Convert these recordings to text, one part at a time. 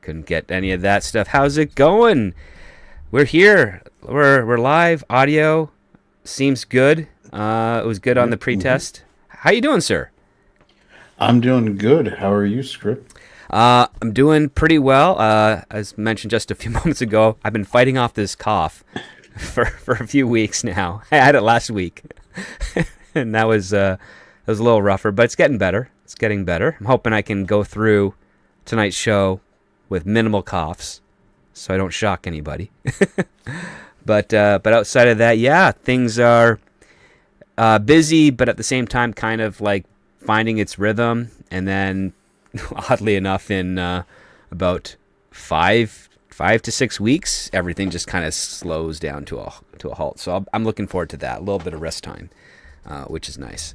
Couldn't get any of that stuff. How's it going? We're here. We're live. Audio seems good. It was good on the Yep. pretest. How you doing, sir? I'm doing good. How are you, Script? I'm doing pretty well. As mentioned just a few moments ago, I've been fighting off this cough for a few weeks now. I had it last week, and that was a little rougher, but it's getting better. It's getting better. I'm hoping I can go through tonight's show with minimal coughs, so I don't shock anybody. But outside of that, yeah, things are busy, but at the same time, kind of like finding its rhythm. And then, oddly enough, in about five to 6 weeks, everything just kind of slows down to a halt. So I'm looking forward to that. A little bit of rest time, which is nice.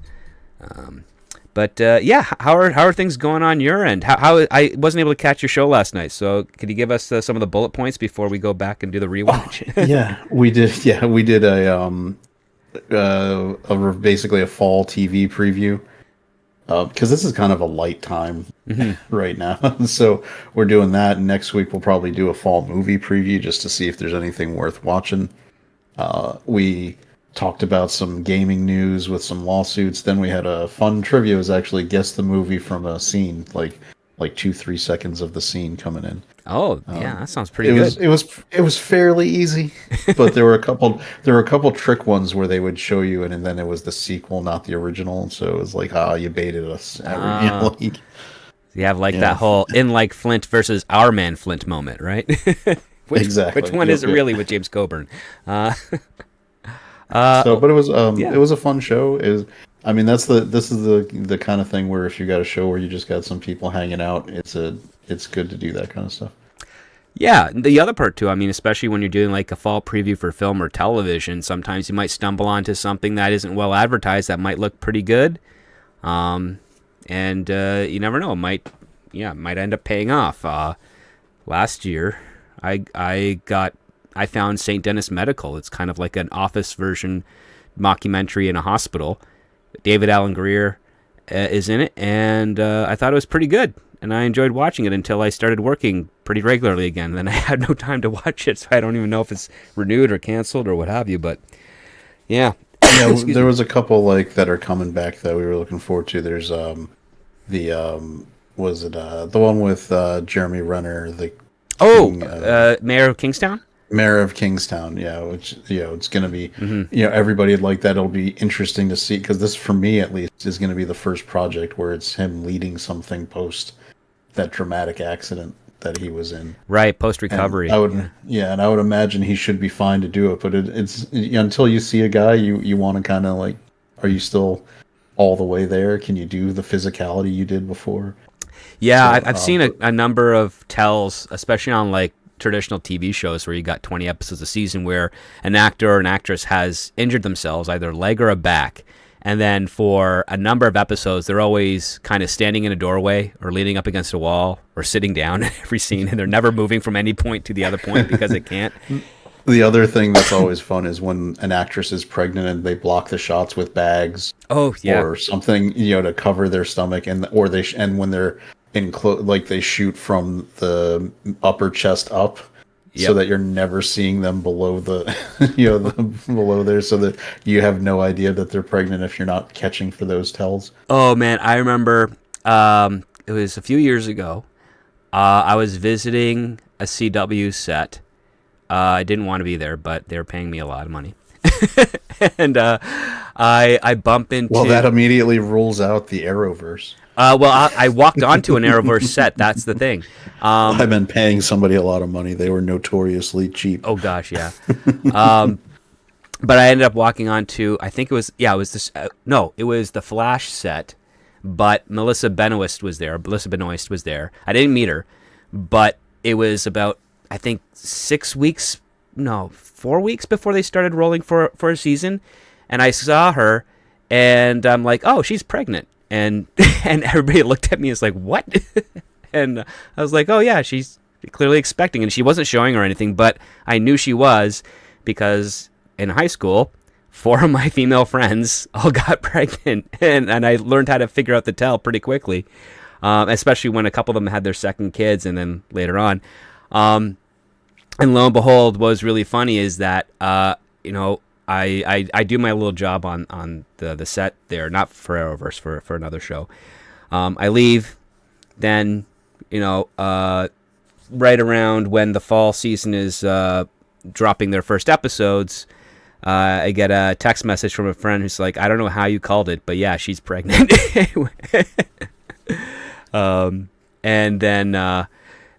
But yeah, how are things going on your end? How I wasn't able to catch your show last night, so could you give us some of the bullet points before we go back and do the rewatch? Yeah, we did. Yeah, we did basically a fall TV preview because this is kind of a light time right now. So we're doing that. And next week we'll probably do a fall movie preview just to see if there's anything worth watching. We talked about some gaming news with some lawsuits. Then we had a fun trivia. It was actually guess the movie from a scene, like 2-3 seconds of the scene coming in. Oh, yeah, that sounds pretty It good. was fairly easy, but there were a couple trick ones where they would show you, and then it was the sequel, not the original. So it was like, you baited us. You have like that Yeah, whole in like Flint versus our man Flint moment, right? exactly. Which one Yep, is it yep. really with James Coburn? Uh, But yeah. it was a fun show. I mean, this is the kind of thing where if you got a show where you just got some people hanging out, it's good to do that kind of stuff. Yeah, the other part too, I mean, especially when you're doing like a fall preview for film or television, sometimes you might stumble onto something that isn't well advertised that might look pretty good. Um, and you never know, it might end up paying off. Last year, I found St. Denis Medical. It's kind of like an office version mockumentary in a hospital. David Allen Greer is in it, and I thought it was pretty good. And I enjoyed watching it until I started working pretty regularly again. Then I had no time to watch it, so I don't even know if it's renewed or canceled or what have you. But yeah, Yeah, excuse there me. was a couple like that are coming back that we were looking forward to. There's the was it the one with Jeremy Renner, the Oh, King Mayor of Kingstown. Mayor of Kingstown. Yeah, which it's going to be Hmm. everybody like that. It'll be interesting to see because this, for me at least, is going to be the first project where it's him leading something post that dramatic accident that he was in. Right, post And recovery. I would, yeah, and I would imagine he should be fine to do it. But it's until you see a guy, you want to kind of like, are you still all the way there? Can you do the physicality you did before? Yeah, So, I've seen a number of tells, especially on like traditional TV shows where you got 20 episodes a season where an actor or an actress has injured themselves, either a leg or a back. And then for a number of episodes, they're always kind of standing in a doorway or leaning up against a wall or sitting down in every scene. And they're never moving from any point to the other point because it can't. the other thing that's always fun is when an actress is pregnant and they block the shots with bags Oh, yeah. or something, to cover their stomach, and when they're like they shoot from the upper chest up, so Yep. that you're never seeing them below the, below there, so that you have no idea that they're pregnant if you're not catching for those tells. Oh, man. I remember it was a few years ago. I was visiting a CW set. I didn't want to be there, but they were paying me a lot of money. And I bump Well, into. that immediately rules out the Arrowverse. I walked onto an Arrowverse set. That's the thing. I've been paying somebody a lot of money. They were notoriously cheap. Oh gosh, yeah. Um, but I ended up walking onto. I think it was. Yeah, it was this. No, it was the Flash set. But Melissa Benoist was there. I didn't meet her, but it was about I think 6 weeks, no, 4 weeks before they started rolling for a season, and I saw her, and I'm like, oh, she's pregnant, and and everybody looked at me as like, what? And I was like, oh yeah, she's clearly expecting, and she wasn't showing or anything, but I knew she was because in high school, four of my female friends all got pregnant, and I learned how to figure out the tell pretty quickly. especially when a couple of them had their second kids, and then later on. And lo and behold, what was really funny is that I do my little job on the set there, not for Arrowverse, for another show. I leave, then right around when the fall season is dropping their first episodes, I get a text message from a friend who's like, I don't know how you called it, but yeah, she's pregnant. And then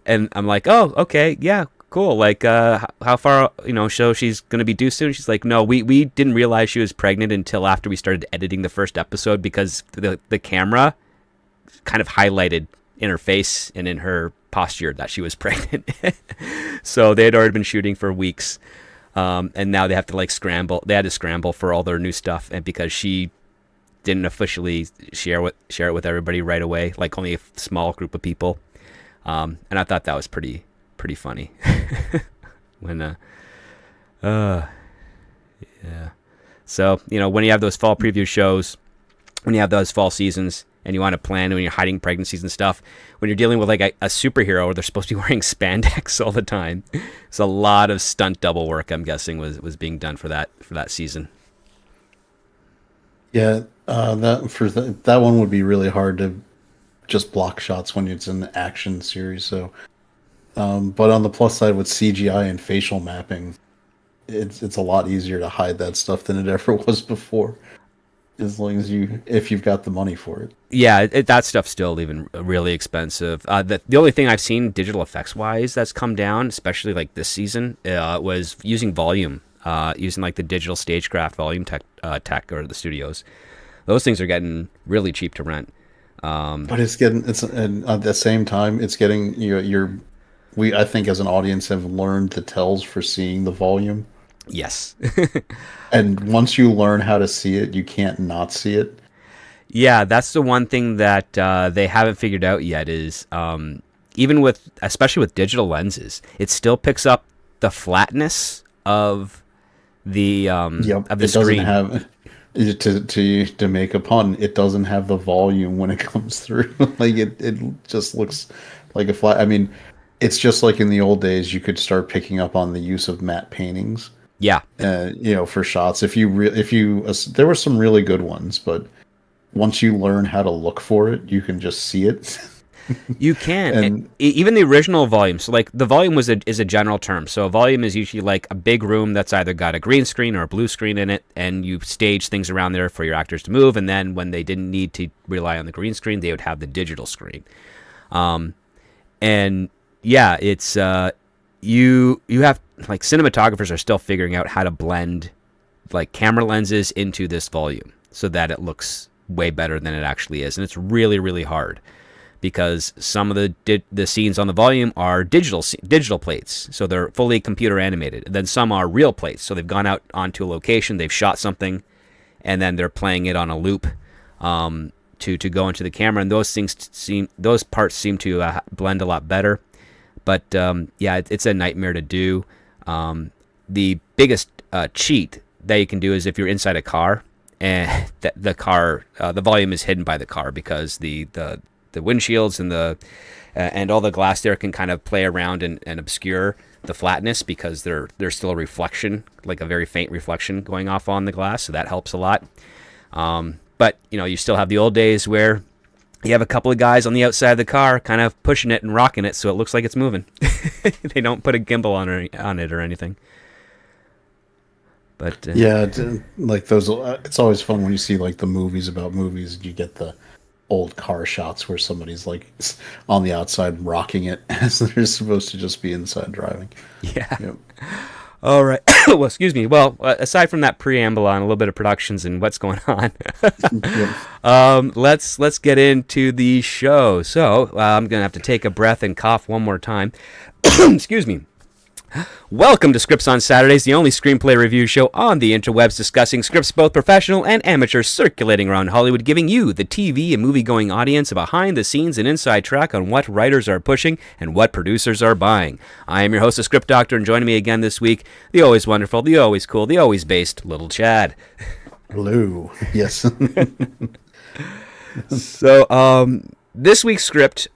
and I'm like, oh, okay, yeah, cool. Like, how far, so she's going to be due soon? She's like, no, we didn't realize she was pregnant until after we started editing the first episode, because the camera kind of highlighted in her face and in her posture that she was pregnant. So they had already been shooting for weeks. And now they have to scramble. They had to scramble for all their new stuff, and because she didn't officially share it with everybody right away, like only a small group of people. And I thought that was pretty funny. When yeah. So when you have those fall preview shows, when you have those fall seasons, and you want to plan when you're hiding pregnancies and stuff, when you're dealing with a superhero where they're supposed to be wearing spandex all the time, it's a lot of stunt double work, I'm guessing, was being done for that season. Yeah, that one would be really hard to just block shots when it's an action series. So, but on the plus side, with CGI and facial mapping, it's a lot easier to hide that stuff than it ever was before. As long as if you've got the money for it. Yeah, that stuff's still even really expensive. The only thing I've seen digital effects wise that's come down, especially this season, was using volume, using the digital stagecraft volume tech or the studios. Those things are getting really cheap to rent. But and at the same time, it's getting we, I think, as an audience, have learned the tells for seeing the volume. Yes. And once you learn how to see it, you can't not see it. Yeah, that's the one thing that they haven't figured out yet is even especially with digital lenses, it still picks up the flatness of the of the screen. To make a pun, it doesn't have the volume when it comes through. It just looks like a flat. I mean, it's just like in the old days, you could start picking up on the use of matte paintings. Yeah. For shots. There were some really good ones, but once you learn how to look for it, you can just see it. You can. And even the original volume. So the volume is a general term. So a volume is usually a big room that's either got a green screen or a blue screen in it, and you stage things around there for your actors to move. And then when they didn't need to rely on the green screen, they would have the digital screen. And yeah, it's you have cinematographers are still figuring out how to blend camera lenses into this volume so that it looks way better than it actually is, and it's really, really hard because some of the scenes on the volume are digital plates, so they're fully computer animated, and then some are real plates, so they've gone out onto a location, they've shot something, and then they're playing it on a loop to go into the camera, and those parts seem to blend a lot better. But yeah, it's a nightmare to do. The biggest cheat that you can do is if you're inside a car and the car, the volume is hidden by the car because the windshields and all the glass there can kind of play around and obscure the flatness because there's still a reflection, a very faint reflection going off on the glass, so that helps a lot. But you still have the old days where you have a couple of guys on the outside of the car kind of pushing it and rocking it so it looks like it's moving. They don't put a gimbal on it or anything. But yeah, those. It's always fun when you see the movies about movies and you get the old car shots where somebody's on the outside rocking it as they're supposed to just be inside driving. Yeah. Yep. All right. Well, excuse me. Well, aside from that preamble on a little bit of productions and what's going on, let's get into the show. So I'm gonna have to take a breath and cough one more time. Excuse me. Welcome to Scripts on Saturdays, the only screenplay review show on the interwebs discussing scripts both professional and amateur circulating around Hollywood, giving you, the TV and movie-going audience, a behind-the-scenes and inside track on what writers are pushing and what producers are buying. I am your host, the Script Doctor, and joining me again this week, the always wonderful, the always cool, the always based Little Chad. Hello. Yes. So, This week's script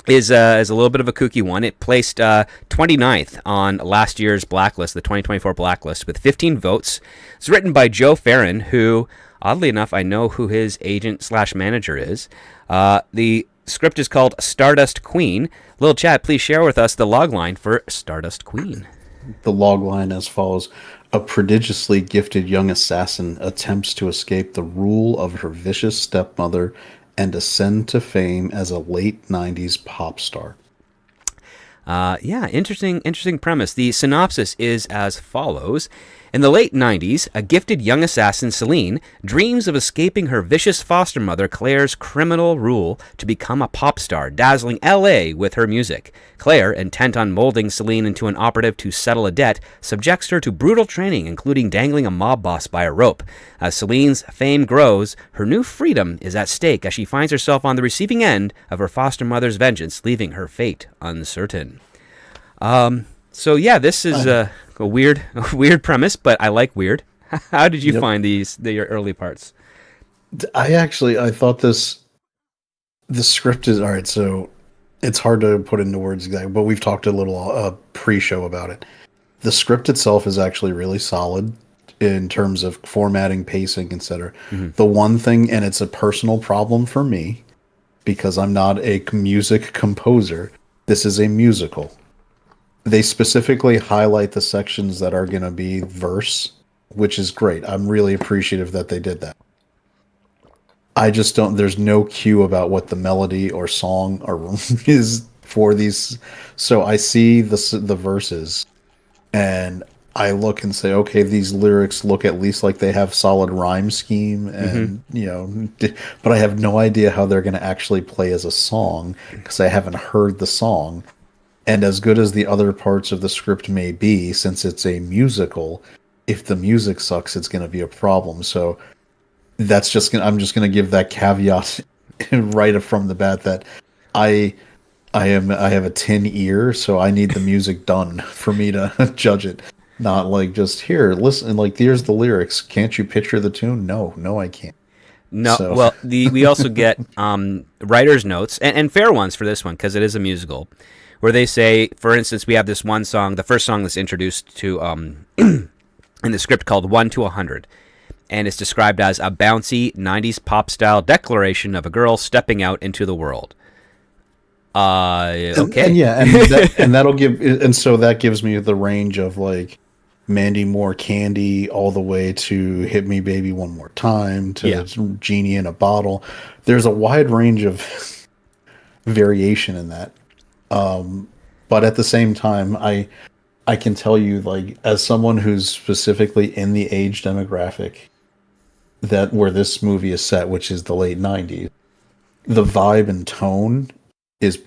is a little bit of a kooky one. It placed 29th on last year's blacklist, the 2024 blacklist, with 15 votes. It's written by Joe Ferran, who, oddly enough, I know who his agent/manager is. The script is called Stardust Queen. Little Chad, please share with us the logline for Stardust Queen. The logline as follows. A prodigiously gifted young assassin attempts to escape the rule of her vicious stepmother and ascend to fame as a late 90s pop star. Interesting premise. The synopsis is as follows. In the late 90s, a gifted young assassin, Celine, dreams of escaping her vicious foster mother, Claire's criminal rule to become a pop star, dazzling L.A. with her music. Claire, intent on molding Celine into an operative to settle a debt, subjects her to brutal training, including dangling a mob boss by a rope. As Celine's fame grows, her new freedom is at stake as she finds herself on the receiving end of her foster mother's vengeance, leaving her fate uncertain. This is a weird premise, but I like weird. How did you find your early parts? I thought the script is all right. So it's hard to put into words exactly, but we've talked a little pre-show about it. The script itself is actually really solid in terms of formatting, pacing, etc. Mm-hmm. The one thing, and it's a personal problem for me because I'm not a music composer. This is a musical. They specifically highlight the sections that are going to be verse, which is great. I'm really appreciative that they did that. I just don't, there's no cue about what the melody or song or is for these. So I see the verses and I look and say, okay, these lyrics look at least like they have solid rhyme scheme and, but I have no idea how they're going to actually play as a song because I haven't heard the song. And as good as the other parts of the script may be, since it's a musical, if the music sucks, it's going to be a problem. So that's I'm just going to give that caveat right from the bat that I have a tin ear, so I need the music done for me to judge it. Not like just here, listen, like here's the lyrics. Can't you picture the tune? No, I can't. No, so. Well, we also get writer's notes and fair ones for this one because it is a musical. Where they say, for instance, we have this one song, the first song that's introduced to in the script called 1 to 100. And it's described as a bouncy 90s pop style declaration of a girl stepping out into the world. Okay. And that'll give, and so that gives me the range of like Mandy Moore Candy all the way to Hit Me Baby One More Time to Genie in a Bottle. There's a wide range of variation in that. But at the same time, I can tell you, like, as someone who's specifically in the age demographic that where this movie is set, which is the late 90s, the vibe and tone is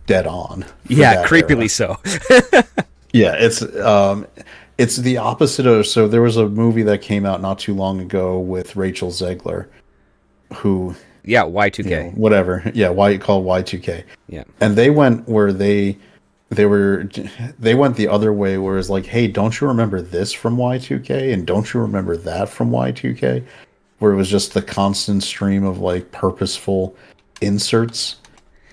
dead on. Yeah, creepily so. Yeah, it's the opposite of, so there was a movie that came out not too long ago with Rachel Zegler, who... Yeah, Y2K. Whatever. Yeah, called Y2K. Yeah. And they went where they went the other way where it's like, hey, don't you remember this from Y2K? And don't you remember that from Y2K? Where it was just the constant stream of like purposeful inserts.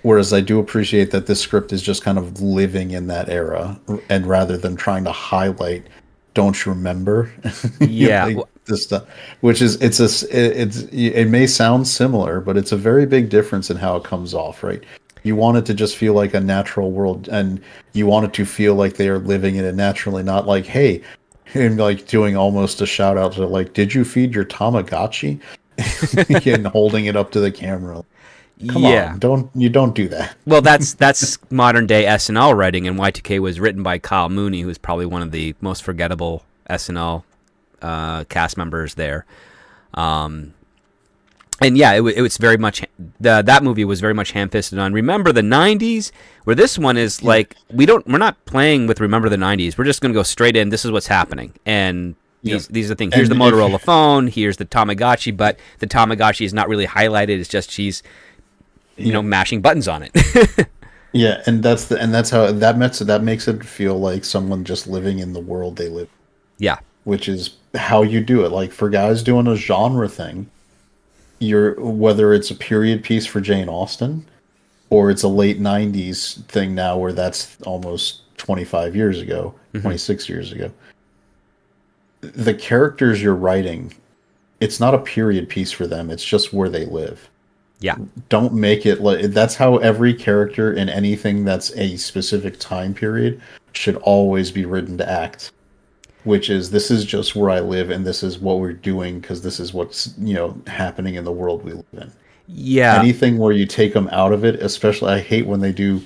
Whereas I do appreciate that this script is just kind of living in that era, and rather than trying to highlight, don't you remember? Yeah. Like, this stuff, which is it may sound similar, but it's a very big difference in how it comes off, right? You want it to just feel like a natural world, and you want it to feel like they are living in it naturally, not like, hey, and like doing almost a shout out to like, did you feed your Tamagotchi? And holding it up to the camera. Come on, don't do that. Well, that's modern day SNL writing, and Y2K was written by Kyle Mooney, who is probably one of the most forgettable SNL cast members there. And yeah, it was very much that movie was very much ham-fisted on Remember the 90s, where this one is like we're not playing with Remember the 90s. We're just going to go straight in. This is what's happening, and these are the things. Here's the Motorola phone. Here's the Tamagotchi, but the Tamagotchi is not really highlighted. It's just she's mashing buttons on it. Yeah, and that's how that makes it feel like someone just living in the world they live. Yeah, which is how you do it. Like for guys doing a genre thing, you're whether it's a period piece for Jane Austen or it's a late 90s thing now where that's almost 25 years ago, Hmm. 26 years ago. The characters you're writing, it's not a period piece for them, it's just where they live. Yeah. Don't make it like that's how every character in anything that's a specific time period should always be written to act, which is this is just where I live and this is what we're doing because this is what's, happening in the world we live in. Yeah. Anything where you take them out of it, especially I hate when they do,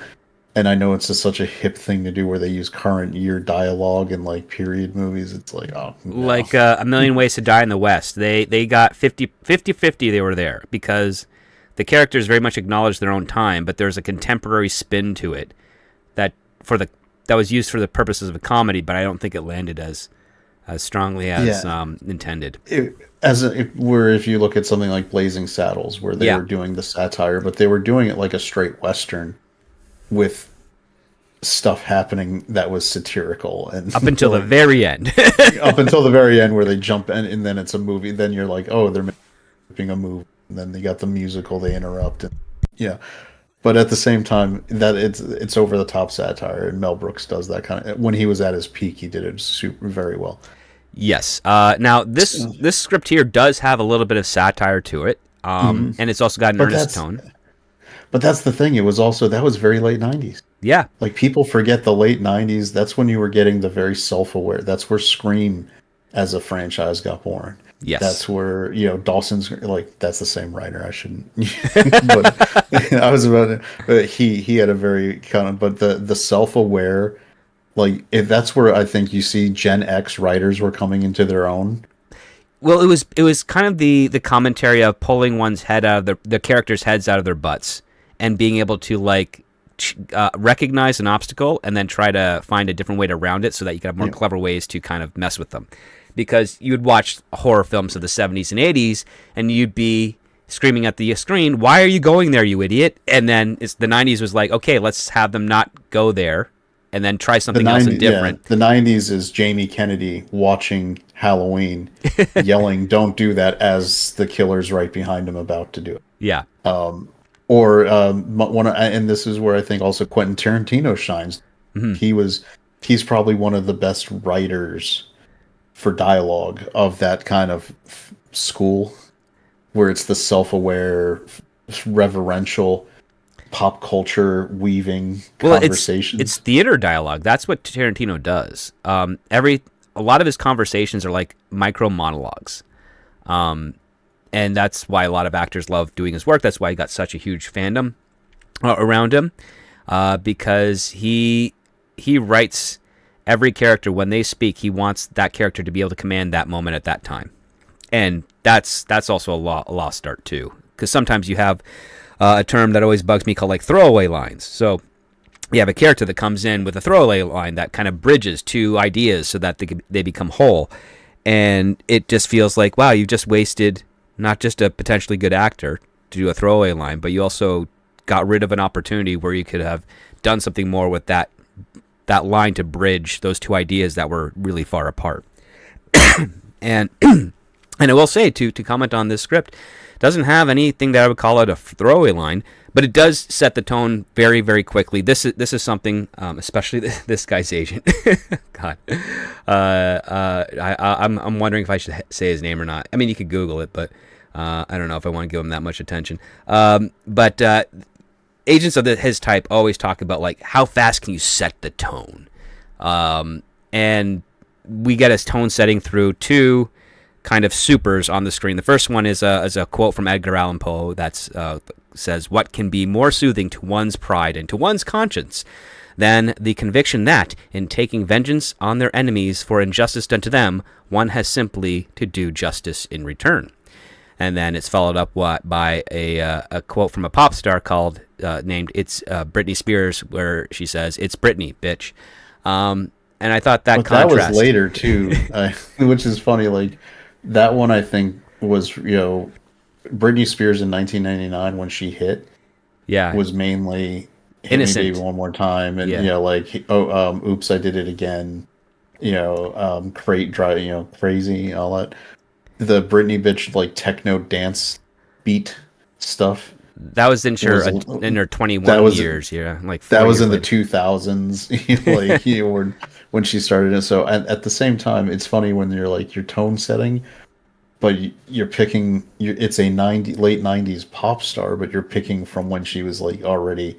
and I know it's just such a hip thing to do where they use current year dialogue in like period movies. It's like, oh no. Like A Million Ways to Die in the West. They got 50-50 they were there because the characters very much acknowledge their own time, but there's a contemporary spin to it that that was used for the purposes of a comedy, but I don't think it landed as strongly as intended. Where if you look at something like Blazing Saddles, where they Yeah. were doing the satire, but they were doing it like a straight western with stuff happening that was satirical and Up until the very end. up until the very end where they jump in and then it's a movie. Then you're like, oh, they're making a movie. And then they got the musical, they interrupt. And, yeah. But at the same time, that it's over the top satire, and Mel Brooks does that kind of. When he was at his peak, he did it very well. Yes. Now this script here does have a little bit of satire to it, and it's also got an earnest tone. But that's the thing. It was also that was very late '90s. Yeah. Like people forget the late '90s. That's when you were getting the very self-aware. That's where Scream, as a franchise, got born. Yes. That's where Dawson's like that's the same writer. I shouldn't. But I was about to, but he had a very kind of but the self-aware. Like if that's where I think you see Gen X writers were coming into their own. Well, it was kind of the commentary of pulling one's head out of the characters' heads out of their butts and being able to like recognize an obstacle and then try to find a different way to round it so that you can have more clever ways to kind of mess with them. Because you would watch horror films of the 70s and 80s and you'd be screaming at the screen, "Why are you going there, you idiot?" And then the 90s was like, okay, let's have them not go there and then try something else and different. Yeah, the 90s is Jamie Kennedy watching Halloween, yelling, "Don't do that," as the killer's right behind him about to do it. Yeah. And this is where I think also Quentin Tarantino shines. Mm-hmm. He's probably one of the best writers for dialogue of that kind of school, where it's the self-aware, reverential, pop culture weaving conversation. It's theater dialogue. That's what Tarantino does. A lot of his conversations are like micro monologues, and that's why a lot of actors love doing his work. That's why he got such a huge fandom around him, because he writes every character when they speak. He wants that character to be able to command that moment at that time, and that's also a lost art too. Because sometimes you have a term that always bugs me called like throwaway lines. So you have a character that comes in with a throwaway line that kind of bridges two ideas so that they become whole, and it just feels like, wow, you've just wasted not just a potentially good actor to do a throwaway line, but you also got rid of an opportunity where you could have done something more with that line to bridge those two ideas that were really far apart. And and I will say to comment on this script, doesn't have anything that I would call it a throwaway line, but it does set the tone very, very quickly. This is something, especially this guy's agent. God, I'm wondering if I should say his name or not. I mean, you could Google it, but I don't know if I want to give him that much attention. But agents of his type always talk about like how fast can you set the tone, and we get his tone setting through two kind of supers on the screen. The first one is a quote from Edgar Allan Poe that says, "What can be more soothing to one's pride and to one's conscience than the conviction that, in taking vengeance on their enemies for injustice done to them, one has simply to do justice in return?" And then it's followed up by a quote from a pop star named "It's Britney Spears," where she says, "It's Britney, bitch." And I thought that contrast. That was later too, which is funny. Like that one, I think was Britney Spears in 1999 when she hit. Yeah, was mainly "Hit innocent. Me Baby One More Time," and "Oops, I Did It Again." Crazy, all that. The Britney bitch like techno dance beat stuff. That was in It was in her that 21 was years, yeah, like that 4 was years in the later. 2000s, like when she started it. So at the same time, it's funny when you're like your tone setting, but you're picking. It's a late 90s pop star, but you're picking from when she was like already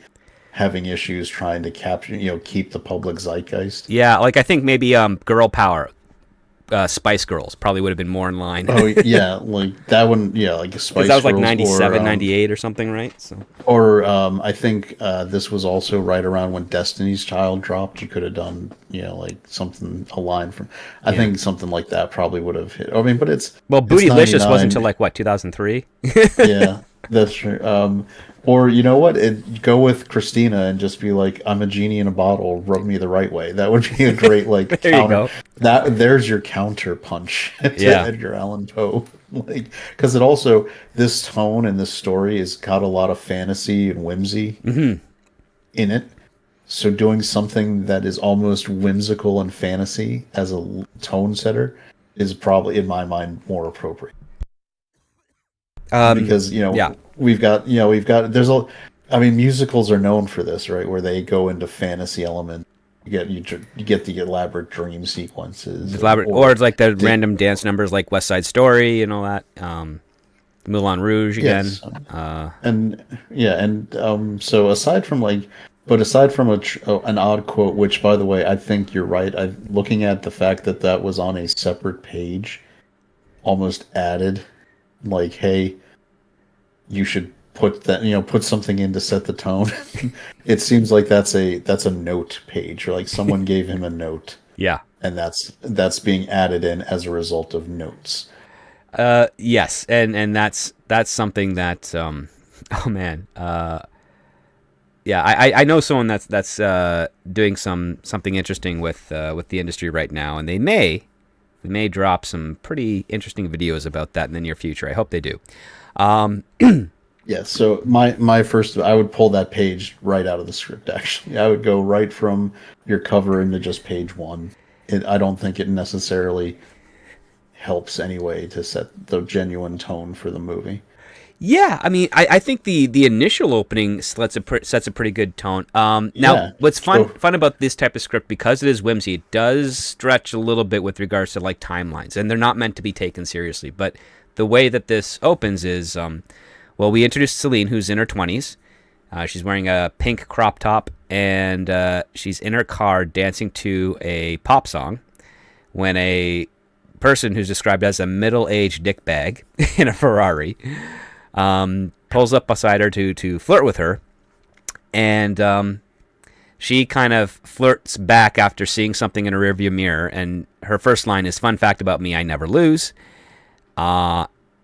having issues trying to capture, keep the public zeitgeist. Yeah, like I think maybe Girl Power, Spice Girls probably would have been more in line. Oh yeah, like that one. Yeah, like Because that Spice was like Girls, 97, 98 or something, right? So I think this was also right around when Destiny's Child dropped. You could have done, like something a line from. I yeah. think something like that probably would have hit. I mean, but Well, it's Bootylicious wasn't until 99. like what 2003. Yeah, that's true. Or you know what? Go with Christina and just be like, "I'm a genie in a bottle. Rub me the right way." That would be a great like There you counter. go. There's your counter punch to Yeah. Edgar Allan Poe. Like, because it also this tone and this story has got a lot of fantasy and whimsy in it. So doing something that is almost whimsical and fantasy as a tone setter is probably, in my mind, more appropriate. Because Yeah. there's a I mean musicals are known for this, right, where they go into fantasy element. You get the elaborate dream sequences, Or it's like the the, random dance numbers like West Side Story and all that. Moulin Rouge again. yes, and yeah, and so aside from an odd quote, which by the way I think you're right, I looking at the fact that was on a separate page almost added like, hey, you should put something in to set the tone. It seems like that's a note page, or like someone gave him a note, Yeah. and that's being added in as a result of notes. Yes, and that's something that oh man, yeah, I know someone that's doing something interesting with the industry right now, and they may drop some pretty interesting videos about that in the near future. I hope they do. Yeah, so my first, I would pull that page right out of the script. Actually, I would go right from your cover into just page one. I don't think it necessarily helps anyway to set the genuine tone for the movie. Yeah, I mean, I think the initial opening sets a pretty good tone. Now, Yeah. what's So fun about this type of script, because it is whimsy, it does stretch a little bit with regards to like timelines, and they're not meant to be taken seriously. But the way that this opens is, well, we introduce Celine, who's in her 20s. She's wearing a pink crop top, and she's in her car dancing to a pop song when a person who's described as a middle-aged dickbag in a Ferrari pulls up beside her to flirt with her, and she kind of flirts back after seeing something in a rearview mirror, and her first line is, "Fun fact about me, I never lose."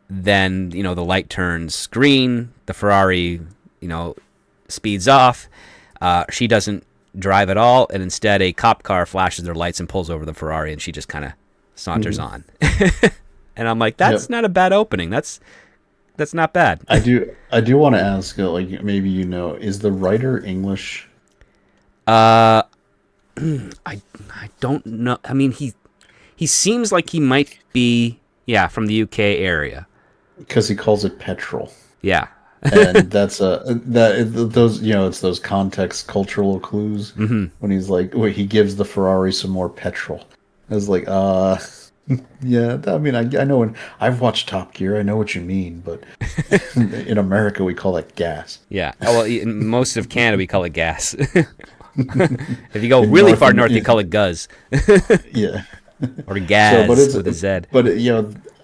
Then, the light turns green, the Ferrari, speeds off. She doesn't drive at all, and instead a cop car flashes their lights and pulls over the Ferrari, and she just kind of saunters on. And I'm like, that's not a bad opening. That's not bad. I do want to ask, like maybe is the writer English? I don't know. I mean, he seems like he might be, from the UK area. Because he calls it petrol. Yeah. And those it's those context cultural clues when he's like, he gives the Ferrari some more petrol. I was like, yeah, I mean, I know, and I've watched Top Gear. I know what you mean, but in America we call that gas. Yeah. Oh, well, in most of Canada we call it gas. If you go really far north, you call it guzz. Yeah. Or gas with a Z. But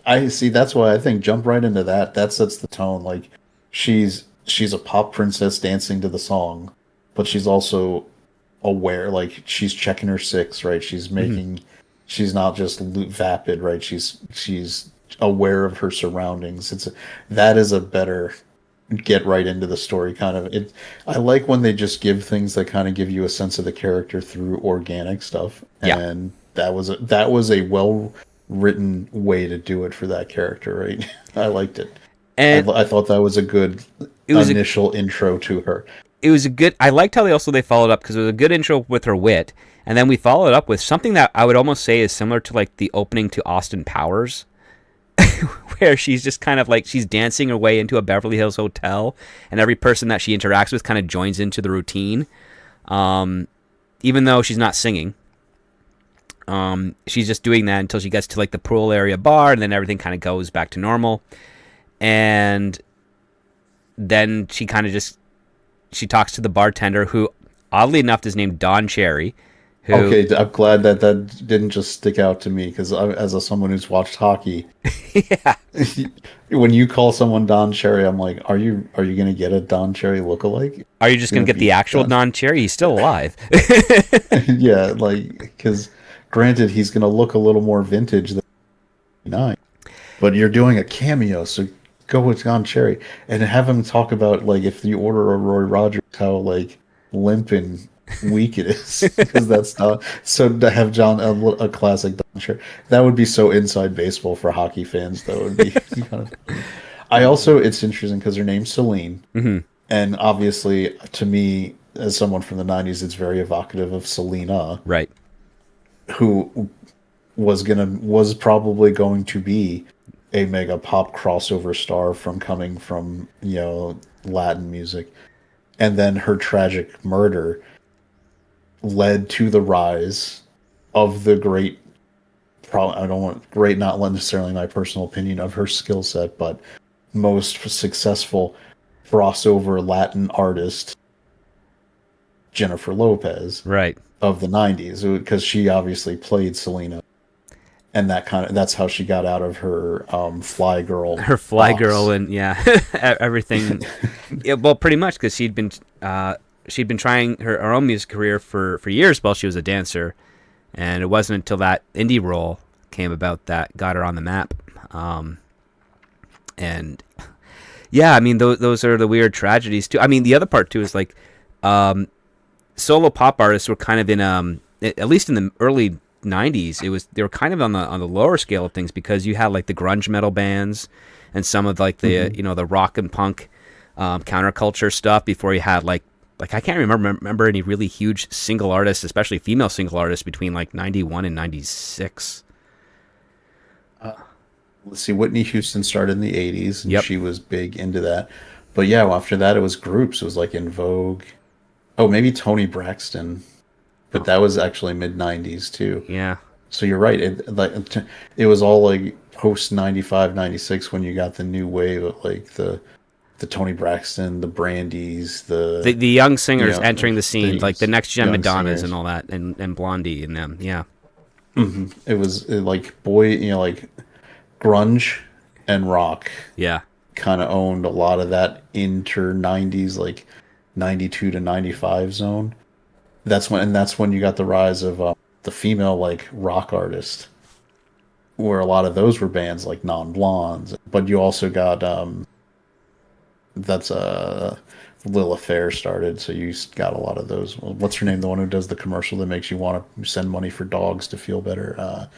I see. That's why I think jump right into that. That sets the tone. Like she's a pop princess dancing to the song, but she's also aware. Like she's checking her six, right? She's making. She's not just vapid, right? She's aware of her surroundings. That is a better get right into the story kind of it. I like when they just give things that kind of give you a sense of the character through organic stuff, and that was a well written way to do it for that character, right? I liked it, and I thought that was a good initial intro to her. It was a good. I liked how they followed up, because it was a good intro with her wit, and then we followed up with something that I would almost say is similar to like the opening to Austin Powers, where she's just kind of like she's dancing her way into a Beverly Hills hotel, and every person that she interacts with kind of joins into the routine, even though she's not singing. She's just doing that until she gets to like the pool area bar, and then everything kind of goes back to normal. And then she kind of just she talks to the bartender, who oddly enough is named Don Cherry. Who, Okay, I'm glad that that didn't just stick out to me because someone who's watched hockey, yeah, when you call someone Don Cherry, I'm like, are you gonna get a Don Cherry lookalike? are you just gonna get the actual Don Cherry? He's still alive. Yeah, like because granted, he's gonna look a little more vintage than 9, but you're doing a cameo, so go with Don Cherry and have him talk about like if you order a Roy Rogers, how like limp and weak it is because that's not so to have John a classic Don Cherry that would be so inside baseball for hockey fans that would be kind of. I also it's interesting because her name's Celine, and obviously to me as someone from the 90s it's very evocative of Selena, Right. who was probably going to be a mega pop crossover star from coming from Latin music, and then her tragic murder led to the rise of the great. I don't want great, not necessarily my personal opinion of her skill set, but most successful crossover Latin artist, Jennifer Lopez, Right. of the 90s, because she obviously played Selena, and that's how she got out of her Fly Girl box. And yeah, everything. Yeah, well, pretty much because she'd been trying her own music career for years while she was a dancer, and it wasn't until that indie role came about that got her on the map. And yeah, I mean those are the weird tragedies too. I mean the other part too is like solo pop artists were kind of in at least in the early 90s they were kind of on the lower scale of things because you had like the grunge metal bands and some of like the the rock and punk counterculture stuff before you had like I can't remember any really huge single artists, especially female single artists, between like 91 and 96. Let's see, Whitney Houston started in the 80s, and Yep. she was big into that. But yeah, well, after that, it was groups. It was like In Vogue. Oh, maybe Toni Braxton, but that was actually mid 90s too. Yeah. So you're right. It was all like post 95, 96 when you got the new wave of like the Toni Braxton, the Brandies, The young singers entering the scene, these like the next gen young Madonnas singers. and all that, and Blondie and them. Yeah. It was like like grunge and rock Yeah. kind of owned a lot of that inter 90s, like 92 to 95 zone. That's when you got the rise of the female like rock artist, where a lot of those were bands like Non Blondes, but you also got that's Lil Affair started, so you got a lot of those. Well, what's her name? The one who does the commercial that makes you want to send money for dogs to feel better.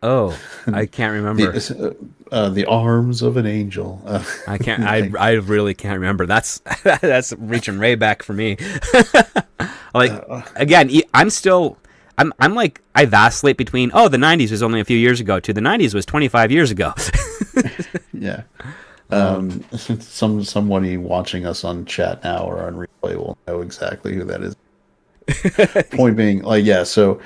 Oh, I can't remember. The arms of an angel. I can't. I really can't remember. That's that's reaching way back for me. Like again, I'm like I vacillate between the 90s was only a few years ago to the 90s was 25 years ago. Yeah. Somebody watching us on chat now or on replay will know exactly who that is. Point being, like, yeah, so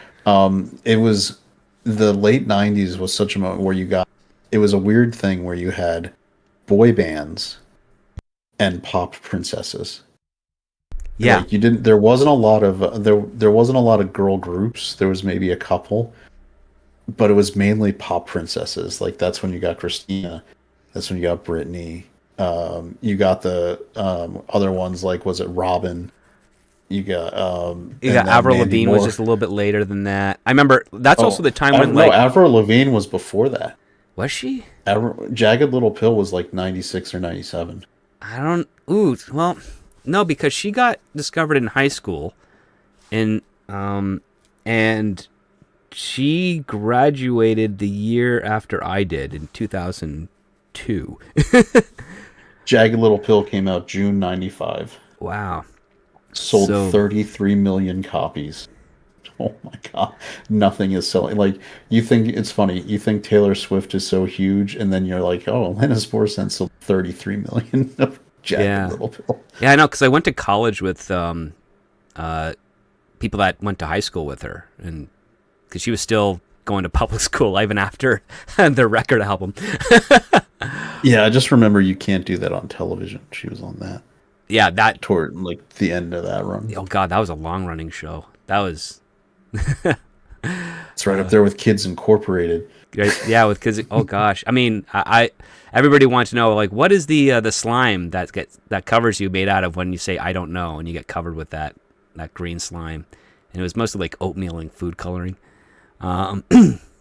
it was the late 90s was such a moment where it was a weird thing where you had boy bands and pop princesses. Yeah. Like there wasn't a lot of there wasn't a lot of girl groups. There was maybe a couple, but it was mainly pop princesses. Like that's when you got Christina. That's when you got Britney. You got the other ones like was it Robin? You got Avril Mandy Lavigne Moore. was just a little bit later than that. I remember that's also the time when no, Avril Lavigne was before that. was she? Jagged Little Pill was like 96 or 97. I don't. Ooh, well, no, because she got discovered in high school, and she graduated the year after I did in 2002. Jagged Little Pill came out June 95. Wow. Sold 33 million copies. Oh my God. Nothing is selling. Like, you think it's funny. You think Taylor Swift is so huge, and then you're like, oh, Alanis Morissette sold 33 million of Jagged Yeah. Little Pill. Yeah, I know, because I went to college with uh, people that went to high school with her, and because she was still going to public school even after their record album. Yeah, I just remember you can't do that on television. She was on that Yeah, that. toward like the end of that run. Oh God, that was a long running show. That was. It's right up there with Kids Incorporated. Right, yeah, with kids. Oh gosh, I mean, I everybody wants to know, like, what is the slime that covers you made out of when you say I don't know, and you get covered with that green slime, and it was mostly like oatmeal and food coloring. Um,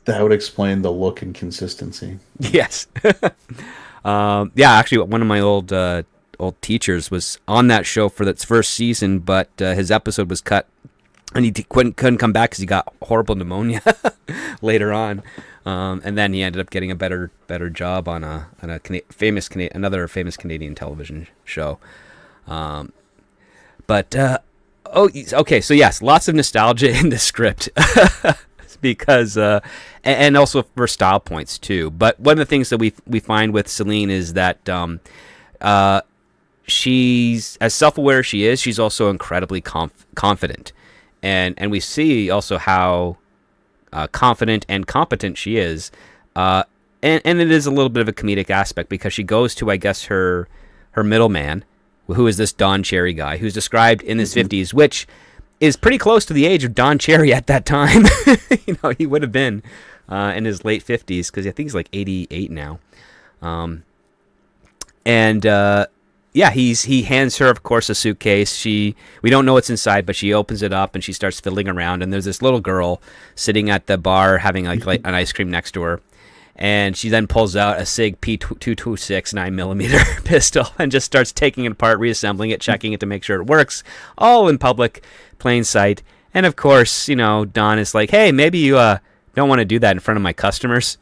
That would explain the look and consistency. yes, yeah. Actually, one of my old teachers was on that show for its first season, but his episode was cut, and he couldn't come back because he got horrible pneumonia later on. And then he ended up getting a better job on another famous Canadian television show. But okay, so yes, lots of nostalgia in the script because and also for style points too. But one of the things that we find with Celine is that she's as self-aware as she is, she's also incredibly confident, and we see also how confident and competent she is, and it is a little bit of a comedic aspect because she goes to, I guess, her middleman, who is this Don Cherry guy, who's described in his 50s, which is pretty close to the age of Don Cherry at that time. He would have been in his late 50s because I think he's like 88 now, and yeah, he hands her, of course, a suitcase. We don't know what's inside, but she opens it up and she starts fiddling around. And there's this little girl sitting at the bar having like an ice cream next to her, and she then pulls out a Sig P226 9mm pistol and just starts taking it apart, reassembling it, checking it to make sure it works, all in public, plain sight. And of course, Don is like, "Hey, maybe you don't want to do that in front of my customers."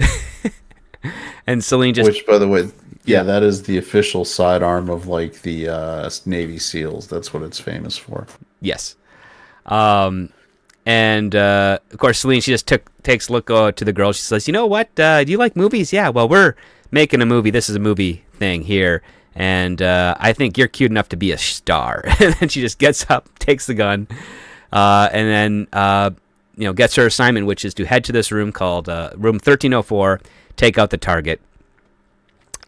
And Celine just, Which, by the way, yeah, that is the official sidearm of like the Navy SEALs. That's what it's famous for. yes. And of course, Celine, she just takes a look to the girl. She says, "You know what? Do you like movies? Yeah, well, we're making a movie. This is a movie thing here. And I think you're cute enough to be a star." And then she just gets up, takes the gun, and then, gets her assignment, which is to head to this room called room 1304, take out the target.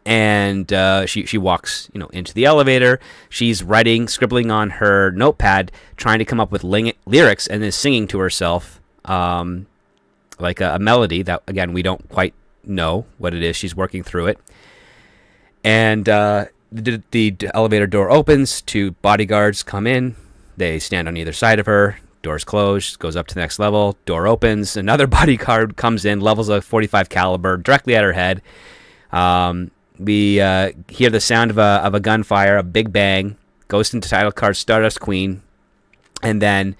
And she walks, into the elevator. She's scribbling on her notepad, trying to come up with lyrics, and is singing to herself, like a melody that, again, we don't quite know what it is. She's working through it. And the elevator door opens. Two bodyguards come in. They stand on either side of her. Doors closed. Goes up to the next level. Door opens. Another bodyguard comes in, levels a .45 caliber directly at her head. We hear the sound of a gunfire, a big bang, goes into title card Stardust Queen, and then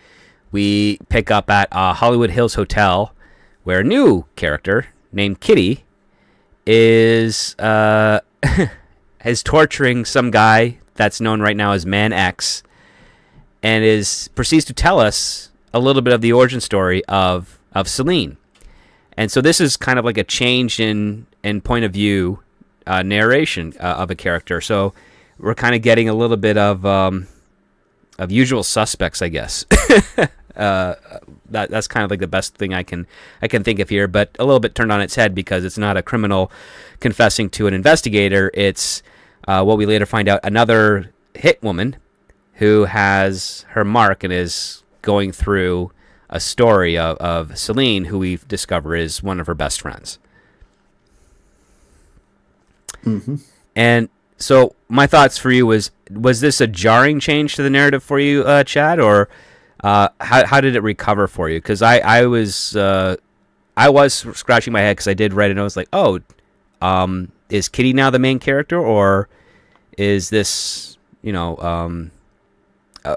we pick up at Hollywood Hills Hotel, where a new character named Kitty is is torturing some guy that's known right now as Man X, and proceeds to tell us a little bit of the origin story of Celine. And so this is kind of like a change in point of view narration of a character. So we're kind of getting a little bit of Usual Suspects, I guess. That's kind of like the best thing I can think of here, but a little bit turned on its head because it's not a criminal confessing to an investigator. It's what we later find out, another hit woman who has her mark and is going through a story of Celine, who we discover is one of her best friends. Mm-hmm. And so my thoughts for you was this a jarring change to the narrative for you, Chad, or how did it recover for you? Because I was scratching my head because I did read it and I was like, oh, is Kitty now the main character, or is this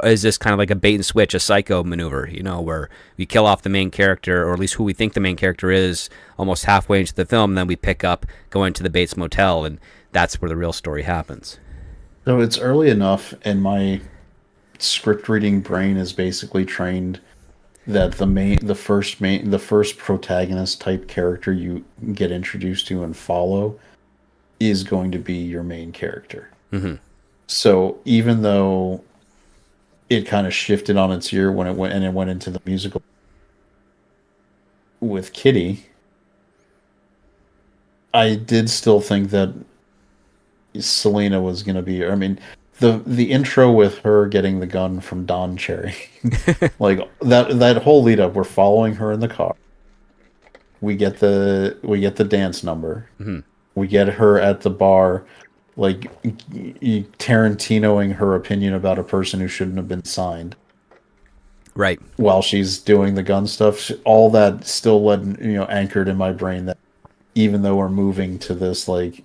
is this kind of like a bait and switch, a psycho maneuver, where we kill off the main character, or at least who we think the main character is, almost halfway into the film, and then we pick up, go into the Bates Motel, and that's where the real story happens. So it's early enough, and my script reading brain is basically trained that the first protagonist type character you get introduced to and follow is going to be your main character. Hmm. So even though it kind of shifted on its ear when it went into the musical with Kitty, I did still think that Selena was going to be. I mean, the intro with her getting the gun from Don Cherry, like that whole lead up. We're following her in the car. We get the dance number. Hmm. We get her at the bar, like Tarantinoing her opinion about a person who shouldn't have been signed Right. while she's doing the gun stuff. All that still led, anchored in my brain that even though we're moving to this like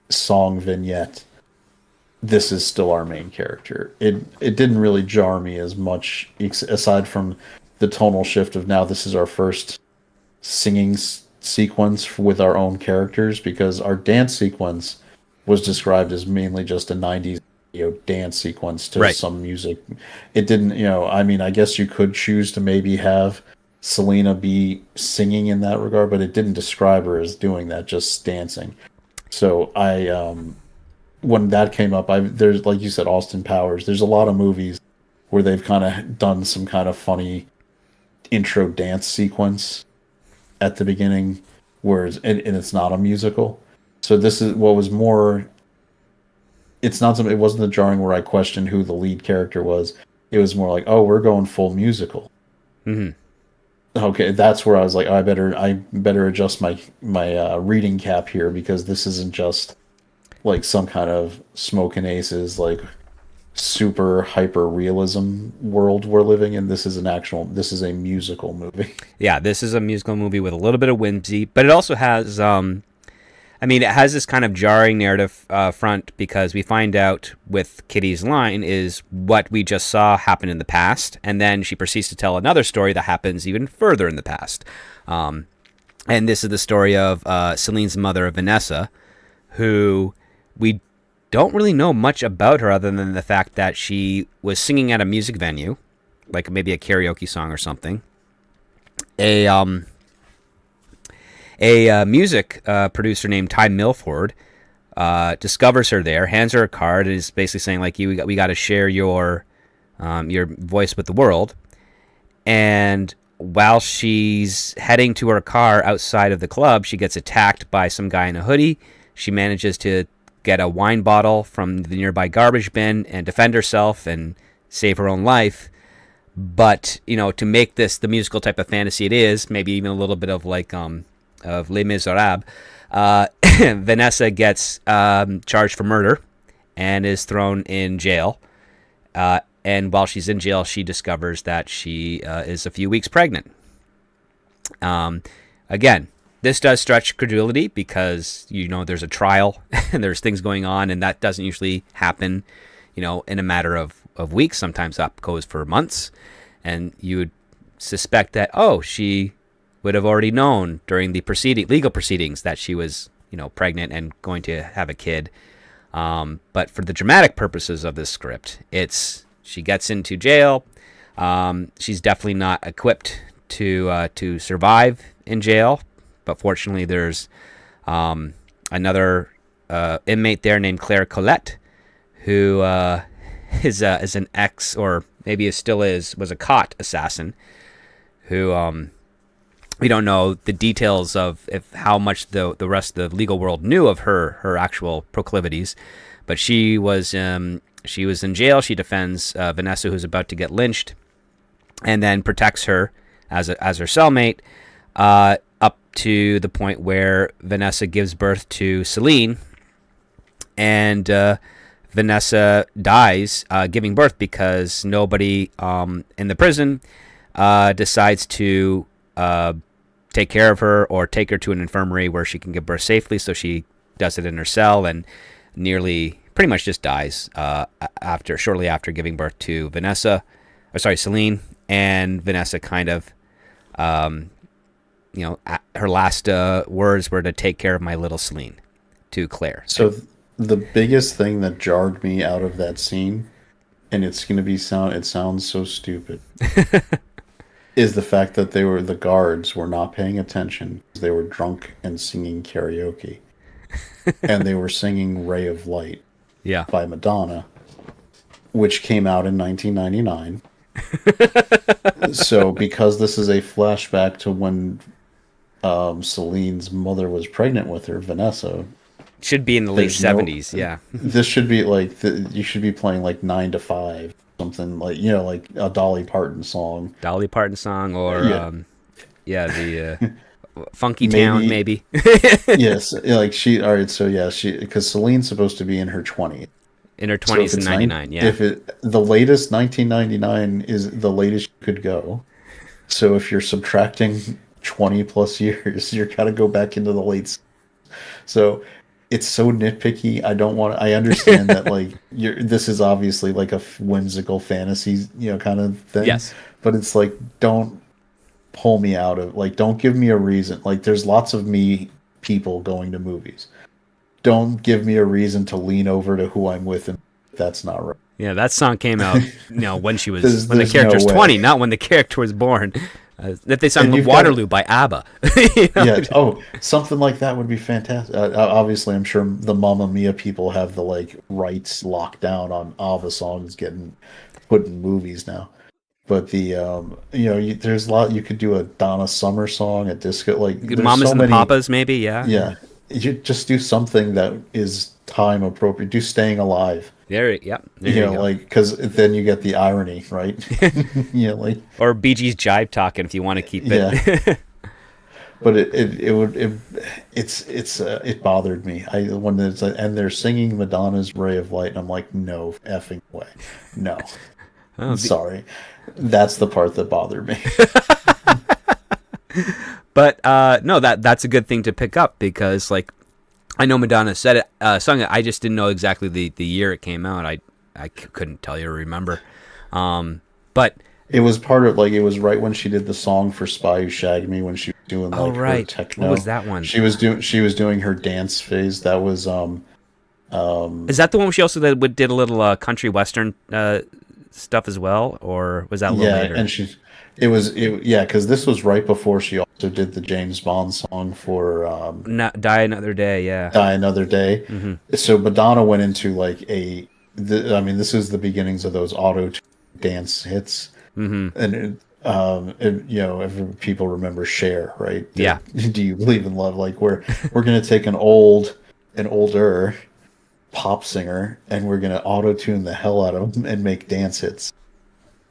song vignette, this is still our main character. It didn't really jar me as much, aside from the tonal shift of now this is our first singing sequence with our own characters, because our dance sequence was described as mainly just a 90s dance sequence to Right. some music. It didn't, I mean, I guess you could choose to maybe have Selena be singing in that regard, but it didn't describe her as doing that, just dancing. So when that came up, there's, like you said, Austin Powers. There's a lot of movies where they've kind of done some kind of funny intro dance sequence at the beginning, and it's not a musical. So this is what was more. It's not something. It wasn't the jarring where I questioned who the lead character was. It was more like, oh, we're going full musical. Hmm. Okay, that's where I was like, oh, I better adjust my reading cap here, because this isn't just like some kind of smoke and aces like super hyper realism world we're living in. This is a musical movie. Yeah, this is a musical movie with a little bit of whimsy, but it also has, I mean, it has this kind of jarring narrative front, because we find out with Kitty's line is what we just saw happen in the past, and then she proceeds to tell another story that happens even further in the past. And this is the story of Celine's mother, Vanessa, who we don't really know much about her other than the fact that she was singing at a music venue, like maybe a karaoke song or something. A music producer named Ty Milford discovers her there, hands her a card, and is basically saying like, we got to share your voice with the world. And while she's heading to her car outside of the club, she gets attacked by some guy in a hoodie. She manages to get a wine bottle from the nearby garbage bin and defend herself and save her own life. But, to make this the musical type of fantasy it is, maybe even a little bit of like of Les Miserables, Vanessa gets charged for murder and is thrown in jail. And while she's in jail, she discovers that she is a few weeks pregnant. Again, this does stretch credulity, because there's a trial and there's things going on, and that doesn't usually happen in a matter of weeks. Sometimes that goes for months, and you would suspect that she would have already known during the legal proceedings that she was pregnant and going to have a kid. But for the dramatic purposes of this script, she gets into jail. She's definitely not equipped to survive in jail. But fortunately, there's another inmate there named Claire Colette, who is an ex, or maybe was a caught assassin, who we don't know the details of how much the rest of the legal world knew of her actual proclivities. But she was in jail. She defends Vanessa, who's about to get lynched, and then protects her as her cellmate. Up to the point where Vanessa gives birth to Celine, and Vanessa dies giving birth, because nobody in the prison decides to take care of her or take her to an infirmary where she can give birth safely. So she does it in her cell and pretty much just dies shortly after giving birth to Celine. And Vanessa kind of her last words were to take care of my little Celine to Claire. So the biggest thing that jarred me out of that scene, and it sounds so stupid, is the fact that the guards were not paying attention. They were drunk and singing karaoke, and they were singing "Ray of Light" Yeah. by Madonna, which came out in 1999. So, because this is a flashback to when Celine's mother was pregnant with her, Vanessa, Should be in the late there's no. 70s. Yeah. This should be like you should be playing like 9 to 5, something like like a Dolly Parton song. Dolly Parton song or Yeah. the Funky Town maybe. Yes, like all right, so yeah, because Celine's supposed to be in her 20s. In her So 20s and 99, yeah. if the latest 1999 is the latest you could go. So if you're subtracting 20 plus years, you're gotta go back into the So it's so nitpicky. I understand that like this is obviously like a whimsical fantasy, kind of thing. Yes. But it's like, don't pull me out of, like, don't give me a reason. Like, there's lots of people going to movies. Don't give me a reason to lean over to who I'm with, and that's not right. Yeah, that song came out, when she was when the there's character was no way. 20, not when the character was born. That they sung Waterloo by ABBA. Yeah. Oh, something like that would be fantastic. Obviously, I'm sure the Mamma Mia people have the like rights locked down on ABBA songs getting put in movies now. But there's a lot you could do. A Donna Summer song, a disco, like there's Mamas so and many, the Papas, maybe, yeah. Yeah, you just do something that is time appropriate. Do Staying Alive. There you go. Like, because then you get the irony, right? Like, or Bee Gees Jive Talking if you want to keep it. yeah. But it bothered me. And they're singing Madonna's "Ray of Light," and I'm like, no effing way, no. I'm sorry, that's the part that bothered me. But no, that's a good thing to pick up because like I know Madonna said it, sung it. I just didn't know exactly the year it came out. I couldn't tell you or remember. But it was part of it was right when she did the song for "Spy Who Shagged Me" when she was doing like her techno. What was that one? She was doing her dance phase. That was Is that the one where she also did a little country western stuff as well, or was that a little later? And because this was right before she also did the James Bond song for Die Another Day, yeah. Die Another Day. Mm-hmm. So Madonna went into like this is the beginnings of those auto dance hits, and if people remember Cher, right? Yeah. Do you believe in love? Like we're gonna take an older pop singer and we're gonna auto tune the hell out of them and make dance hits.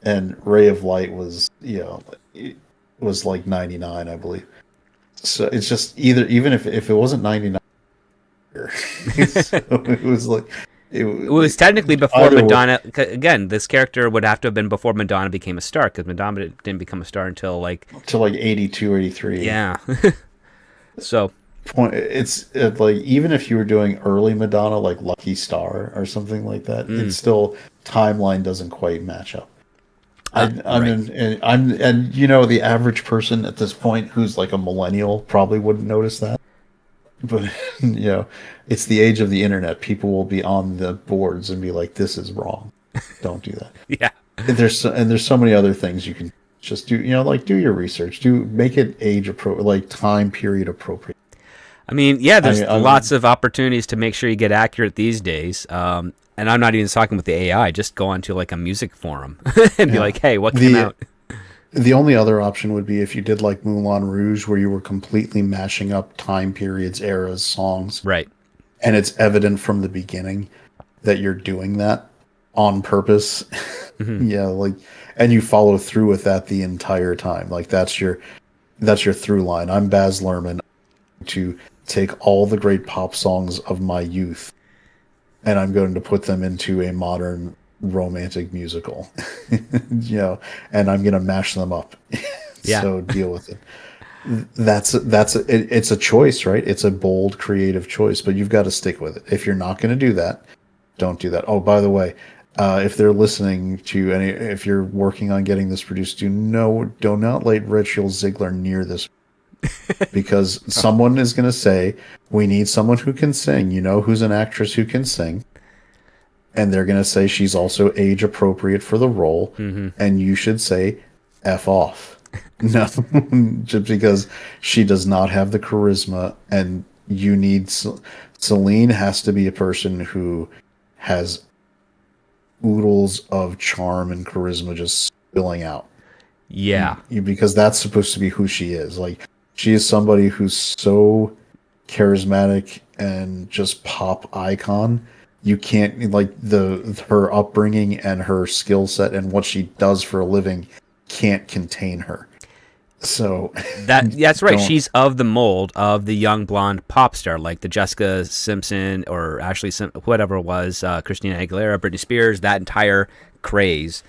And Ray of Light was it was like 99, I believe. So it's just even if it wasn't 99, so it was like it was technically before Madonna. Again, this character would have to have been before Madonna became a star because Madonna didn't become a star until like 82, 83. Yeah. So it's like even if you were doing early Madonna like Lucky Star or something like that, it's still timeline doesn't quite match up. The average person at this point who's like a millennial probably wouldn't notice that. But it's the age of the internet. People will be on the boards and be like, "This is wrong. Don't do that." Yeah. And there's so many other things you can just do. Do your research. Make it age appropriate, like time period appropriate. I mean, yeah, there's lots of opportunities to make sure you get accurate these days. And I'm not even talking with the AI. Just go onto like a music forum and be like, "Hey, what came out?" The only other option would be if you did like Moulin Rouge, where you were completely mashing up time periods, eras, songs. Right. And it's evident from the beginning that you're doing that on purpose. Yeah, and you follow through with that the entire time. Like that's your through line. I'm Baz Luhrmann, to take all the great pop songs of my youth and I'm going to put them into a modern romantic musical, and I'm going to mash them up. Yeah. So deal with it. It's a choice, right? It's a bold, creative choice, but you've got to stick with it. If you're not going to do that, don't do that. Oh, by the way, if they're listening to if you're working on getting this produced, do not let Rachel Ziegler near this, because someone is going to say, we need someone who can sing, who's an actress who can sing. And they're going to say she's also age appropriate for the role. And you should say, F off. No, just because she does not have the charisma, and you need Celine has to be a person who has oodles of charm and charisma just spilling out. Yeah. Because that's supposed to be who she is. Like she is somebody who's so charismatic and just pop icon. You can't like her upbringing and her skill set and what she does for a living can't contain her. So that's right. She's of the mold of the young blonde pop star, like the Jessica Simpson or whatever it was, Christina Aguilera, Britney Spears, that entire craze.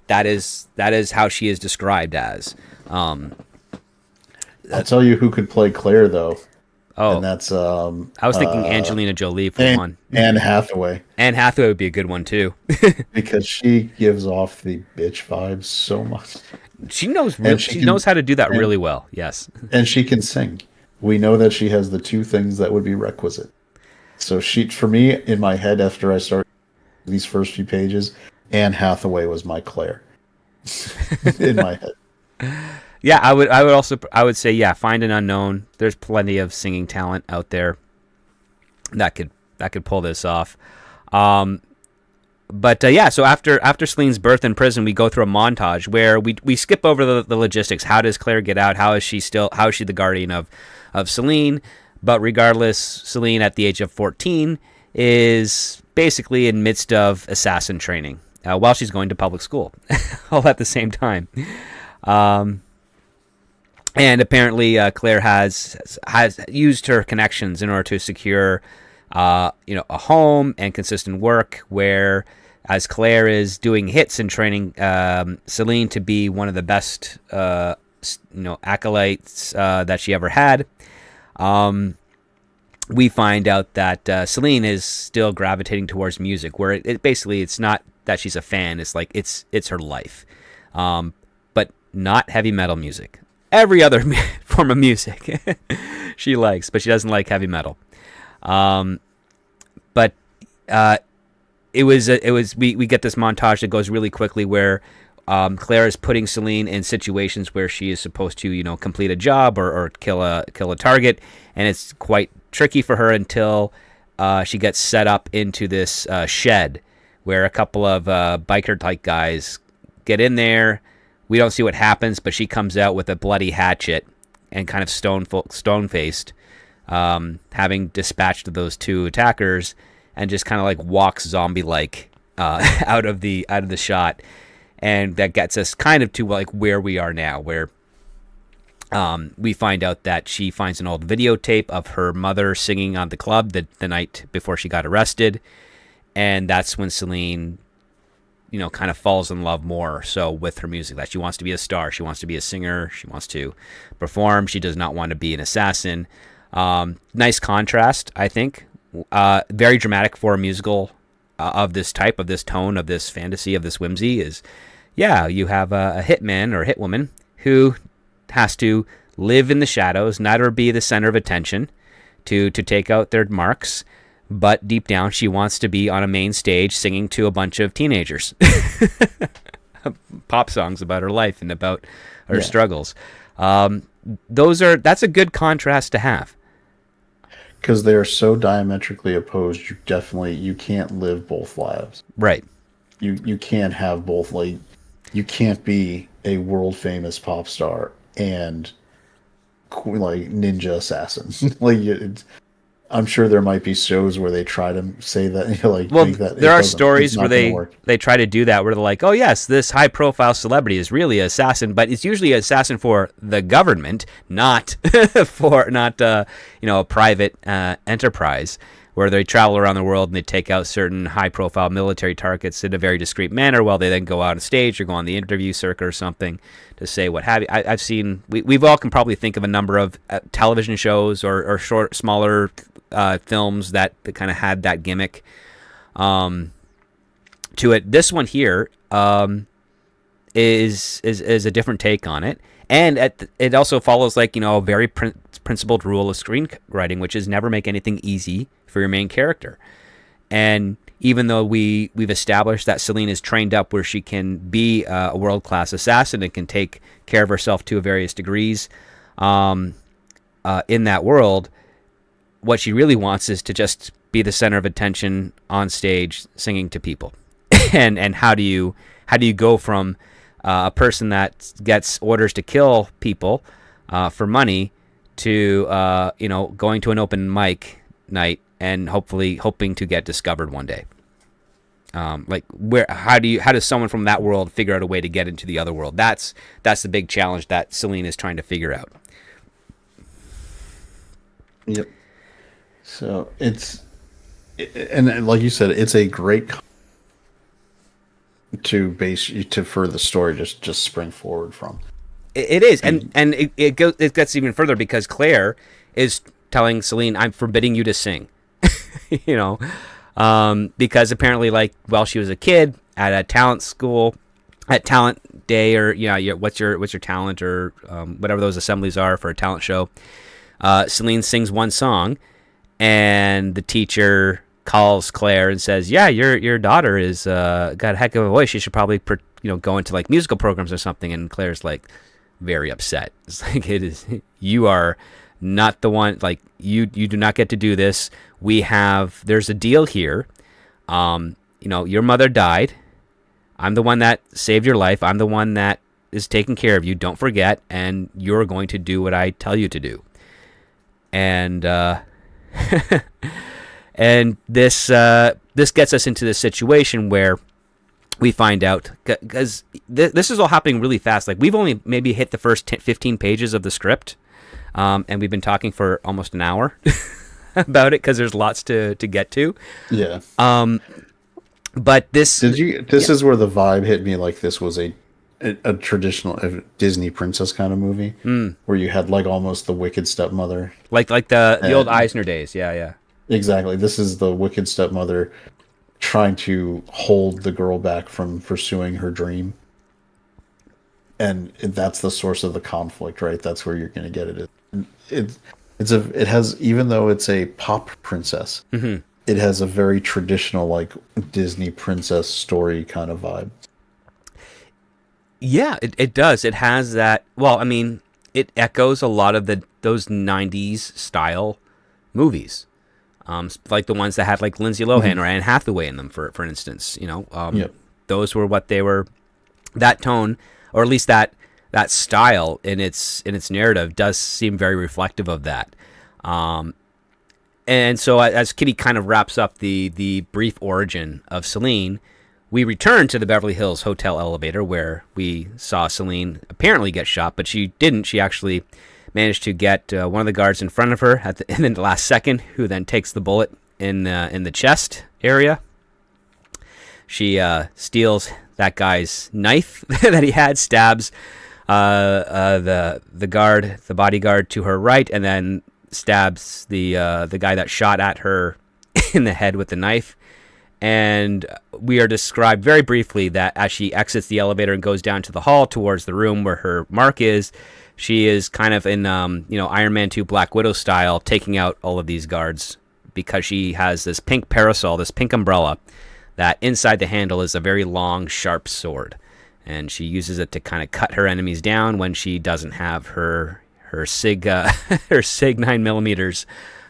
That is how she is described as. I'll tell you who could play Claire though. Oh, and that's I was thinking Angelina Jolie for one. Anne Hathaway. Anne Hathaway would be a good one too, because she gives off the bitch vibes so much. She knows how to do that really well. Yes, and she can sing. We know that she has the two things that would be requisite. So for me, in my head, after I started these first few pages, Anne Hathaway was my Claire. In my head. Yeah, I would say find an unknown. There's plenty of singing talent out there that could pull this off. So after Celine's birth in prison, we go through a montage where we skip over the logistics. How does Claire get out? How is she the guardian of Celine? But regardless, Celine at the age of 14 is basically in midst of assassin training while she's going to public school, all at the same time. And apparently, Claire has used her connections in order to secure, a home and consistent work. Where, as Claire is doing hits and training Celine to be one of the best, acolytes that she ever had, we find out that Celine is still gravitating towards music. Where it's not that she's a fan; it's like it's her life, but not heavy metal music. Every other form of music she likes, but she doesn't like heavy metal. We get this montage that goes really quickly where Claire is putting Celine in situations where she is supposed to, complete a job or kill a target, and it's quite tricky for her until she gets set up into this shed where a couple of biker type guys get in there. We don't see what happens, but she comes out with a bloody hatchet and kind of stone-faced, having dispatched those two attackers, and just kind of like walks zombie-like out of the shot, and that gets us kind of to like where we are now, where we find out that she finds an old videotape of her mother singing on the club the night before she got arrested, and that's when Celine kind of falls in love more so with her music, that she wants to be a star. She wants to be a singer. She wants to perform. She does not want to be an assassin. Nice contrast, I think. Very dramatic for a musical of this type, of this tone, of this fantasy, of this whimsy is, you have a hitman or hitwoman who has to live in the shadows, neither be the center of attention to take out their marks, but deep down she wants to be on a main stage singing to a bunch of teenagers pop songs about her life and about her struggles. That's a good contrast to have, because they are so diametrically opposed. You can't live both lives, right? You can't have both. Like, you can't be a world famous pop star and like ninja assassin. I'm sure there might be shows where they try to say that, there are stories where they try to do that, where they're like, oh yes, this high profile celebrity is really an assassin, but it's usually an assassin for the government, not a private enterprise, where they travel around the world and they take out certain high profile military targets in a very discreet manner, while they then go out on stage or go on the interview circuit or something to say what have you. I've seen, we've all can probably think of a number of television shows or smaller films that kind of had that gimmick to it. This one here is a different take on it, and it also follows a very principled rule of screenwriting, which is never make anything easy for your main character. And even though we've established that Celine is trained up where she can be a world-class assassin and can take care of herself to various degrees in that world, what she really wants is to just be the center of attention on stage singing to people. and how do you go from a person that gets orders to kill people for money to going to an open mic night and hoping to get discovered one day? How does someone from that world figure out a way to get into the other world? That's the big challenge that Celine is trying to figure out. Yep. So and like you said, it's a great to for the story just spring forward from. It is, and it gets even further because Claire is telling Celine, "I'm forbidding you to sing," because apparently, while she was a kid at a talent school, at talent day, or what's your talent, or whatever those assemblies are for a talent show, Celine sings one song, and the teacher calls Claire and says, "Yeah, your daughter is got a heck of a voice. She should probably go into musical programs or something." And Claire's very upset. It's you are not the one. You do not get to do this. There's a deal here. Your mother died. I'm the one that saved your life. I'm the one that is taking care of you. Don't forget, and you're going to do what I tell you to do. And and this gets us into this situation where we find out, because this is all happening really fast. We've only maybe hit the first 15 pages of the script, and we've been talking for almost an hour about it because there's lots to get to. Yeah. But this is where the vibe hit me. This was a traditional Disney princess kind of movie, where you had almost the wicked stepmother, like the old Eisner days. Yeah. Exactly. This is the wicked stepmother trying to hold the girl back from pursuing her dream. And that's the source of the conflict, right? That's where you're going to get it. It has, even though it's a pop princess, mm-hmm. it has a very traditional Disney princess story kind of vibe. Yeah, it does. It has that. Well, I mean, it echoes a lot of those 90s style movies. The ones that had Lindsay Lohan mm-hmm. or Anne Hathaway in them, for instance. Yep. Those were what they were. That tone, or at least that style in its narrative, does seem very reflective of that. And so as Kitty kind of wraps up the brief origin of Celine, we return to the Beverly Hills hotel elevator where we saw Celine apparently get shot, but she didn't. She actually managed to get one of the guards in front of her in the last second, who then takes the bullet in the chest area. She steals that guy's knife that he had, stabs the bodyguard to her right, and then stabs the guy that shot at her in the head with the knife. And we are described very briefly that as she exits the elevator and goes down to the hall towards the room where her mark is, she is kind of in Iron Man 2 Black Widow style, taking out all of these guards, because she has this pink parasol, this pink umbrella, that inside the handle is a very long, sharp sword, and she uses it to kind of cut her enemies down when she doesn't have her Sig her Sig 9mm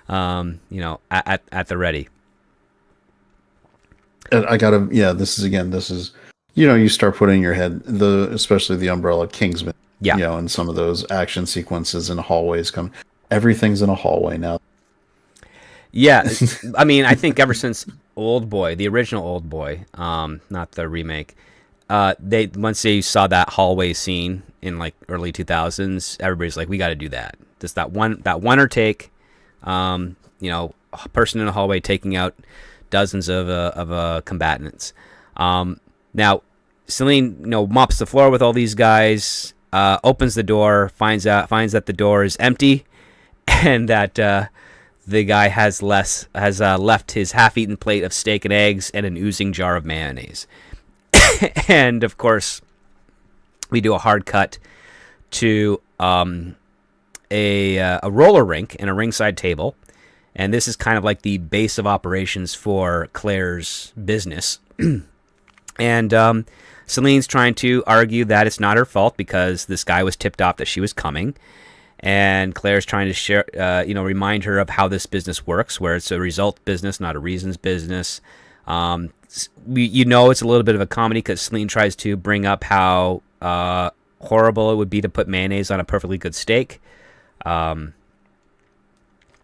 at the ready. And this is you start putting in your head especially the umbrella Kingsman. Yeah. And some of those action sequences in hallways everything's in a hallway now. Yeah. I mean, I think ever since Old Boy, the original Old Boy, not the remake, once they saw that hallway scene in early 2000s, everybody's we got to do that. Just that one take, a person in a hallway taking out dozens of combatants. Now, Celine, mops the floor with all these guys, opens the door, finds that the door is empty, and that the guy has left his half-eaten plate of steak and eggs and an oozing jar of mayonnaise. And of course, we do a hard cut to a roller rink and a ringside table. And this is kind of like the base of operations for Claire's business. And Celine's trying to argue that it's not her fault because this guy was tipped off that she was coming. And Claire's trying to share, remind her of how this business works, where it's a result business, not a reasons business. It's a little bit of a comedy because Celine tries to bring up how horrible it would be to put mayonnaise on a perfectly good steak.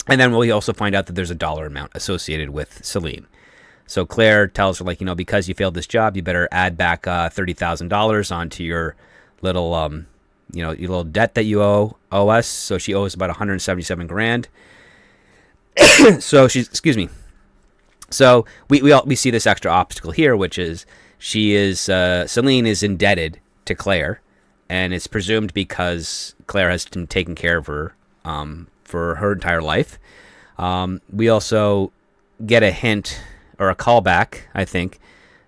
And then we also find out that there's a dollar amount associated with Celine. So Claire tells her, because you failed this job, you better add back $30,000 onto your little, your little debt that you owe us. So she owes about 177 grand. So So we see this extra obstacle here, which is Celine is indebted to Claire, and it's presumed because Claire has been taking care of her for her entire life. We also get a hint or a callback, I think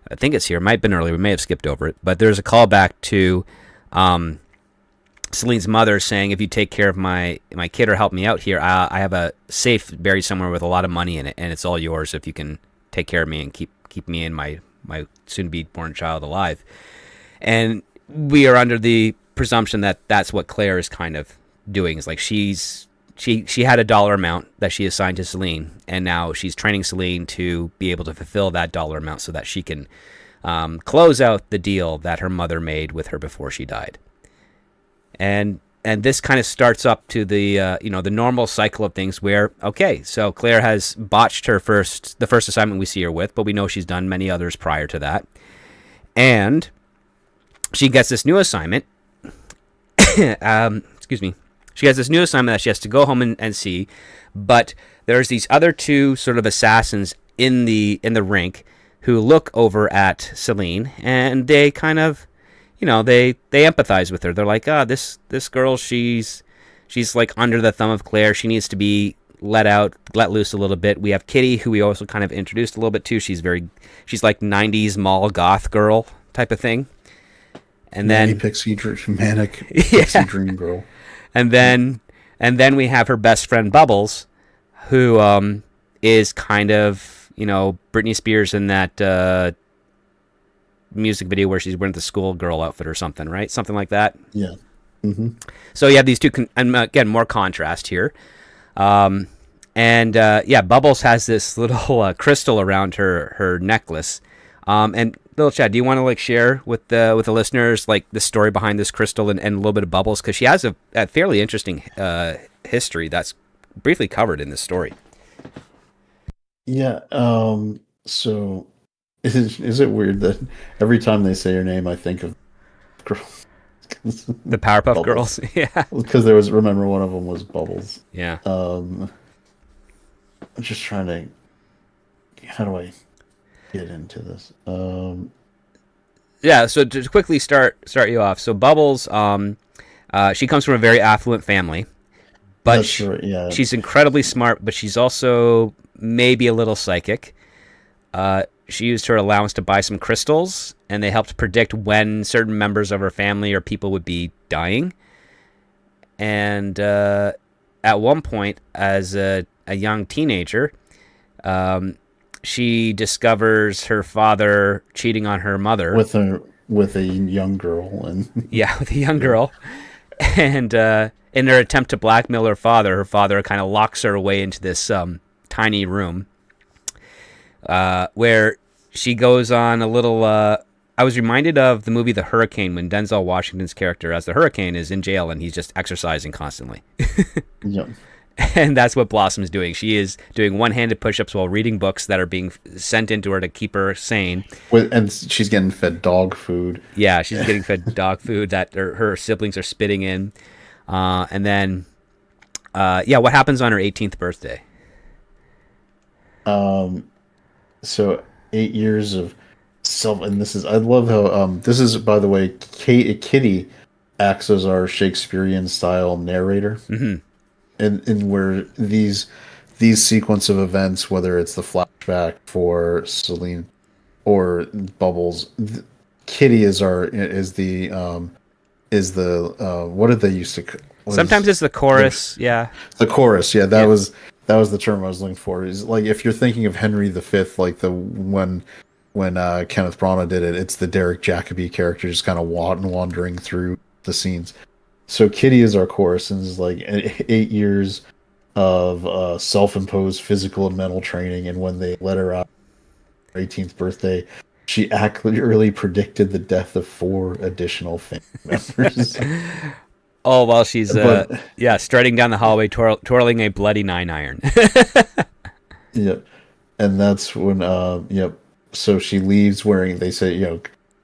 it's here. It might have been earlier. We may have skipped over it, but there's a callback to Celine's mother saying, if you take care of my kid or help me out here, I have a safe buried somewhere with a lot of money in it, and it's all yours if you can take care of me and keep me and my soon-to-be-born child alive. And we are under the presumption that that's what Claire is kind of doing. Is like she had a dollar amount that she assigned to Celine, and now she's training Celine to be able to fulfill that dollar amount so that she can close out the deal that her mother made with her before she died. And this kind of starts up to the the normal cycle of things where, okay, so Claire has botched the first assignment we see her with, but we know she's done many others prior to that. And she gets this new assignment. She has this new assignment that she has to go home and see, but there's these other two sort of assassins in the rink who look over at Celine, and they kind of, they empathize with her. They're like, this girl, she's like under the thumb of Claire. She needs to be let loose a little bit. We have Kitty, who we also kind of introduced a little bit to. She's like 90s mall goth girl type of thing. And then manic pixie dream girl. And then we have her best friend Bubbles, who is kind of, Britney Spears in that music video where she's wearing the schoolgirl outfit or something, right? Something like that. Yeah. Mm-hmm. So you have these two, and again, more contrast here. Bubbles has this little crystal around her necklace. And little Chad, do you want to share with the listeners the story behind this crystal and a little bit of Bubbles, because she has a fairly interesting history that's briefly covered in this story. Yeah. So is it weird that every time they say her name, I think of girls? The Powerpuff Girls. Yeah. Because remember one of them was Bubbles. Yeah. I'm just trying to. How do I get into this? So to quickly start you off, so Bubbles, she comes from a very affluent family, but she's incredibly smart, but she's also maybe a little psychic. She used her allowance to buy some crystals, and they helped predict when certain members of her family or people would be dying. And at one point, as a young teenager, she discovers her father cheating on her mother with a young girl, and with a young girl, and in her attempt to blackmail her father kind of locks her away into this tiny room, where she goes on a little. I was reminded of the movie The Hurricane, when Denzel Washington's character as the Hurricane is in jail and he's just exercising constantly. Yep. And that's what Blossom's doing. She is doing one-handed push-ups while reading books that are being sent into her to keep her sane. And she's getting fed dog food. Yeah, she's getting fed dog food that her siblings are spitting in. And then, what happens on her 18th birthday? So 8 years of self, and I love how this is, by the way, Kitty acts as our Shakespearean style narrator. Mm-hmm. And where these sequence of events, whether it's the flashback for Celine or Bubbles, Kitty is the what did they used to Sometimes it's the chorus. Yeah. The chorus, yeah, Yeah. that was the term I was looking for. Is like if you're thinking of Henry V, like the when Kenneth Branagh did it, it's the Derek Jacobi character just kind of wandering through the scenes. So Kitty is our chorus, and is like 8 years of self-imposed physical and mental training, and when they let her out on her 18th birthday, she accurately predicted the death of 4 additional family members. Oh, while she's But striding down the hallway, twirling a bloody 9-iron. yeah, and that's when yep. So she leaves wearing. They say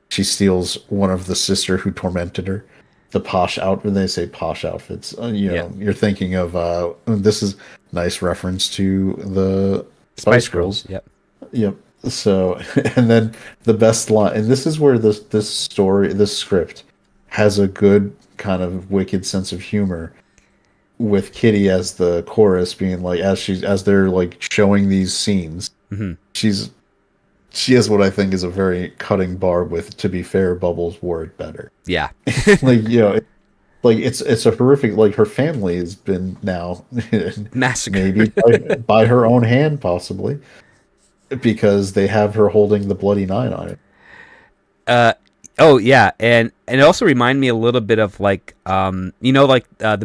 she steals one of the sister who tormented her. The posh outfit. They say posh outfits. Yeah. You're thinking of this is nice reference to the Spice Spice Girls. Girls. Yep. Yep. So and then the best line, and this is where this script has a good kind of wicked sense of humor with Kitty as the chorus being like as they're like showing these scenes. Hmm. She has what I think is a very cutting barb with, to be fair, Bubbles wore it better. Yeah. Like, like it's a horrific, like her family has been now Massacre. maybe by her own hand, possibly, because they have her holding the bloody 9 on it. Oh yeah, and it also reminded me a little bit of like the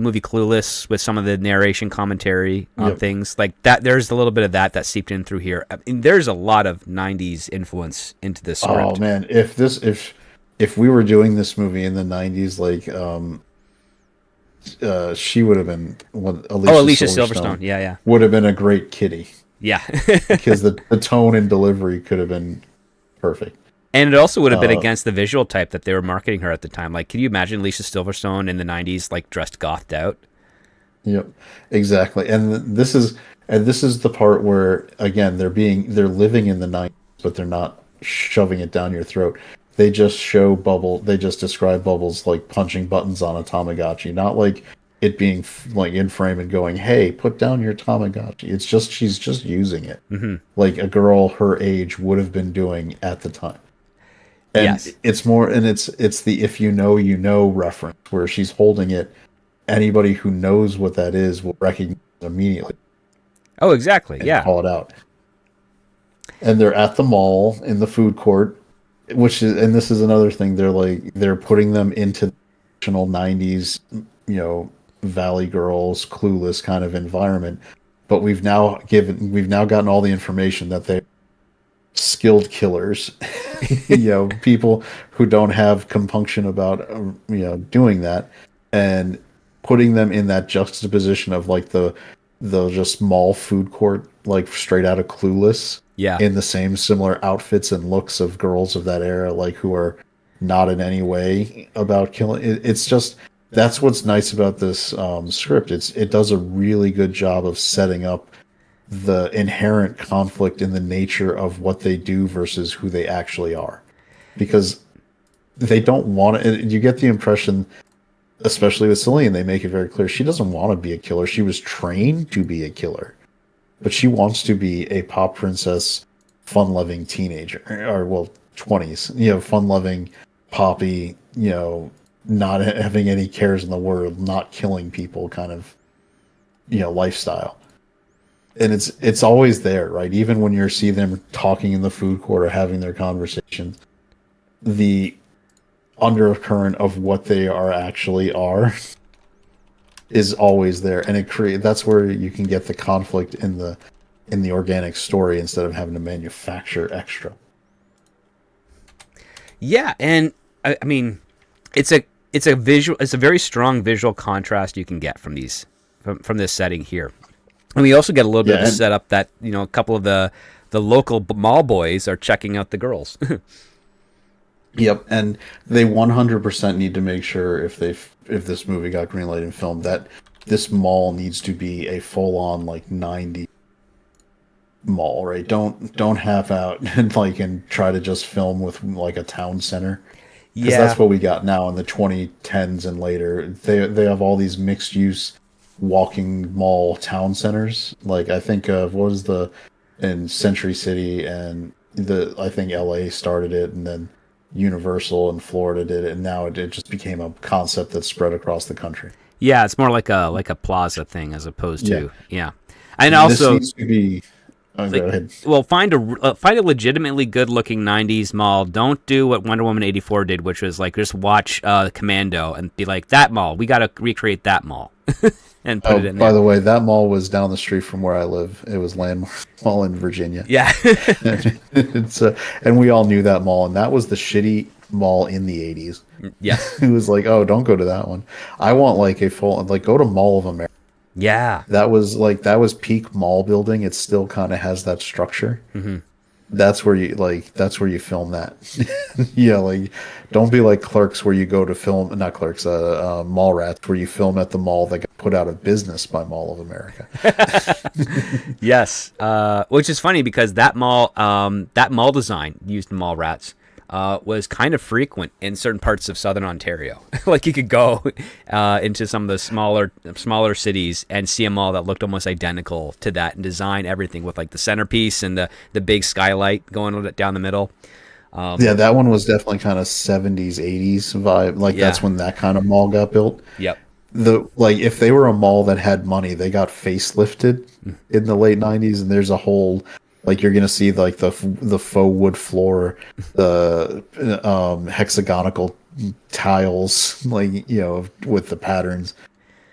movie Clueless with some of the narration commentary on Yep. things like that. There's a little bit of that seeped in through here. I mean, there's a lot of '90s influence into this script. Oh man, if we were doing this movie in the 90s, like she would have been Alicia Silverstone. Yeah. would have been a great Kitty, Yeah. because the tone and delivery could have been perfect. And it also would have been against the visual type that they were marketing her at the time. Like, can you imagine Alicia Silverstone in the '90s, like dressed gothed out? Yep, exactly. And this is the part where again they're living in the 90s, but they're not shoving it down your throat. They just show they just describe Bubbles like punching buttons on a Tamagotchi, not like it being like in frame and going, "Hey, put down your Tamagotchi." It's just she's just using it like a girl her age would have been doing at the time. And Yes. it's more, and it's the "if you know" reference where she's holding it. Anybody who knows what that is will recognize it immediately Oh, exactly. and Yeah. call it out. And they're at the mall in the food court, and this is another thing. They're putting them into the traditional 90s, Valley Girls, Clueless kind of environment. But we've now gotten all the information that they're skilled killers, people who don't have compunction about doing that, and putting them in that juxtaposition of like the just mall food court, like straight out of Clueless, Yeah. in the same similar outfits and looks of girls of that era, like who are not in any way about killing. It's just that's what's nice about this script. It does a really good job of setting up the inherent conflict in the nature of what they do versus who they actually are, because they don't want to. You get the impression, especially with Celine, they make it very clear she doesn't want to be a killer. She was trained to be a killer, but she wants to be a pop princess, fun-loving teenager, or well, 20s, fun-loving, poppy, not having any cares in the world, not killing people kind of, lifestyle. And it's always there, right? Even when you see them talking in the food court or having their conversations, the undercurrent of what they actually are is always there, and that's where you can get the conflict in the organic story instead of having to manufacture extra. Yeah, and I mean, it's a very strong visual contrast you can get from from this setting here. And we also get a little bit of the setup that, a couple of the local mall boys are checking out the girls. Yep, and they 100% need to make sure if this movie got greenlighted and filmed that this mall needs to be a full-on like 90 mall, right? Don't half out and try to just film with like a town center. Because that's what we got now in the 2010s and later. They have all these mixed use walking mall town centers. Like I think of in Century City, and I think LA started it, and then Universal in Florida did it, and now it just became a concept that spread across the country. Yeah, it's more like a plaza thing as opposed Yeah, to And this also, needs to be. Oh, go like, ahead. well, find a legitimately good looking '90s mall. Don't do what Wonder Woman '84 did, which was like just watch Commando and be like, that mall. We got to recreate that mall and put Oh, it in by there. the way, that mall was down the street from where I live. It was Landmark Mall in Virginia. Yeah, It's and we all knew that mall, and that was the shitty mall in the 80s. yes, It was like, oh, don't go to that one. I want like a full, like, go to Mall of America. yeah. That was peak mall building. It still kind of has that structure. Hmm. That's where you film that. Yeah, like, don't be like Clerks where you go to film, not Clerks, Mallrats where you film at the mall that got put out of business by Mall of America. Yes, which is funny because that mall design used in Mall Rats was kind of frequent in certain parts of southern Ontario. Like you could go into some of the smaller cities and see a mall that looked almost identical to that and design everything with like the centerpiece and the big skylight going down the middle. Yeah, that one was definitely kind of 70s, 80s vibe. Like Yeah. that's when that kind of mall got built. Yep. If they were a mall that had money, they got facelifted in the late 90s, and there's a whole, like, you're gonna see like the faux wood floor, the hexagonal tiles, like, with the patterns.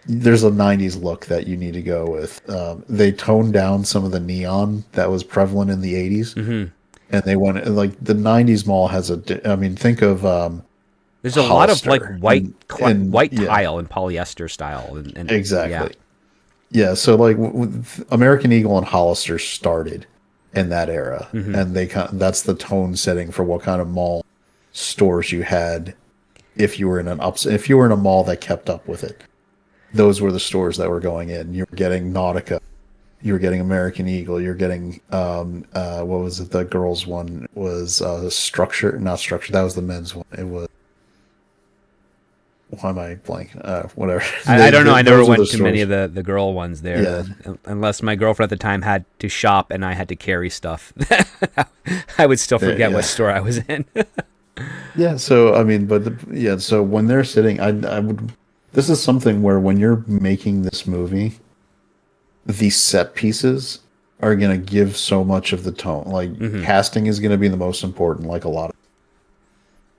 There's a 90s look that you need to go with. They toned down some of the neon that was prevalent in the 80s, and they went, like, the 90s mall has I mean, think of There's a lot of like Hollister white yeah, tile and polyester style and exactly. Yeah, so like American Eagle and Hollister started in that era, and that's the tone setting for what kind of mall stores you had. If you were in if you were in a mall that kept up with it, those were the stores that were going in. You were getting Nautica, you were getting American Eagle, you're getting what was it? The girls one was Structure, not Structure. That was the men's one. It was, why am I blanking? Whatever. I don't know. I never Those were went the to many stores. of the girl ones there, Yeah. unless my girlfriend at the time had to shop and I had to carry stuff. I would still forget Yeah. what store I was in. Yeah, so I mean, so when they're sitting, I would. This is something where when you're making this movie, the set pieces are gonna give so much of the tone. Like, casting is gonna be the most important. Like a lot of,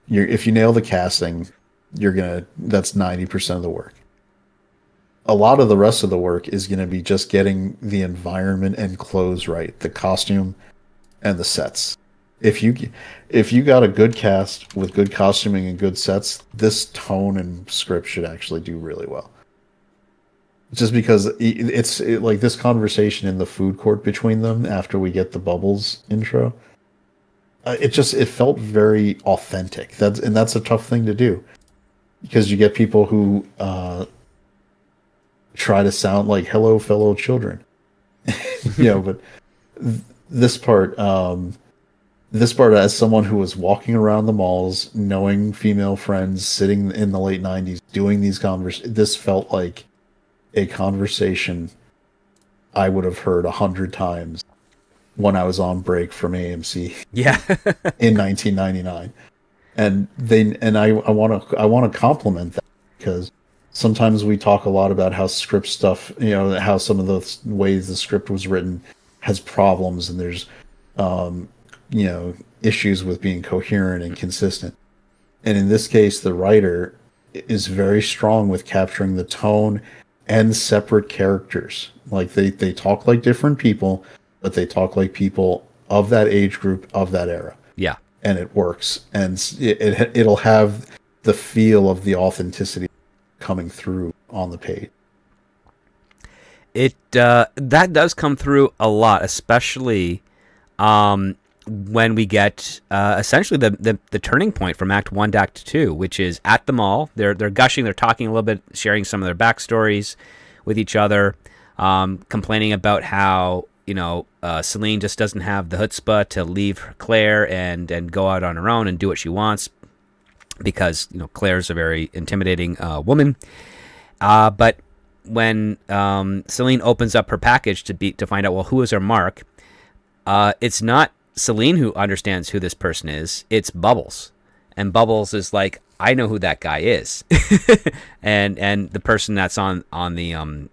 if you nail the casting, that's 90% of the work. A lot of the rest of the work is gonna be just getting the environment and clothes right, the costume and the sets. If you got a good cast with good costuming and good sets, this tone and script should actually do really well. Just because like this conversation in the food court between them after we get the Bubbles intro, it felt very authentic. That's a tough thing to do, because you get people who try to sound like "Hello, fellow children," but this part. This part, as someone who was walking around the malls, knowing female friends, sitting in the late 90s, doing these this felt like a conversation I would have heard 100 times when I was on break from AMC Yeah. in 1999. And I want to compliment that, because sometimes we talk a lot about how script stuff, how some of the ways the script was written has problems, and there's issues with being coherent and consistent. And in this case, the writer is very strong with capturing the tone and separate characters. Like they talk like different people, but they talk like people of that age group, of that era. Yeah. And it works. And it'll have the feel of the authenticity coming through on the page. It that does come through a lot, especially when we get essentially the turning point from Act 1 to Act 2, which is at the mall. They're gushing, they're talking a little bit, sharing some of their backstories with each other, complaining about how Celine just doesn't have the chutzpah to leave Claire and go out on her own and do what she wants, because Claire's a very intimidating woman. But when Celine opens up her package to find out, well, who is her mark, it's not Celine who understands who this person is. It's Bubbles. And Bubbles is like, I know who that guy is. And the person that's on the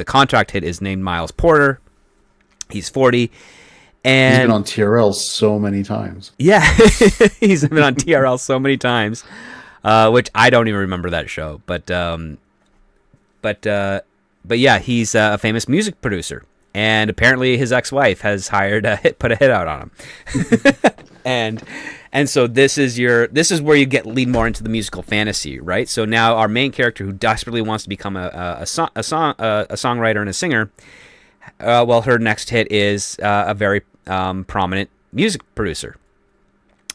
contract hit is named Miles Porter. He's 40. He's been And on TRL so many times. yeah, he's been on TRL so many times, which I don't even remember that show. But yeah, he's a famous music producer, and apparently his ex-wife has put a hit out on him, and so this is where you lead more into the musical fantasy, right? So now our main character, who desperately wants to become a songwriter and a singer, well, her next hit is a very prominent music producer.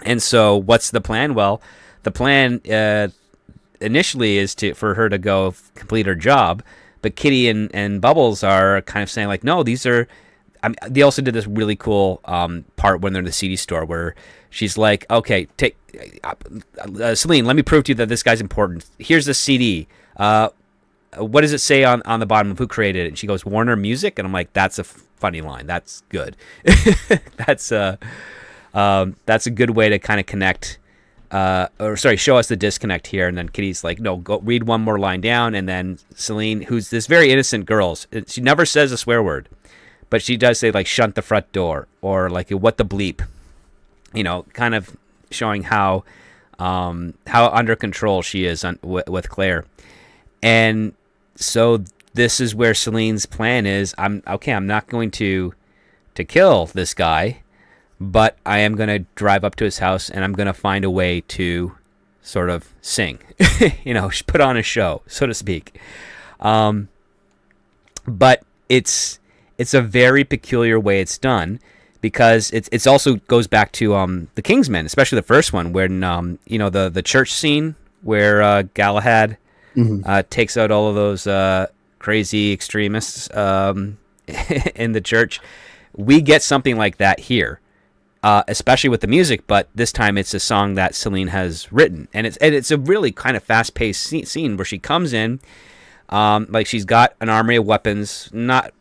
And so what's the plan? Well, the plan initially is for her to go complete her job, but Kitty and Bubbles are kind of saying like, no, these are. They also did this really cool part when they're in the CD store where she's like, okay, take Celine, let me prove to you that this guy's important. Here's the CD. What does it say on the bottom of who created it? And she goes, Warner Music. And I'm like, that's a funny line. That's good. That's a good way to kind of connect, show us the disconnect here. And then Kitty's like, no, go read one more line down. And then Celine, who's this very innocent girl, she never says a swear word, but she does say like, shut the front door, or like, what the bleep, kind of showing how under control she is with Claire. And so this is where Celine's plan is. I'm not going to kill this guy, but I am going to drive up to his house and I'm going to find a way to sort of sing, put on a show, so to speak. But it's a very peculiar way it's done, because it's also goes back to the Kingsmen, especially the first one, when the church scene where Galahad takes out all of those crazy extremists in the church. We get something like that here, especially with the music, but this time it's a song that Celine has written, and it's a really kind of fast-paced scene where she comes in, like she's got an armory of weapons, not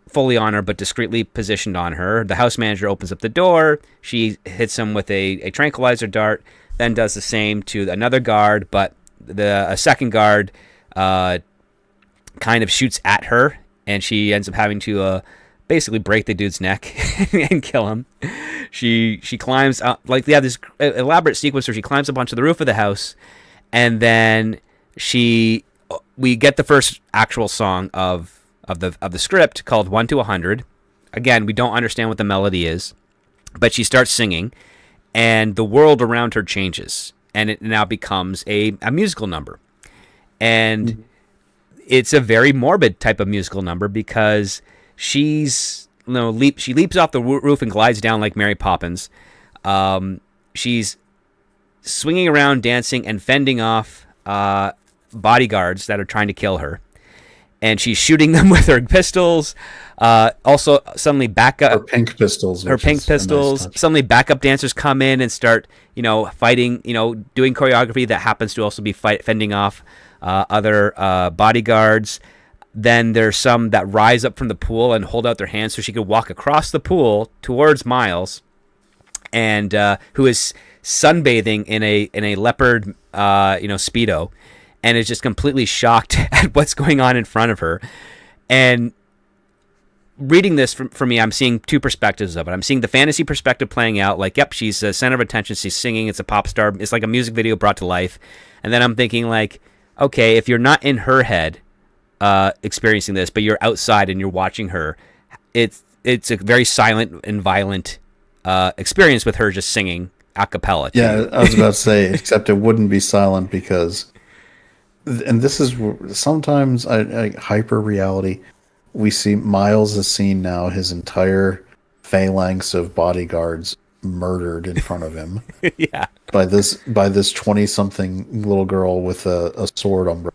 fully on her, but discreetly positioned on her. The house manager opens up the door. She hits him with a tranquilizer dart, then does the same to another guard, but a second guard kind of shoots at her, and she ends up having to basically break the dude's neck and kill him. She climbs up, like they have this elaborate sequence where she climbs up onto the roof of the house, and then we get the first actual song of the script, called 1 to 100. Again, we don't understand what the melody is, but she starts singing, and the world around her changes, and it now becomes a musical number. And it's a very morbid type of musical number, because she leaps off the roof and glides down like Mary Poppins. She's swinging around, dancing, and fending off bodyguards that are trying to kill her. And she's shooting them with her pistols. Also, suddenly backup. Her pink pistols. Nice. Suddenly, backup dancers come in and start, fighting. Doing choreography that happens to also be fending off other bodyguards. Then there's some that rise up from the pool and hold out their hands so she could walk across the pool towards Miles, and who is sunbathing in a leopard, Speedo, and is just completely shocked at what's going on in front of her. And reading this for me, I'm seeing two perspectives of it. I'm seeing the fantasy perspective playing out, like, yep, she's a center of attention, she's singing, it's a pop star, it's like a music video brought to life. And then I'm thinking, like, okay, if you're not in her head experiencing this, but you're outside and you're watching her, it's a very silent and violent experience with her just singing a cappella. Yeah, I was about to say, except it wouldn't be silent, because, and this is sometimes hyper reality. We see Miles has seen now his entire phalanx of bodyguards murdered in front of him. Yeah. By this 20-something little girl with a sword umbrella.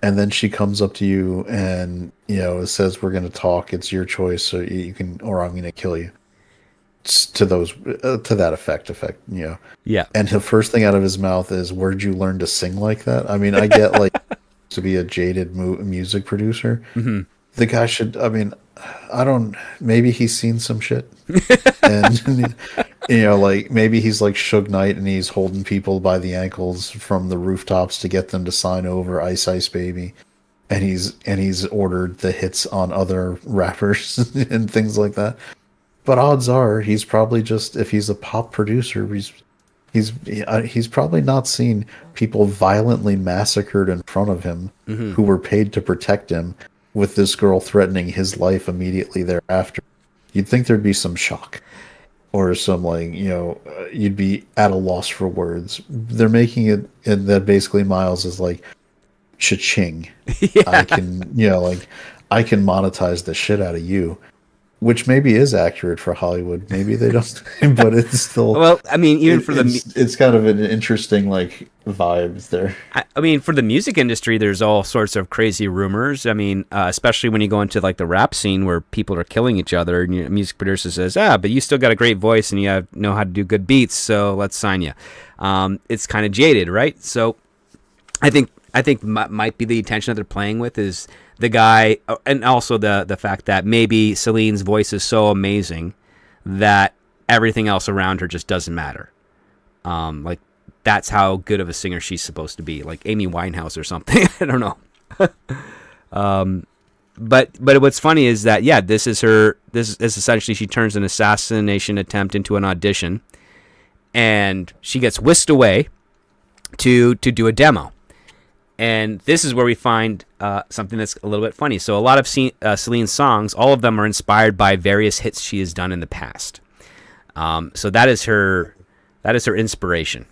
And then she comes up to you and, it says, we're going to talk. It's your choice. So you can, or I'm going to kill you. To that effect. Yeah. And the first thing out of his mouth is, where'd you learn to sing like that? I mean, I get like to be a jaded music producer. Mm-hmm. The guy should, maybe he's seen some shit. and like maybe he's like Suge Knight and he's holding people by the ankles from the rooftops to get them to sign over Ice Ice Baby. And he's ordered the hits on other rappers and things like that. But odds are he's probably just, if he's a pop producer, he's probably not seen people violently massacred in front of him who were paid to protect him, with this girl threatening his life immediately thereafter. You'd think there'd be some shock or some, like, you'd be at a loss for words. They're making it and that basically Miles is like, cha-ching. Yeah. I can monetize the shit out of you. Which maybe is accurate for Hollywood. Maybe they don't, but it's still. Well, I mean, even for it's kind of an interesting like vibes there. I mean, for the music industry, there's all sorts of crazy rumors. I mean, especially when you go into like the rap scene where people are killing each other, and your music producer says, but you still got a great voice and you know how to do good beats, so let's sign you. It's kind of jaded, right? So, I think might be the intention that they're playing with is the guy, and also the fact that maybe Celine's voice is so amazing that everything else around her just doesn't matter. Like that's how good of a singer she's supposed to be, like Amy Winehouse or something. I don't know. But what's funny is that this is essentially she turns an assassination attempt into an audition, and she gets whisked away to do a demo. And this is where we find something that's a little bit funny. So a lot of Celine's songs, all of them are inspired by various hits she has done in the past. So that is her inspiration,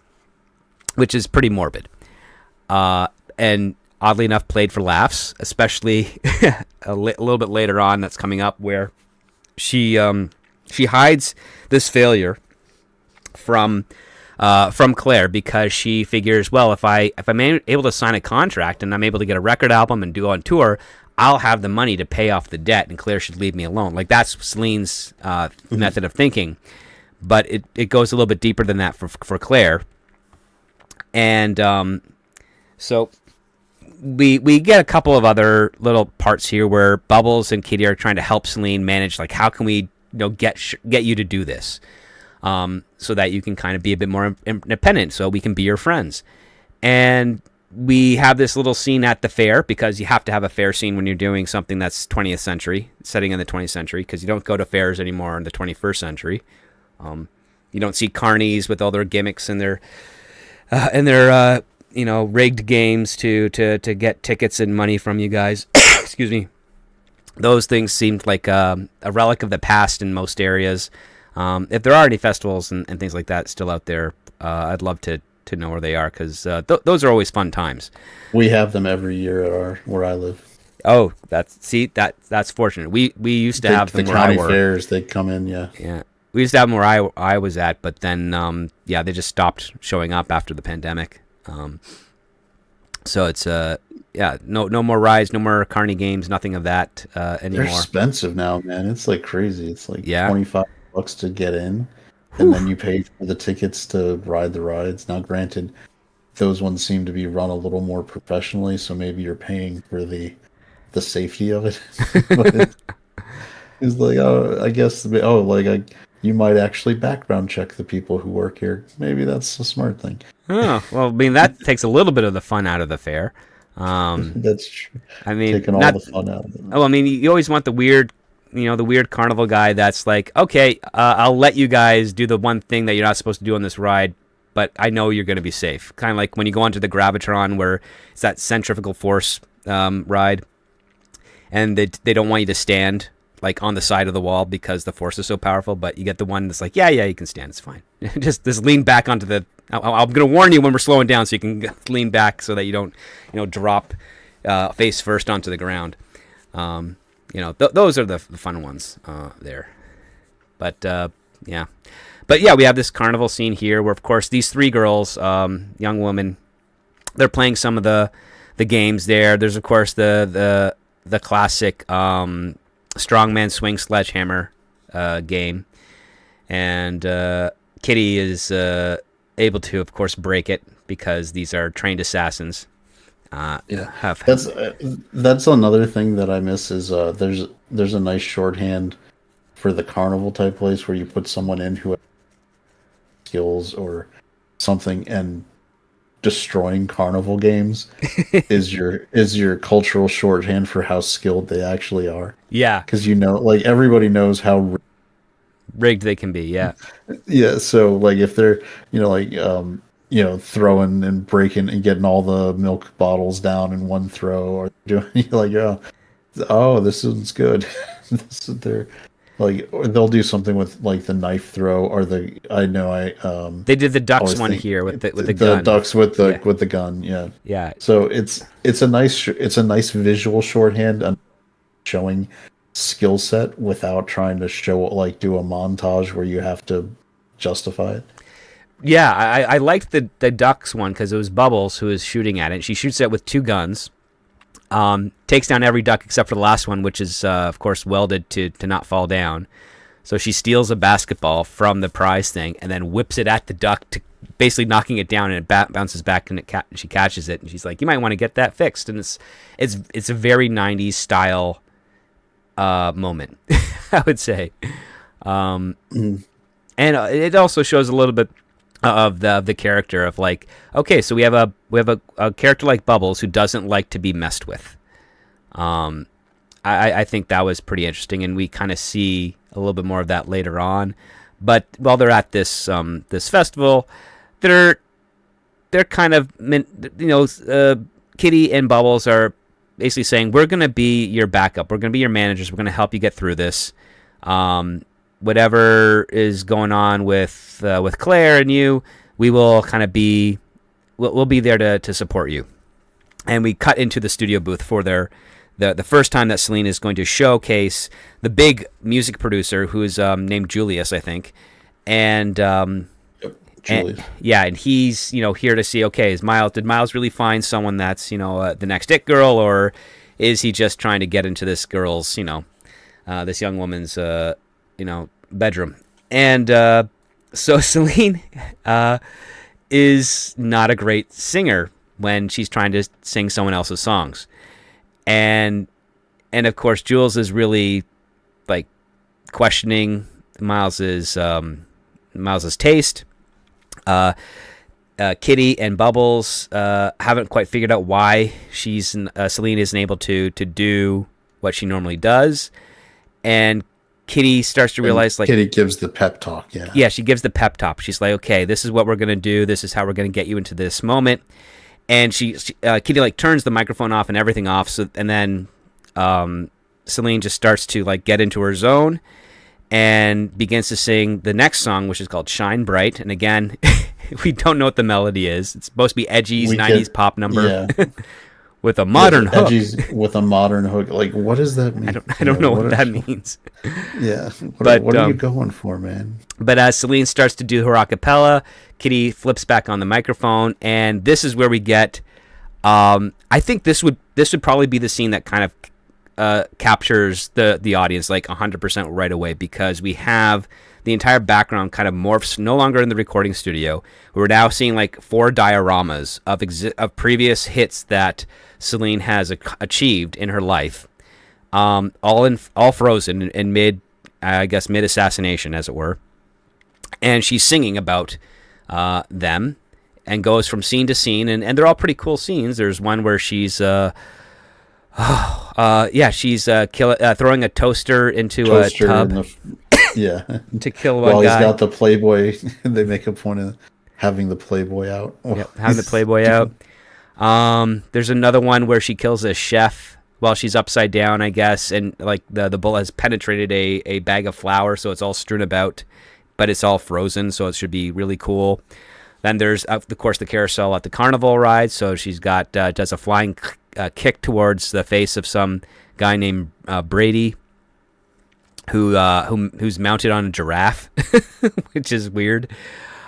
which is pretty morbid. And oddly enough, played for laughs, especially a little bit later on. That's coming up where she hides this failure from Claire, because she figures, well, if I'm able to sign a contract and I'm able to get a record album and do on tour, I'll have the money to pay off the debt, and Claire should leave me alone. Like that's Celine's method of thinking, but it goes a little bit deeper than that for Claire. And so we get a couple of other little parts here where Bubbles and Kitty are trying to help Celine manage, like, how can we get you to do this. So that you can kind of be a bit more independent, so we can be your friends. And we have this little scene at the fair, because you have to have a fair scene when you're doing something that's 20th century, setting in the 20th century, because you don't go to fairs anymore in the 21st century. You don't see carnies with all their gimmicks and their rigged games to get tickets and money from you guys. Excuse me. Those things seemed like a relic of the past in most areas. If there are any festivals and things like that still out there, I'd love to know where they are, because those are always fun times. We have them every year at where I live. Oh, that's fortunate. We used to have them the where I county work. fairs. They come in, yeah. Yeah, we used to have them where I was at, but then they just stopped showing up after the pandemic. So it's no more rides, no more carny games, nothing of that anymore. They're expensive now, man. It's like crazy. It's like $25 to get in, and then you pay for the tickets to ride the rides. Now, granted, those ones seem to be run a little more professionally, so maybe you're paying for the safety of it. But it's like, I guess, you might actually background check the people who work here. Maybe that's a smart thing. Oh, well, I mean, that takes a little bit of the fun out of the fair. That's true. I mean, taking all the fun out of it. Oh, I mean, you always want the weird carnival guy that's like, okay, I'll let you guys do the one thing that you're not supposed to do on this ride, but I know you're going to be safe. Kind of like when you go onto the Gravitron, where it's that centrifugal force ride, and they don't want you to stand like on the side of the wall because the force is so powerful, but you get the one that's like, yeah, you can stand, it's fine. just lean back onto the. I'm going to warn you when we're slowing down, so you can lean back so that you don't, drop face first onto the ground. Those are the fun ones there. But we have this carnival scene here where, of course, these three girls, young women, they're playing some of the games there. There's, of course, the classic strongman swing sledgehammer game, and Kitty is able to, of course, break it because these are trained assassins. That's another thing that I miss is there's a nice shorthand for the carnival type place where you put someone in who has skills or something, and destroying carnival games is your cultural shorthand for how skilled they actually are. Yeah, Because like everybody knows how. rigged they can be. Yeah, Yeah, so like if they're like throwing and breaking and getting all the milk bottles down in one throw, or doing like oh, this is good. This is their like, or they'll do something with like the knife throw, or the I know I they did the ducks always one think here with the the gun. ducks with Yeah, the gun. Yeah, yeah, so it's a nice visual shorthand on showing skill set without trying to show like do a montage where you have to justify it. yeah. I liked the ducks one because it was Bubbles who is shooting at it. She shoots it with two guns. Takes down every duck except for the last one, which is of course welded to not fall down. So she steals a basketball from the prize thing and then whips it at the duck, to basically knocking it down, and it bounces back, and she catches it, and she's like, "You might want to get that fixed." And it's a very 90s style moment, I would say. And it also shows a little bit of the character of like, okay, so we have a character like Bubbles who doesn't like to be messed with. I think that was pretty interesting, and we kind of see a little bit more of that later on. But while they're at this this festival, they're kind of Kitty and Bubbles are basically saying, we're going to be your backup, we're going to be your managers, we're going to help you get through this. Whatever is going on with Claire and you, we will kind of we'll be there to support you. And we cut into the studio booth for the first time that Celine is going to showcase the big music producer, who is named Julius, I think. And Julius. and he's here to see, okay, did Miles really find someone that's the next it girl, or is he just trying to get into this girl's this young woman's bedroom? And so Celine is not a great singer when she's trying to sing someone else's songs. And of course Jules is really like questioning Miles's taste. Kitty and Bubbles haven't quite figured out why Celine isn't able to do what she normally does, and Kitty starts to realize, like, Kitty gives the pep talk. Yeah, she gives the pep talk. She's like, okay, this is what we're gonna do. This is how we're gonna get you into this moment. And Kitty like turns the microphone off and everything off. So, and then Celine just starts to like get into her zone and begins to sing the next song, which is called "Shine Bright." And again, we don't know what the melody is. It's supposed to be Edgy's 90s pop number, yeah. With a modern hook. Edgy's with a modern hook. Like, what does that mean? I don't know what that means. Yeah. What are you going for, man? But as Celine starts to do her a cappella, Kitty flips back on the microphone, and this is where we get. I think this would probably be the scene that kind of captures the audience like 100% right away, because we have the entire background kind of morphs, no longer in the recording studio. We're now seeing like 4 dioramas of previous hits that Celine has achieved in her life, all frozen in mid assassination, as it were. And she's singing about them, and goes from scene to scene, and they're all pretty cool scenes. There's one where she's she's throwing a toaster into a tub. To kill one guy. While he's got the Playboy, they make a point of having the Playboy out. Yep, having the Playboy out. There's another one where she kills a chef while she's upside down, I guess, and like the bullet has penetrated a bag of flour, so it's all strewn about, but it's all frozen, so it should be really cool. Then there's, of course, the carousel at the carnival ride, so she's got does a flying kick towards the face of some guy named Brady, who's mounted on a giraffe, which is weird.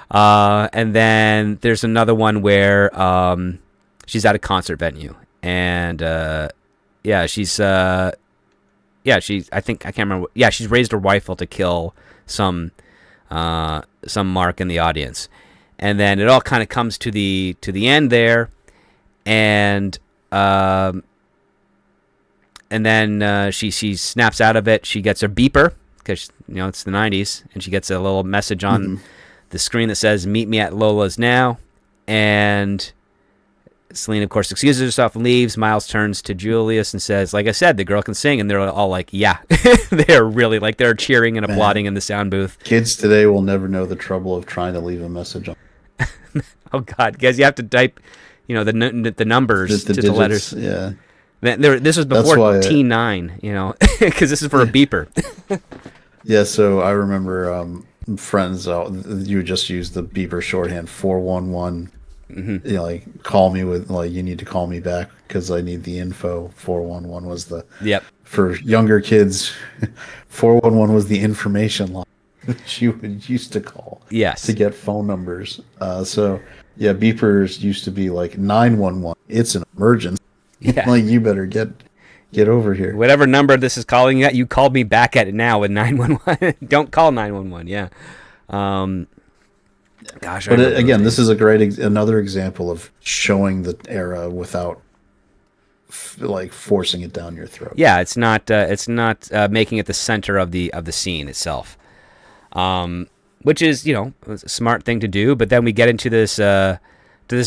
And then there's another one where she's at a concert venue, and she's I think, I can't remember. Yeah, she's raised her rifle to kill some mark in the audience, and then it all kind of comes to the end there, and then she snaps out of it. She gets a beeper because it's the 90s, and she gets a little message on the screen that says "Meet me at Lola's now," and Celine, of course, excuses herself and leaves. Miles turns to Julius and says, like I said, the girl can sing. And they're all like, yeah. They're really like, they're cheering and applauding in the sound booth. Kids today will never know the trouble of trying to leave a message on. Oh, God. Because you have to type, the numbers to digits, the letters. Yeah. This was before T9, because this is for a beeper. Yeah, so I remember friends, you would just use the beeper shorthand 411. Mm-hmm. Like call me with you need to call me back because I need the info. 411 was the for younger kids. 411 was the information line that you would used to call to get phone numbers. So yeah, beepers used to be like 911. It's an emergency. Yeah. Like you better get over here. Whatever number this is calling at, you called me back at it now with 911. Don't call 911. Yeah. Gosh, but again, this is another example of showing the era without forcing it down your throat. Yeah, it's not making it the center of the scene itself, which is a smart thing to do. But then we get into this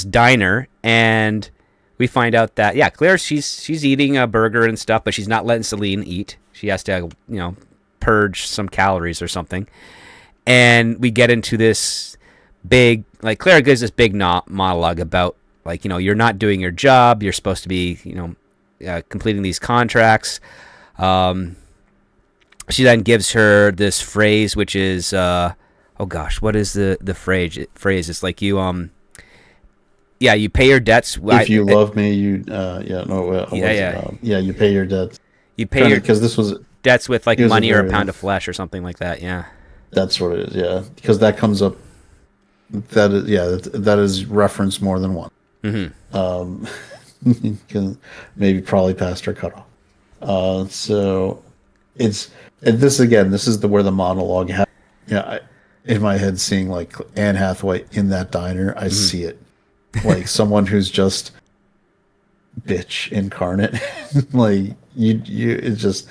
diner and we find out that Claire she's eating a burger and stuff, but she's not letting Celine eat. She has to purge some calories or something, and we get into this big, Claire gives this big monologue about you're not doing your job, you're supposed to be completing these contracts. She then gives her this phrase which is what is the phrase? It's like you pay your debts if you love me, you you pay your debts, because this was debts with money or a pound of flesh or something like that. Yeah, that's what it is. Because that comes up. That is referenced more than once. Mm-hmm. Maybe probably past our cutoff. So this is where the monologue. In my head, seeing Anne Hathaway in that diner, I see it like someone who's just bitch incarnate. It's just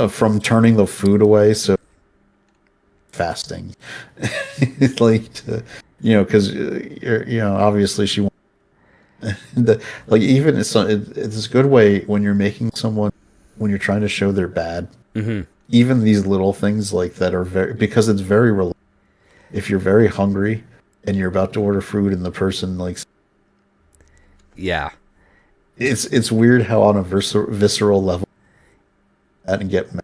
from turning the food away. So fasting, because obviously she wants even it's a good way when you're making someone, when you're trying to show they're bad. Mm-hmm. Even these little things that are because it's very relatable. If you're very hungry and you're about to order food and the person it's weird how on a visceral level and get mad.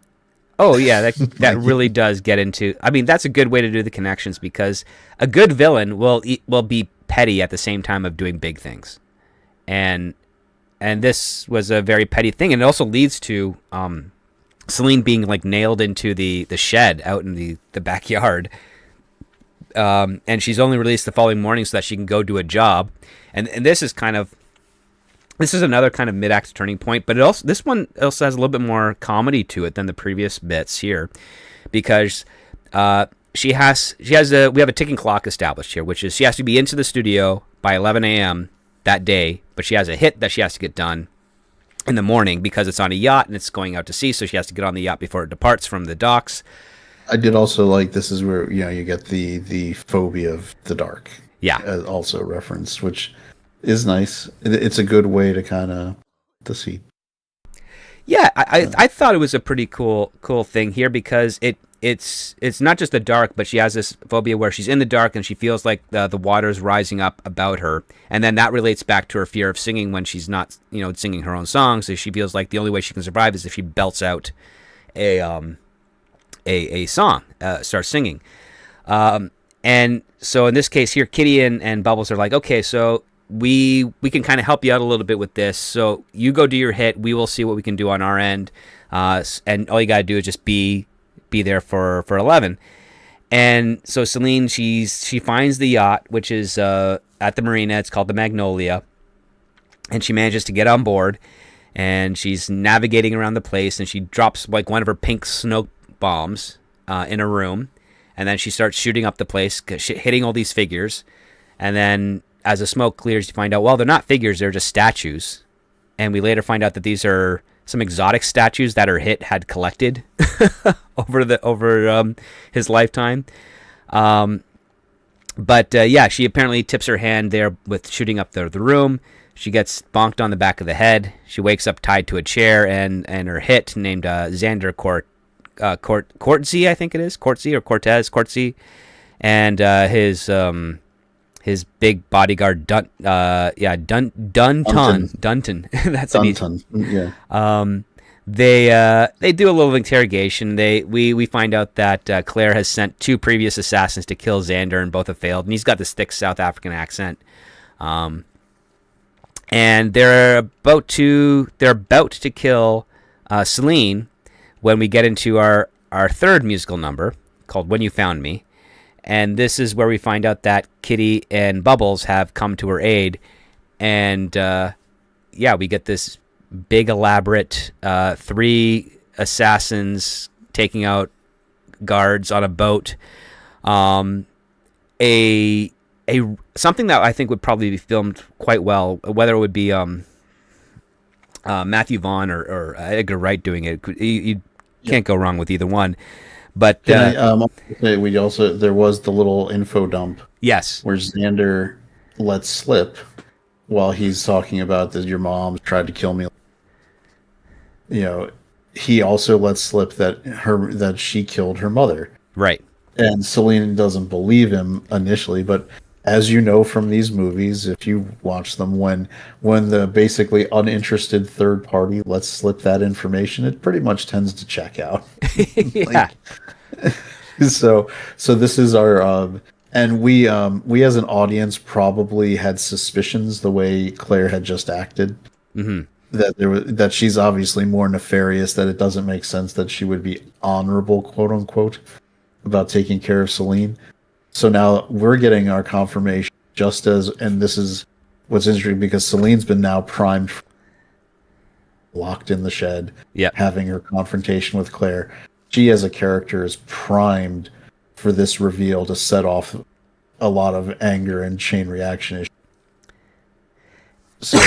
Oh yeah, that really does get into. I mean, that's a good way to do the connections, because a good villain will be petty at the same time of doing big things, and this was a very petty thing, and it also leads to Celine being nailed into the shed out in the backyard, and she's only released the following morning so that she can go do a job, and this is another kind of mid-act turning point, but this one also has a little bit more comedy to it than the previous bits here, because we have a ticking clock established here, which is she has to be into the studio by 11 a.m. that day, but she has a hit that she has to get done in the morning because it's on a yacht and it's going out to sea, so she has to get on the yacht before it departs from the docks. I did also this is where you get the phobia of the dark. Yeah, also referenced, which is nice. It's a good way to kind of to see. Yeah, I thought it was a pretty cool thing here, because it's not just the dark, but she has this phobia where she's in the dark and she feels like the water's rising up about her, and then that relates back to her fear of singing when she's not singing her own songs. So she feels like the only way she can survive is if she belts out a song, starts singing. And so in this case here, Kitty and Bubbles are like, okay, so we can kind of help you out a little bit with this. So you go do your hit. We will see what we can do on our end. And all you got to do is just be there for 11. And so Celine, she finds the yacht, which is at the marina. It's called the Magnolia. And she manages to get on board. And she's navigating around the place. And she drops one of her pink snow bombs in a room. And then she starts shooting up the place, hitting all these figures. And then as the smoke clears, you find out, well, they're not figures, they're just statues. And we later find out that these are some exotic statues that her hit had collected over his lifetime. But yeah, she apparently tips her hand there with shooting up the room. She gets bonked on the back of the head. She wakes up tied to a chair, and her hit named Xander Cortzy, I think it is, Cortzy or Cortez, Cortzy, and his big bodyguard Dunton. That's an easy. Dunton. Yeah. They do a little interrogation. We find out that Claire has sent 2 previous assassins to kill Xander, and both have failed. And he's got this thick South African accent. And they're about to kill Celine when we get into our third musical number called "When You Found Me," and this is where we find out that Kitty and Bubbles have come to her aid, and we get this big elaborate 3 assassins taking out guards on a boat. A something that I think would probably be filmed quite well, whether it would be Matthew Vaughn or Edgar Wright doing it. You can't go wrong with either one. But there was the little info dump. Yes, where Xander lets slip while he's talking about that your mom tried to kill me. He also lets slip that she killed her mother. Right. And Celine doesn't believe him initially, but as you know from these movies, if you watch them, when the basically uninterested third party lets slip that information, it pretty much tends to check out. Yeah. So this is our and we as an audience probably had suspicions the way Claire had just acted. Mm-hmm. That she's obviously more nefarious, that it doesn't make sense that she would be honorable, quote unquote, about taking care of Celine. So now we're getting our confirmation and this is what's interesting, because Celine's been now primed, locked in the shed, having her confrontation with Claire. She as a character is primed for this reveal to set off a lot of anger and chain reaction issues. So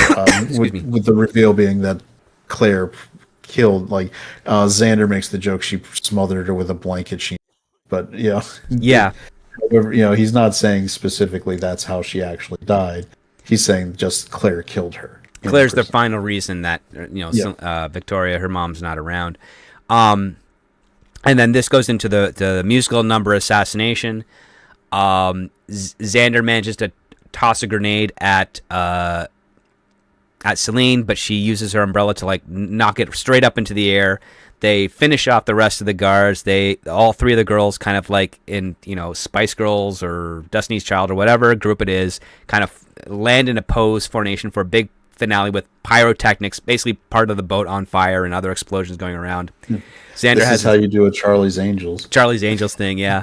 with the reveal being that Claire killed, Xander makes the joke she smothered her with a blanket. But he's not saying specifically that's how she actually died. He's saying just Claire killed her. Claire's the final reason that Victoria, her mom's not around. And then this goes into the musical number Assassination. Xander manages to toss a grenade at Celine, but she uses her umbrella to knock it straight up into the air. They finish off the rest of the guards. All 3 of the girls, kind of like in Spice Girls or Destiny's Child or whatever group it is, kind of land in a pose formation for a big finale with pyrotechnics, basically part of the boat on fire and other explosions going around. This is how you do a Charlie's Angels thing, yeah.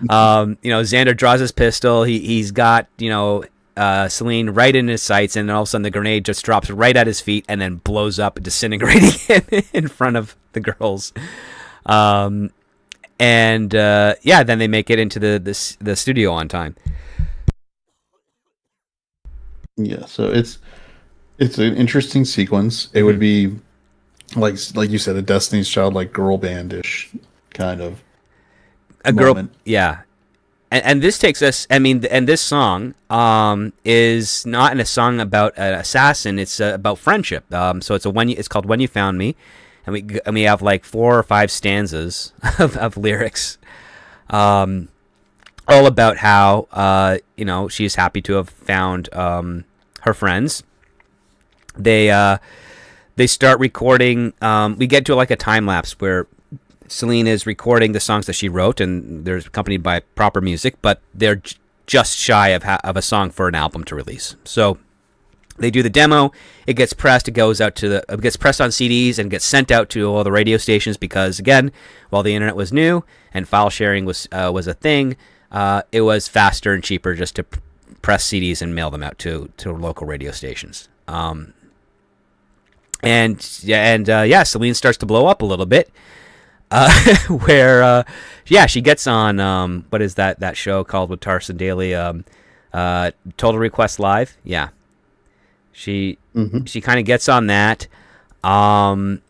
Xander draws his pistol. He's got Celine right in his sights, and then all of a sudden the grenade just drops right at his feet and then blows up, disintegrating him in front of the girls. Then they make it into the studio on time. Yeah, so it's an interesting sequence. It would be like you said, a Destiny's Child, girl bandish kind of a moment. Girl, yeah. And this takes us. and this song is not a song about an assassin. It's about friendship. So it's called "When You Found Me," and we have 4 or 5 stanzas of lyrics, all about how she's happy to have found her friends. They start recording. We get to a time lapse where Celine is recording the songs that she wrote, and they're accompanied by proper music, but they're just shy of a song for an album to release. So they do the demo. It gets pressed. It gets pressed on CDs and gets sent out to all the radio stations because, again, while the internet was new and file sharing was a thing, it was faster and cheaper just to press CDs and mail them out to local radio stations. Celine starts to blow up a little bit. Where she gets on what is that show called with Tarzan Daly, Total Request Live. She kind of gets on that, and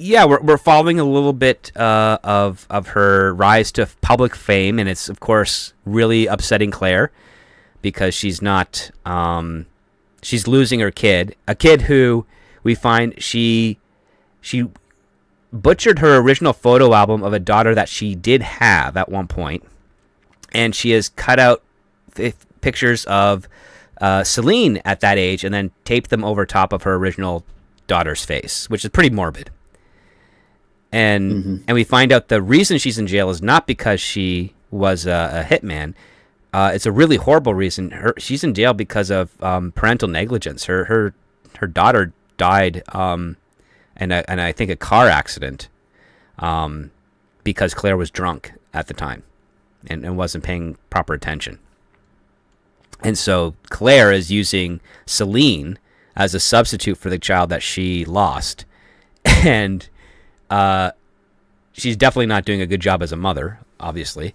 Yeah, we're following a little bit of her rise to public fame, and it's of course really upsetting Claire because she's not she's losing her kid, a kid who we find she butchered her original photo album of a daughter that she did have at one point, and she has cut out pictures of Celine at that age and then taped them over top of her original daughter's face, which is pretty morbid. And we find out the reason she's in jail is not because she was a hitman. It's a really horrible reason. She's in jail because of parental negligence. Her daughter died and I think a car accident because Claire was drunk at the time and wasn't paying proper attention. And so Claire is using Celine as a substitute for the child that she lost. And she's definitely not doing a good job as a mother, obviously.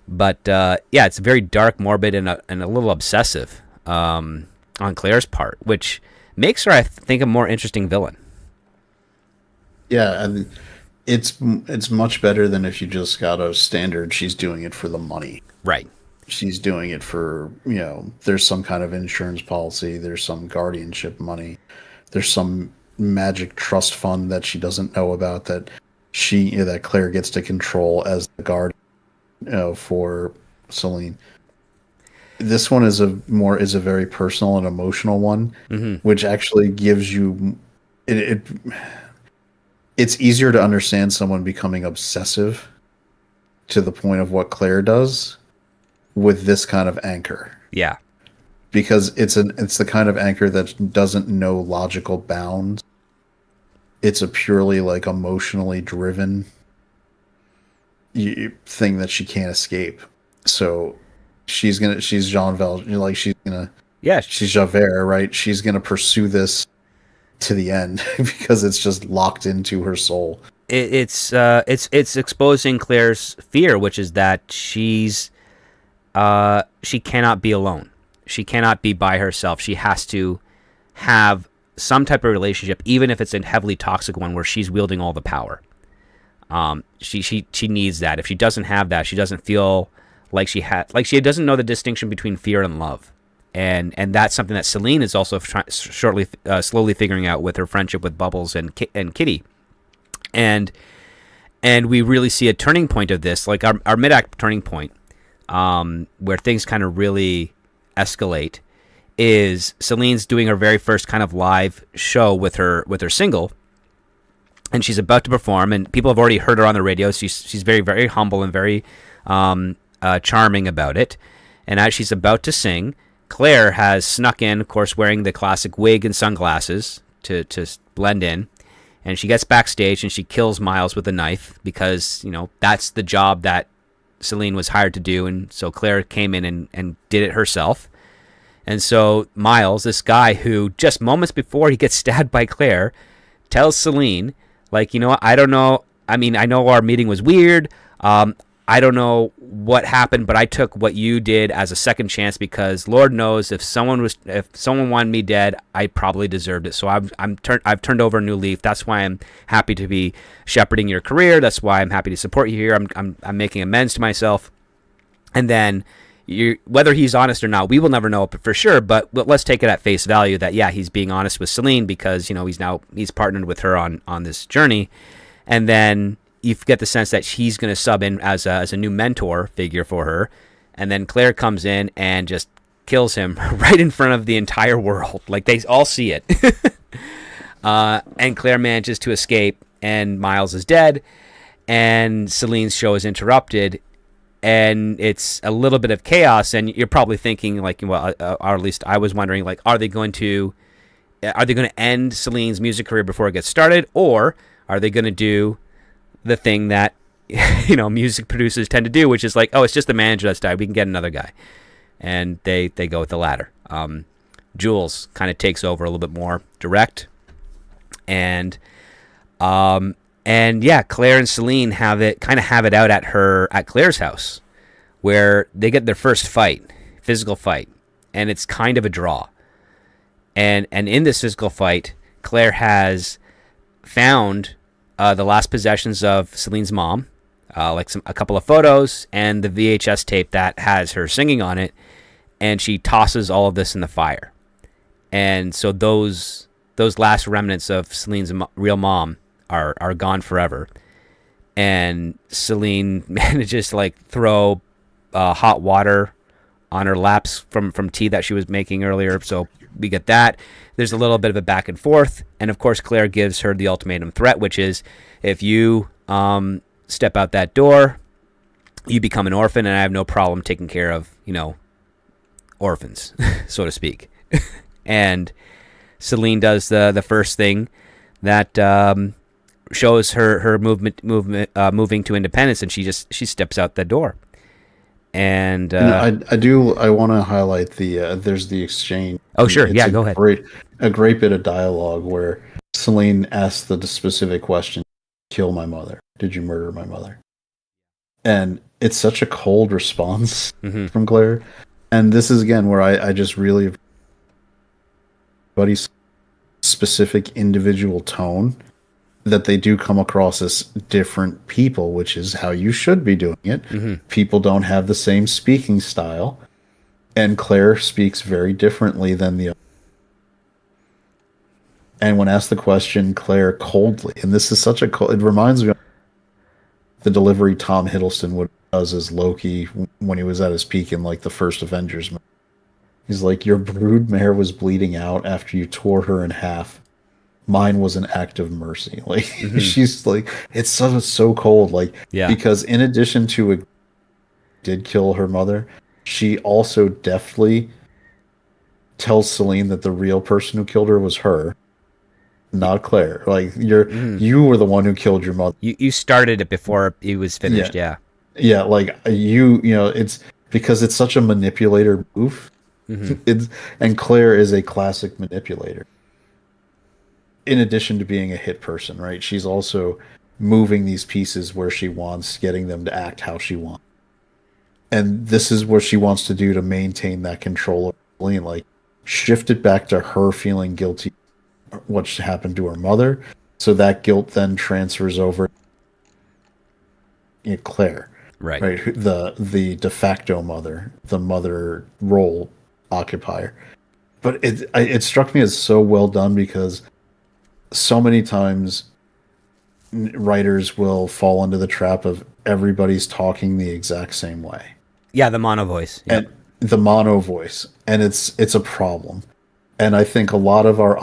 But yeah, it's very dark, morbid, and a little obsessive on Claire's part, which makes her, I think, a more interesting villain. Yeah, and it's much better than if you just got a standard. She's doing it for the money. Right. She's doing it for, there's some kind of insurance policy. There's some guardianship money. There's some magic trust fund that she doesn't know about that that Claire gets to control as the guard for Celine. This one is a very personal and emotional one, which actually gives you it's easier to understand someone becoming obsessive to the point of what Claire does with this kind of anchor. Yeah. Because it's the kind of anchor that doesn't know logical bounds. It's a purely like emotionally driven thing that she can't escape. So she's Jean Valjean, like she's Javert, right? She's gonna pursue this to the end because it's just locked into her soul. It's exposing Claire's fear, which is that she cannot be alone. She cannot be by herself. She has to have some type of relationship, even if it's a heavily toxic one where she's wielding all the power. She needs that. If she doesn't have that, she doesn't feel like she doesn't know the distinction between fear and love. And that's something that Celine is also slowly figuring out with her friendship with Bubbles and Kitty. And we really see a turning point of this, like our mid-act turning point, where things kind of really escalate, is Celine's doing her very first kind of live show with her single, and she's about to perform, and people have already heard her on the radio. She's very, very humble and very charming about it. And as she's about to sing, Claire has snuck in, of course, wearing the classic wig and sunglasses to blend in. And she gets backstage and she kills Miles with a knife because, that's the job that Celine was hired to do. And so Claire came in and did it herself. And so Miles, this guy who just moments before he gets stabbed by Claire, tells Celine, like, I don't know. I mean, I know our meeting was weird. I don't know what happened, but I took what you did as a second chance because Lord knows if someone wanted me dead, I probably deserved it. So I've turned over a new leaf. That's why I'm happy to be shepherding your career. That's why I'm happy to support you here. I'm making amends to myself. And then whether he's honest or not, we will never know for sure. But let's take it at face value that he's being honest with Celine because he's partnered with her on this journey, and then you get the sense that he's going to sub in as a new mentor figure for her. And then Claire comes in and just kills him right in front of the entire world. Like, they all see it. And Claire manages to escape, and Miles is dead, and Celine's show is interrupted, and it's a little bit of chaos. And you're probably thinking, like, well, or at least I was wondering, like, are they going to end Celine's music career before it gets started, or are they going to do the thing that music producers tend to do, which is like, oh, it's just the manager that's died, we can get another guy, and they go with the latter. Jules kind of takes over a little bit more direct, and Claire and Celine have it out at Claire's house, where they get their first physical fight, and it's kind of a draw. And in this physical fight, Claire has found the last possessions of Celine's mom, like a couple of photos and the VHS tape that has her singing on it, and she tosses all of this in the fire. And so those last remnants of Celine's real mom are gone forever. And Celine manages to like throw hot water on her laps from tea that she was making earlier. So we get that. There's a little bit of a back and forth. And of course, Claire gives her the ultimatum threat, which is if you step out that door, you become an orphan, and I have no problem taking care of, orphans, so to speak. And Celine does the first thing that shows her moving to independence, and she steps out the door. And I want to highlight there's the exchange. Oh sure, yeah, go ahead. A great bit of dialogue where Celine asks the specific question: "Kill my mother? Did you murder my mother?" And it's such a cold response from Claire. And this is again where I just really buddy's specific individual tone, that they do come across as different people, which is how you should be doing it. People don't have the same speaking style, and Claire speaks very differently than the other. And when asked the question, Claire coldly, and this is such a cold, it reminds me of the delivery Tom Hiddleston does as Loki when he was at his peak in like the first Avengers movie. He's like, your broodmare was bleeding out after you tore her in half. Mine was an act of mercy. Like she's like, it's so cold. Like, because in addition to it did kill her mother, she also deftly tells Celine that the real person who killed her was her, not Claire. Like you were the one who killed your mother. You started it before it was finished. Yeah. Like it's because it's such a manipulator move. And Claire is a classic manipulator. In addition to being a hit person, right? She's also moving these pieces where she wants, getting them to act how she wants. And this is what she wants to do to maintain that control of Celine, like shift it back to her feeling guilty what happened to her mother, so that guilt then transfers over to Claire. Right. The de facto mother, the mother role occupier. But it struck me as so well done, because so many times writers will fall into the trap of everybody's talking the exact same way. Yeah, the mono voice. Yep. And the mono voice. And it's a problem. And I think a lot of our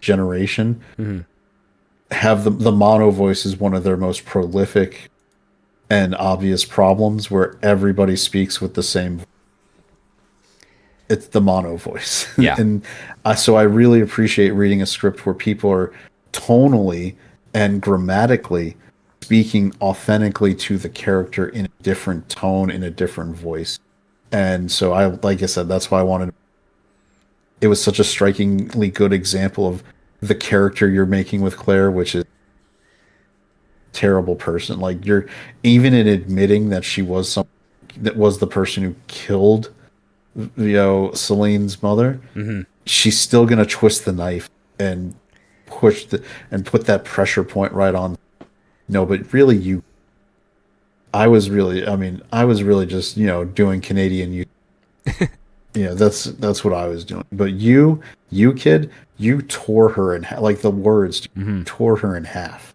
generation have the mono voice is one of their most prolific and obvious problems, where everybody speaks with the same voice. It's the mono voice. Yeah. And so I really appreciate reading a script where people are tonally and grammatically speaking authentically to the character in a different tone, in a different voice. And so like I said, that's why I wanted. It was such a strikingly good example of the character you're making with Claire, which is a terrible person. Like, you're even in admitting that she was that was the person who killed Celine's mother, she's still gonna twist the knife and put that pressure point right on. No, but really, I was really just doing Canadian. That's what I was doing. But you kid, you tore her in half. Like the words, tore her in half,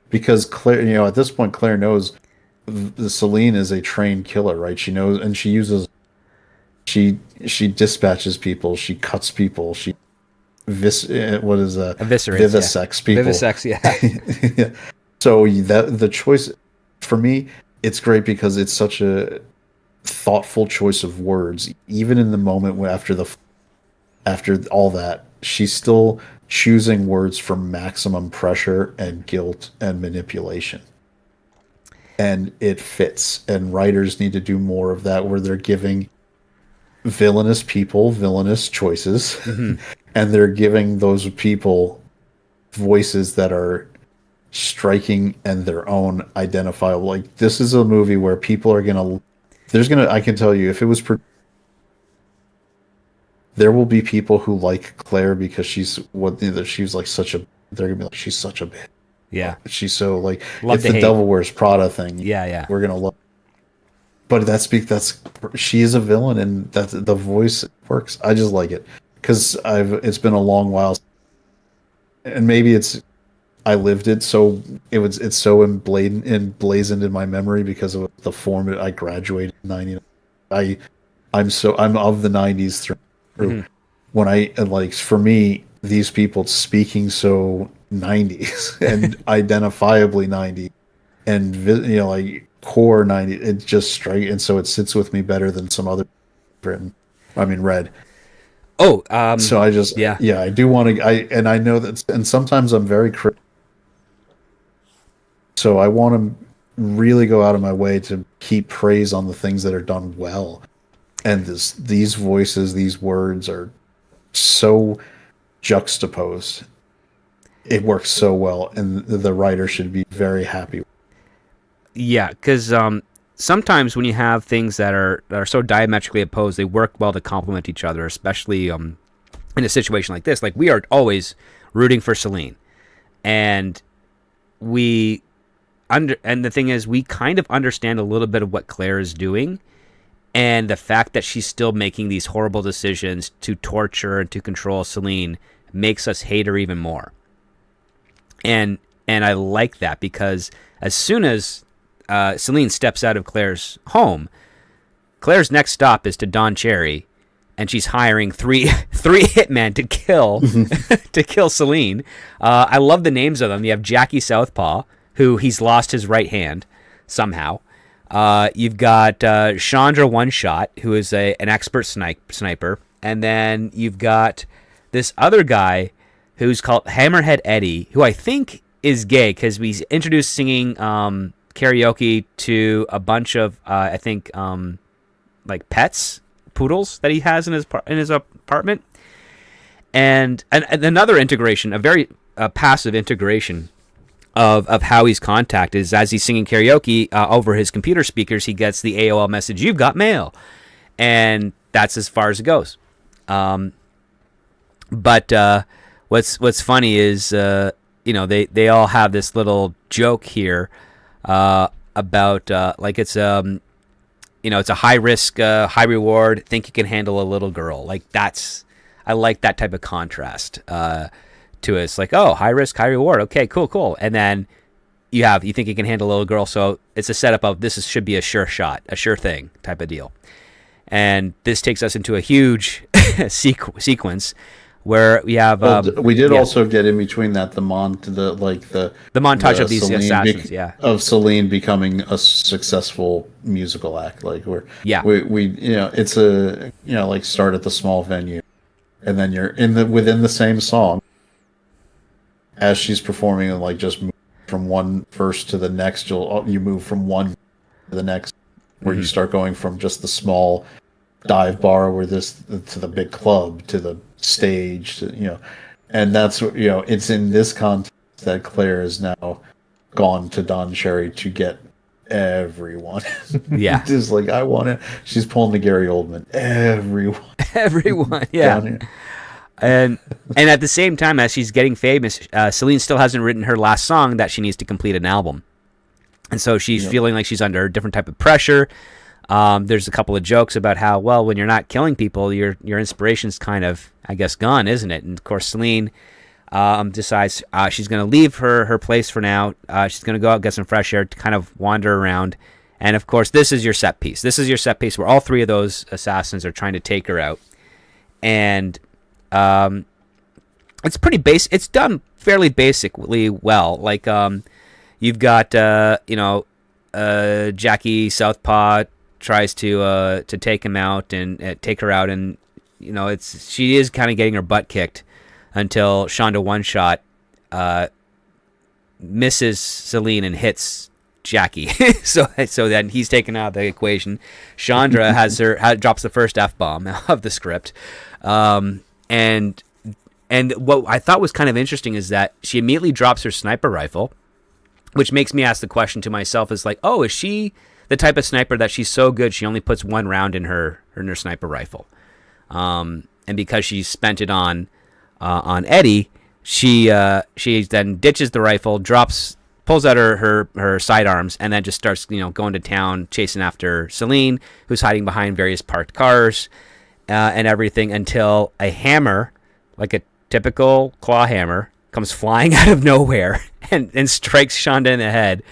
because Claire, at this point, Claire knows Celine is a trained killer, right? She knows, and she uses. She dispatches people. She cuts people. She eviscerates, people. Vivisects, yeah. Yeah. So the choice for me, it's great because it's such a thoughtful choice of words. Even in the moment after all that, she's still choosing words for maximum pressure and guilt and manipulation. And it fits. And writers need to do more of that, where they're giving villainous people villainous choices, and they're giving those people voices that are striking and their own identifiable. Like, this is a movie where people are I can tell you, if it was there will be people who like Claire because she's like such a, they're gonna be like, she's such a bitch. Yeah. She's so like Love it's to the hate. Devil Wears Prada thing. Yeah, yeah. We're gonna love, but that's she is a villain, and that's the voice works. I just like it because I've it's been a long while, and maybe it's I lived it, so it's so emblazoned in my memory because of the form I graduated in '99. I I'm of the '90s through. Hmm. When I like for me, these people speaking so '90s and identifiably '90s and like core '90s, it just straight, and so it sits with me better than some other written. I mean, read. Oh, So I just yeah. yeah, I do want to. I know that, and sometimes I'm very critical. So I want to really go out of my way to keep praise on the things that are done well. And these voices, these words are so juxtaposed. It works so well, and the writer should be very happy. Yeah, because sometimes when you have things that are so diametrically opposed, they work well to complement each other, especially in a situation like this. Like, we are always rooting for Celine. And and the thing is, we kind of understand a little bit of what Claire is doing, and the fact that she's still making these horrible decisions to torture and to control Celine makes us hate her even more. And I like that, because as soon as Celine steps out of Claire's home, Claire's next stop is to Don Cherry, and she's hiring three hitmen to kill to kill Celine. I love the names of them. You have Jackie Southpaw, who he's lost his right hand somehow. You've got Chandra One Shot, who is an expert sniper, and then you've got this other guy who's called Hammerhead Eddie, who I think is gay because he's introduced singing karaoke to a bunch of I think like pets, poodles that he has in his apartment, and another integration, a very passive integration of how he's contacted is as he's singing karaoke over his computer speakers, he gets the AOL message, "You've got mail," and that's as far as it goes. But what's funny is they all have this little joke here about like it's it's a high risk, high reward. Think you can handle a little girl. Like I like that type of contrast to it. It's like, oh, high risk, high reward. Okay, cool. And then you think you can handle a little girl. So it's a setup of should be a sure shot, a sure thing type of deal. And this takes us into a huge sequence where we have. We did also get in between that the montage of these assassins, of Celine becoming a successful musical act. Like we it's a like start at the small venue, and then you're within the same song as she's performing, and like just move from one verse to the next. You move from one to the next, where you start going from just the small dive bar to the big club to the stage and that's what it's in this context that Claire is now gone to Don Cherry to get everyone. Yeah. Just like I want it. She's pulling the Gary Oldman. Everyone. Yeah. And at the same time as she's getting famous, Celine still hasn't written her last song that she needs to complete an album, and so she's feeling like she's under a different type of pressure. There's a couple of jokes about how, well, when you're not killing people, your inspiration's kind of, I guess, gone, isn't it? And of course, Celine decides she's going to leave her place for now. She's going to go out, get some fresh air, to kind of wander around. And of course, this is your set piece. This is your set piece where all three of those assassins are trying to take her out. And it's pretty basic. It's done fairly basically well. Like you've got Jackie Southpaw tries to take him out and take her out, and she is kind of getting her butt kicked until Shonda One Shot misses Celine and hits Jackie. so then he's taken out of the equation. Chandra drops the first F-bomb of the script, and what I thought was kind of interesting is that she immediately drops her sniper rifle, which makes me ask the question to myself, is like, oh, is she the type of sniper that she's so good she only puts one round in her sniper rifle, and because she spent it on Eddie, she then ditches the rifle, pulls out her sidearms, and then just starts going to town chasing after Celine, who's hiding behind various parked cars and everything, until a hammer, like a typical claw hammer, comes flying out of nowhere and strikes Shonda in the head,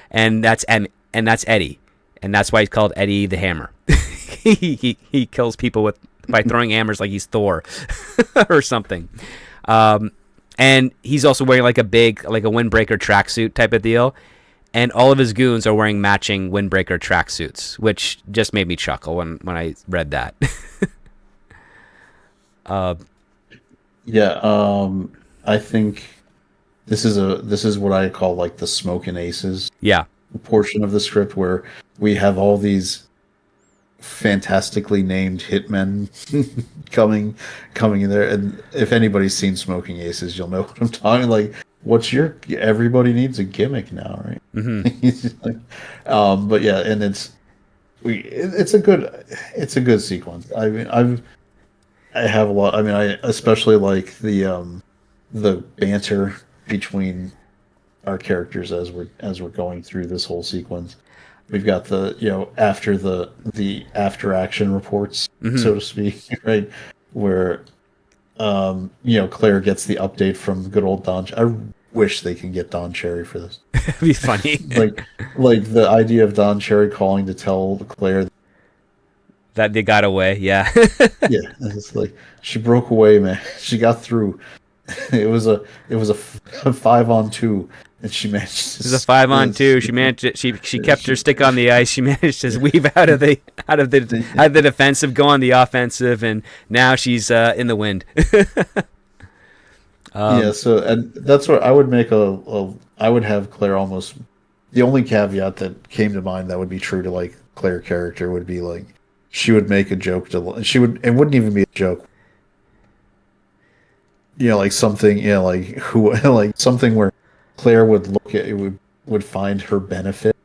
and that's Eddie, and that's why he's called Eddie the Hammer. he kills people by throwing hammers like he's Thor or something. And he's also wearing like a windbreaker tracksuit type of deal, and all of his goons are wearing matching windbreaker tracksuits, which just made me chuckle when I read that. I think this is what I call like the Smoking Aces portion of the script, where we have all these fantastically named hitmen coming in there. And if anybody's seen Smoking Aces, you'll know what I'm talking like. Everybody needs a gimmick now, right? But yeah, and it's a good sequence. I mean, I have a lot. I mean, I especially like the banter between our characters as we're going through this whole sequence. We've got after the after action reports, so to speak, right? Where Claire gets the update from good old Don. I wish they can get Don Cherry for this. It'd be funny. like the idea of Don Cherry calling to tell Claire that they got away. Yeah. Yeah, it's like she broke away, man. She got through. It was a 5-on-2. And she managed to. It was a 5-on-2. She managed it. She kept her stick on the ice. She managed to weave out of the defensive, go on the offensive, and now she's in the wind. So and that's where I would make I would have Claire almost. The only caveat that came to mind that would be true to like Claire character would be like she would make a joke it wouldn't even be a joke. Like something, like something where Claire would look at it, would find her benefit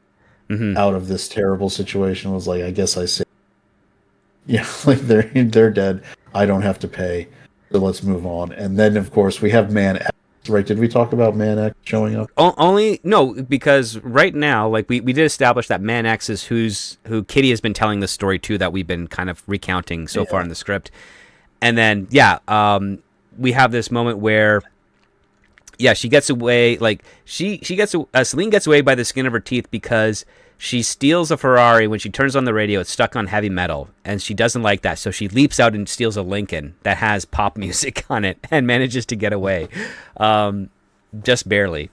out of this terrible situation. Was like, I guess I say, like they're dead. I don't have to pay, so let's move on. And then of course we have Man X, right? Did we talk about Man X showing up? Only no, because right now, like we did establish that Man X is who Kitty has been telling the story to, that we've been kind of recounting so far in the script, and then we have this moment where. Yeah, she gets away. Like Celine gets away by the skin of her teeth because she steals a Ferrari. When she turns on the radio, it's stuck on heavy metal, and she doesn't like that. So she leaps out and steals a Lincoln that has pop music on it, and manages to get away, just barely.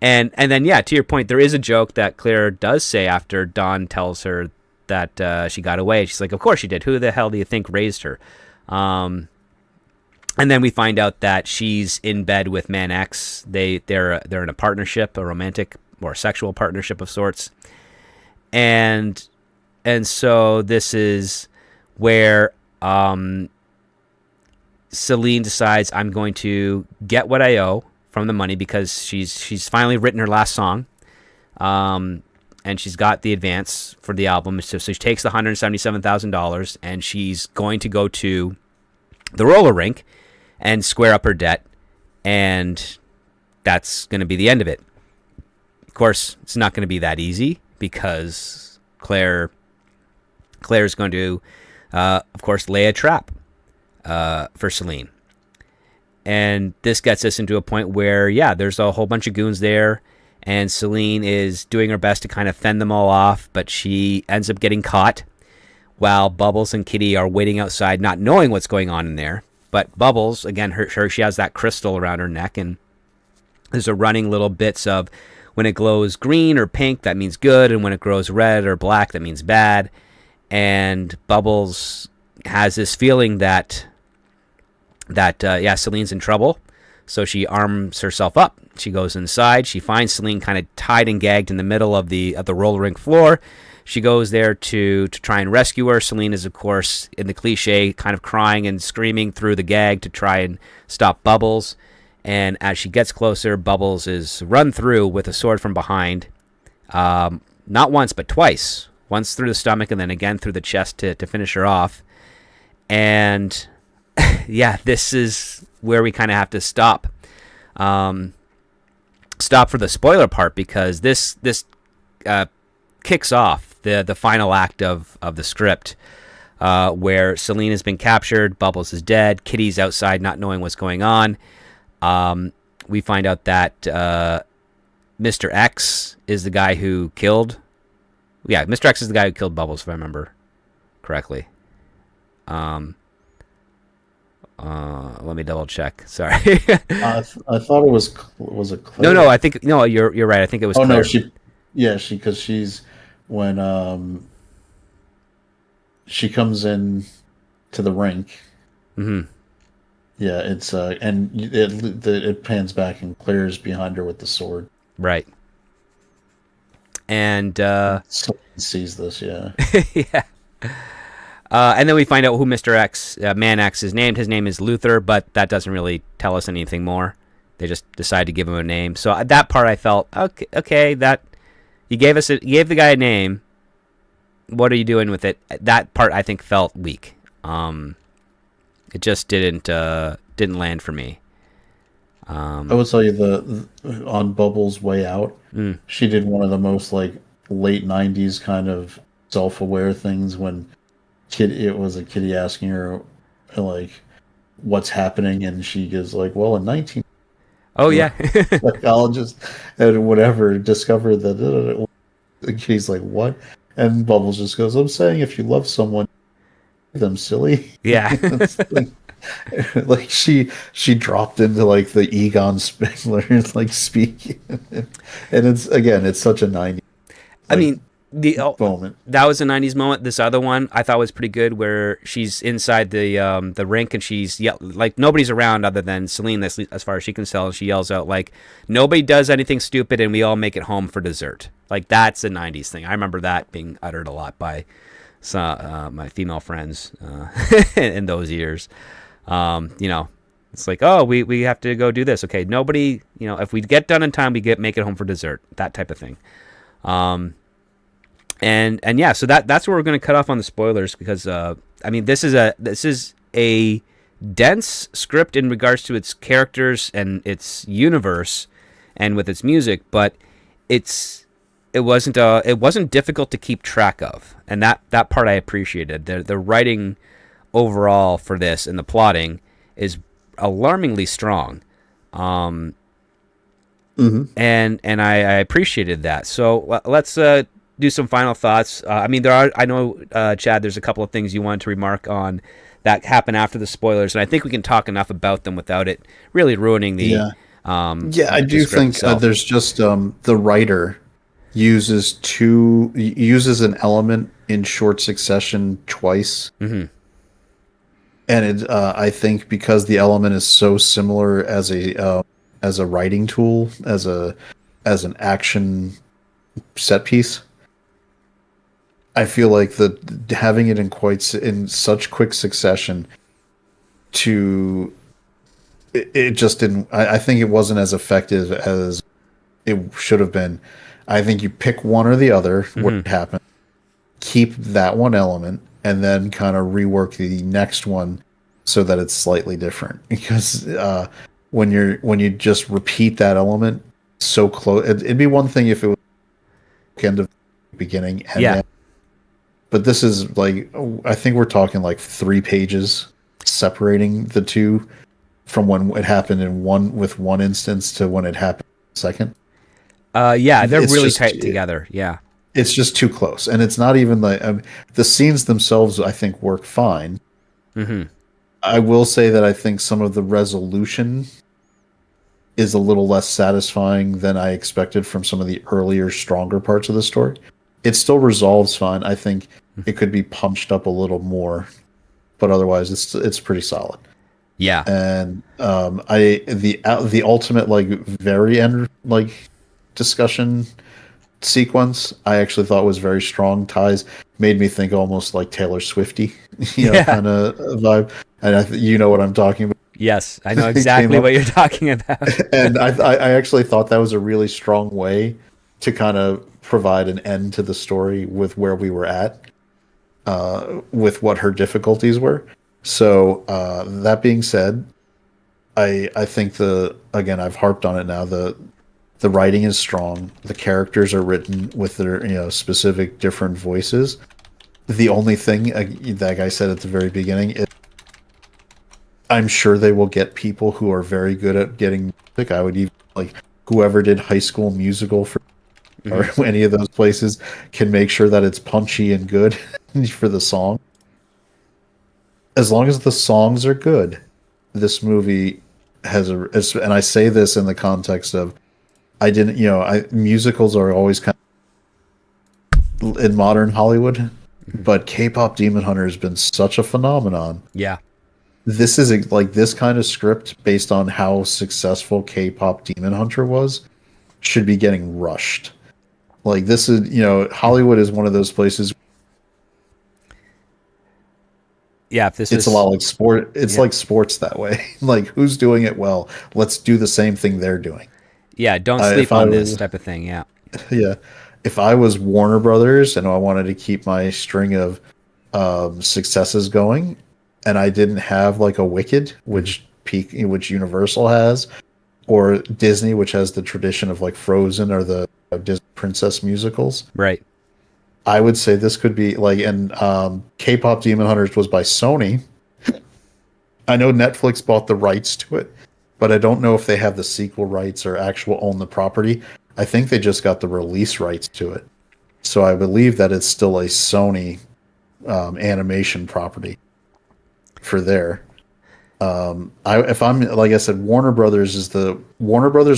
And then to your point, there is a joke that Claire does say after Dawn tells her that she got away. She's like, "Of course she did. Who the hell do you think raised her?" And then we find out that she's in bed with Man X. They're in a partnership, a romantic or sexual partnership of sorts. And so this is where Celine decides, I'm going to get what I owe from the money, because she's finally written her last song. And she's got the advance for the album. So she takes the $177,000 and she's going to go to the roller rink and square up her debt, and that's going to be the end of it. Of course, it's not going to be that easy, because Claire's going to, of course, lay a trap for Celine. And this gets us into a point where, there's a whole bunch of goons there, and Celine is doing her best to kind of fend them all off, but she ends up getting caught while Bubbles and Kitty are waiting outside, not knowing what's going on in there. But Bubbles, again, she has that crystal around her neck, and there's a running little bits of when it glows green or pink, that means good, and when it grows red or black, that means bad. And Bubbles has this feeling that Celine's in trouble, so she arms herself up. She goes inside. She finds Celine kind of tied and gagged in the middle of the roller rink floor. She goes there to try and rescue her. Celine is, of course, in the cliche, kind of crying and screaming through the gag to try and stop Bubbles. And as she gets closer, Bubbles is run through with a sword from behind. Not once, but twice. Once through the stomach and then again through the chest to finish her off. And this is where we kind of have to stop stop for the spoiler part because this kicks off the final act of the script, where Celine has been captured, Bubbles is dead, Kitty's outside not knowing what's going on. We find out that Mr. X is the guy who killed. Yeah, Mr. X is the guy who killed Bubbles, if I remember correctly. Let me double check. Sorry. I thought it was a Claire? No. I think no. You're right. I think it was. Oh Claire. no, because she's when she comes in to the rink. Mm-hmm. Yeah, it's and it pans back and Claire's behind her with the sword. Right. And Someone sees this, yeah. yeah. And then we find out who Mr. X, Man X, is named. His name is Luther, but that doesn't really tell us anything more. They just decide to give him a name. So that part I felt okay. That you gave the guy a name. What are you doing with it? That part I think felt weak. It just didn't land for me. I will tell you on Bubbles' way out, she did one of the most like late '90s kind of self-aware things when it was a kitty asking her like what's happening, and she goes like, "Well, in 19." Oh yeah, psychologist and whatever discovered that the kitty's like, "What?" And Bubbles just goes, "I'm saying if you love someone, them silly." Yeah. Like she dropped into like the Egon Spengler like speaking, and it's such a 90s. I mean, the moment. That was a 90s moment. This other one I thought was pretty good, where she's inside the rink and she's like nobody's around other than Celine, as far as she can tell, and she yells out like, "Nobody does anything stupid, and we all make it home for dessert." Like that's a 90s thing. I remember that being uttered a lot by my female friends in those years. It's like, oh, we have to go do this. Okay, nobody, if we get done in time, make it home for dessert. That type of thing. And yeah, so that's where we're going to cut off on the spoilers because this is a dense script in regards to its characters and its universe and with its music, but it wasn't difficult to keep track of, and that part I appreciated. The writing overall for this and the plotting is alarmingly strong, and I appreciated that. So let's do some final thoughts. I know Chad, there's a couple of things you wanted to remark on that happen after the spoilers, and I think we can talk enough about them without it really ruining the I do think there's just the writer uses an element in short succession twice. And I think because the element is so similar as a writing tool, as an action set piece, I feel like having it in such quick succession it just didn't. I think it wasn't as effective as it should have been. I think you pick one or the other, what happened, keep that one element, and then kind of rework the next one so that it's slightly different. Because when you just repeat that element so close, it'd be one thing if it was end of beginning and end. But this is like, I think we're talking like 3 pages separating the two from when it happened with one instance to when it happened second. They're really tight together. Yeah. It's just too close, and it's not even like the scenes themselves. I think work fine. I will say that I think some of the resolution is a little less satisfying than I expected from some of the earlier, stronger parts of the story. It still resolves fine. I think it could be punched up a little more, but otherwise, it's pretty solid. Yeah, and the ultimate like very end like discussion sequence I actually thought was very strong. Made me think almost like Taylor Swifty, kind of vibe. And you know what I'm talking about. Yes, I know exactly what you're talking about. And I actually thought that was a really strong way to kind of provide an end to the story with where we were at, with what her difficulties were. So that being said, I think I've harped on it now. The writing is strong. The characters are written with their specific different voices. The only thing that guy said at the very beginning is, I'm sure they will get people who are very good at getting music. I would even like whoever did High School Musical for or any of those places can make sure that it's punchy and good for the song. As long as the songs are good, this movie and I say this in the context of I didn't, musicals are always kind of in modern Hollywood, but K-pop Demon Hunter has been such a phenomenon. Yeah. This is like this kind of script based on how successful K-pop Demon Hunter was should be getting rushed. Like this is, Hollywood is one of those places. Yeah, if this it's was, a lot like sport. It's like sports that way. Like who's doing it well? Let's do the same thing they're doing. Yeah, don't sleep on this type of thing. Yeah. Yeah. If I was Warner Brothers and I wanted to keep my string of successes going, and I didn't have like a Wicked, which Universal has, or Disney, which has the tradition of like Frozen or the Disney princess musicals, right? I would say this could be like, and K-pop Demon Hunters was by Sony. I know Netflix bought the rights to it, but I don't know if they have the sequel rights or actual own the property. I think they just got the release rights to it. So I believe that it's still a Sony animation property for there. If I'm, like I said, Warner Brothers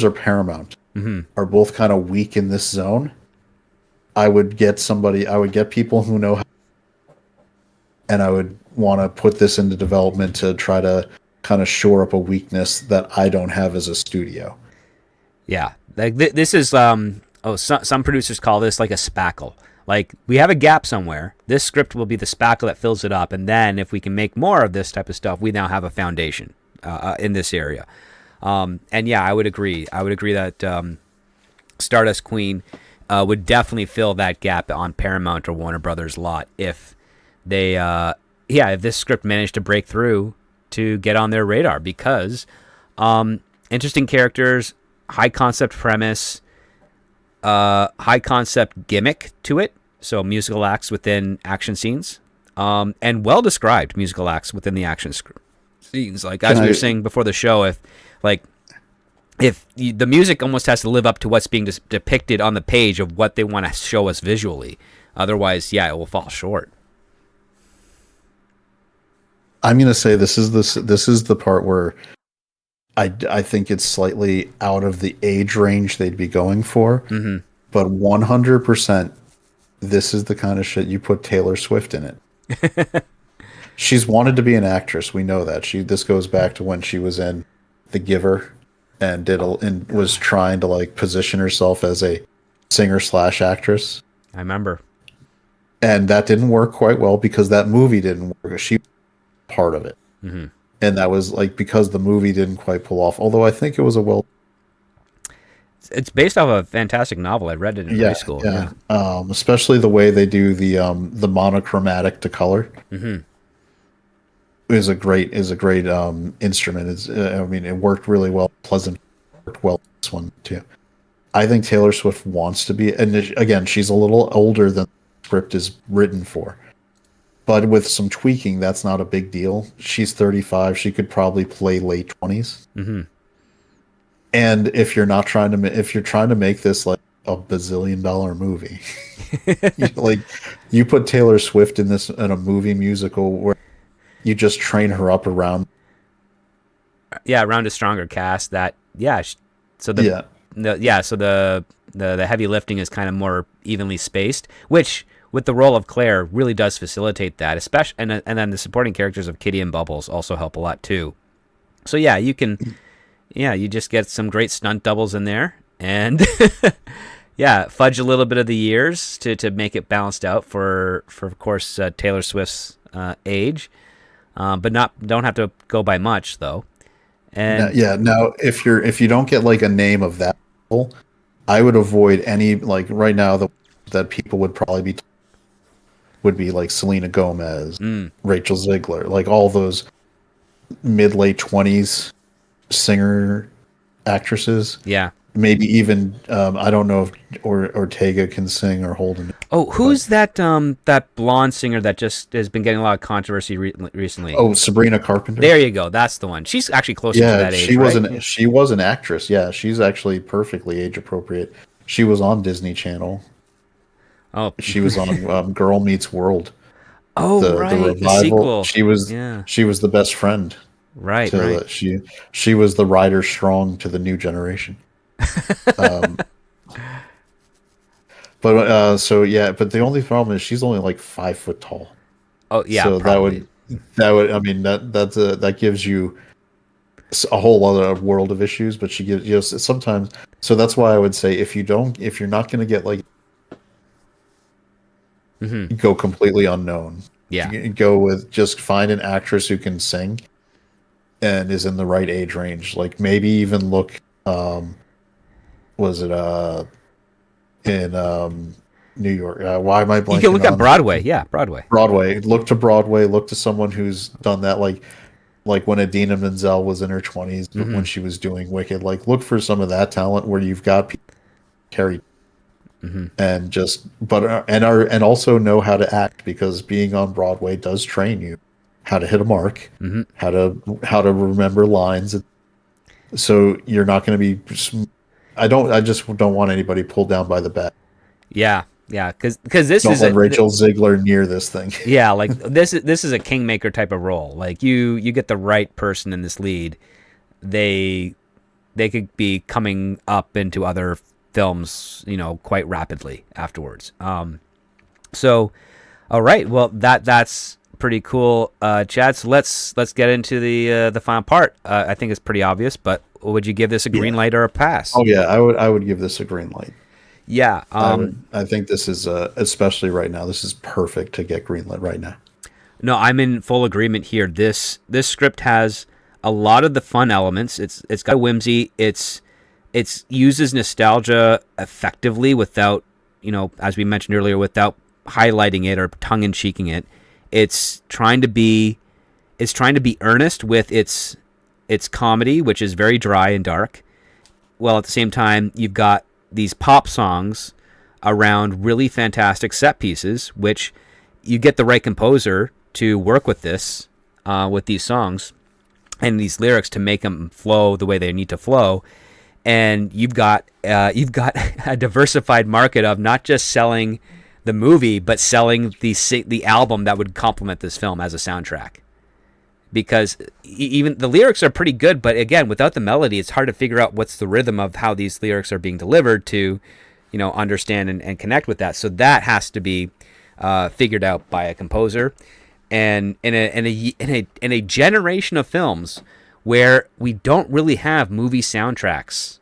or Paramount are both kind of weak in this zone. I would get people who know how, and I would want to put this into development to try to kind of shore up a weakness that I don't have as a studio. Yeah, like this is some producers call this like a spackle. Like we have a gap somewhere. This script will be the spackle that fills it up, and then if we can make more of this type of stuff, we now have a foundation in this area. And yeah, I would agree. I would agree that Stardust Queen would definitely fill that gap on Paramount or Warner Brothers lot if they, if this script managed to break through to get on their radar, because interesting characters, high concept premise, high concept gimmick to it. So musical acts within action scenes, and well described musical acts within the action scenes. Like as we were saying before the show, if the music almost has to live up to what's being depicted on the page of what they want to show us visually. Otherwise, yeah, it will fall short. I'm going to say this is the part where I think it's slightly out of the age range they'd be going for. Mm-hmm. But 100%, this is the kind of shit you put Taylor Swift in it. She's wanted to be an actress. We know that. This goes back to when she was in The Giver and was trying to like position herself as a singer/actress. I remember. And that didn't work quite well because that movie didn't work. She was part of it. Mm-hmm. And that was like because the movie didn't quite pull off. Although I think it was it's based off a fantastic novel. I read it in high school. Yeah. Especially the way they do the monochromatic to color. Mm-hmm. is a great instrument. It worked really well. Pleasant worked well this one too. I think Taylor Swift wants to be, and again, she's a little older than the script is written for. But with some tweaking, that's not a big deal. She's 35. She could probably play late 20s. Mm-hmm. And if you're trying to make this like a bazillion-dollar movie, you put Taylor Swift in a movie musical where you just train her up around a stronger cast. So the heavy lifting is kind of more evenly spaced, which with the role of Claire really does facilitate that, especially and then the supporting characters of Kitty and Bubbles also help a lot too. So yeah, you just get some great stunt doubles in there, and yeah, fudge a little bit of the years to make it balanced out for of course Taylor Swift's age, but don't have to go by much though. And now if you don't get like a name of that level, I would avoid any, like right now that people would probably would be like Selena Gomez, Rachel Ziegler, like all those mid-late 20s singer actresses. Yeah. Maybe even I don't know if Ortega can sing or Holden, Oh, but who's that blonde singer that just has been getting a lot of controversy recently? oh, Sabrina Carpenter. There you go. That's the one. She's actually closer to Yeah, that age, right? Yeah. she was an actress. Yeah, she's actually perfectly age appropriate. She was on Disney Channel. Oh. She was on Girl Meets World, Oh, the right. The revival. sequel. Yeah. She was the best friend Right. to Right. she was the Ryder Strong to the new generation. Um, but so yeah, but the only problem is she's only like 5 foot tall. Oh, yeah. So Probably. that would I mean that gives you a whole other world of issues. But she gives you know, sometimes. So that's why I would say if you're not going to get like Hmm. go completely unknown, Yeah. go with just find an actress who can sing and is in the right age range. Like maybe even look was it in New York? Why am I You can blanking look at on Broadway. Yeah, Broadway. Broadway? Look to Broadway. Look to someone who's done that, like when Idina Menzel was in her 20s, but when Hmm. she was doing Wicked. Like look for some of that talent where you've got people carry Hmm. and just and also know how to act, because being on Broadway does train you how to hit a mark, Hmm. how to remember lines. So you're not going to be. I just don't want anybody pulled down by the back. Yeah. Yeah. Because this Don't is let Rachel Ziegler near this thing. yeah, like this is a kingmaker type of role. Like you get the right person in this lead, they could be coming up into other films, quite rapidly afterwards. So all right, well that's pretty cool, Chad. So let's get into the final part. I think it's pretty obvious, but would you give this a green Yeah. light or a pass? Oh yeah, I would give this a green light. Yeah. I think this is especially right now. This is perfect to get green light right now. No, I'm in full agreement here. This script has a lot of the fun elements. It's got whimsy. It's uses nostalgia effectively without, as we mentioned earlier, without highlighting it or tongue in cheeking it. It's trying to be earnest with its comedy, which is very dry and dark. While at the same time, you've got these pop songs around really fantastic set pieces, which you get the right composer to work with this, with these songs and these lyrics to make them flow the way they need to flow. And you've got a diversified market of not just selling the movie, but selling the album that would complement this film as a soundtrack. Because even the lyrics are pretty good, but again, without the melody, it's hard to figure out what's the rhythm of how these lyrics are being delivered to, understand and connect with that. So that has to be figured out by a composer. And in a generation of films where we don't really have movie soundtracks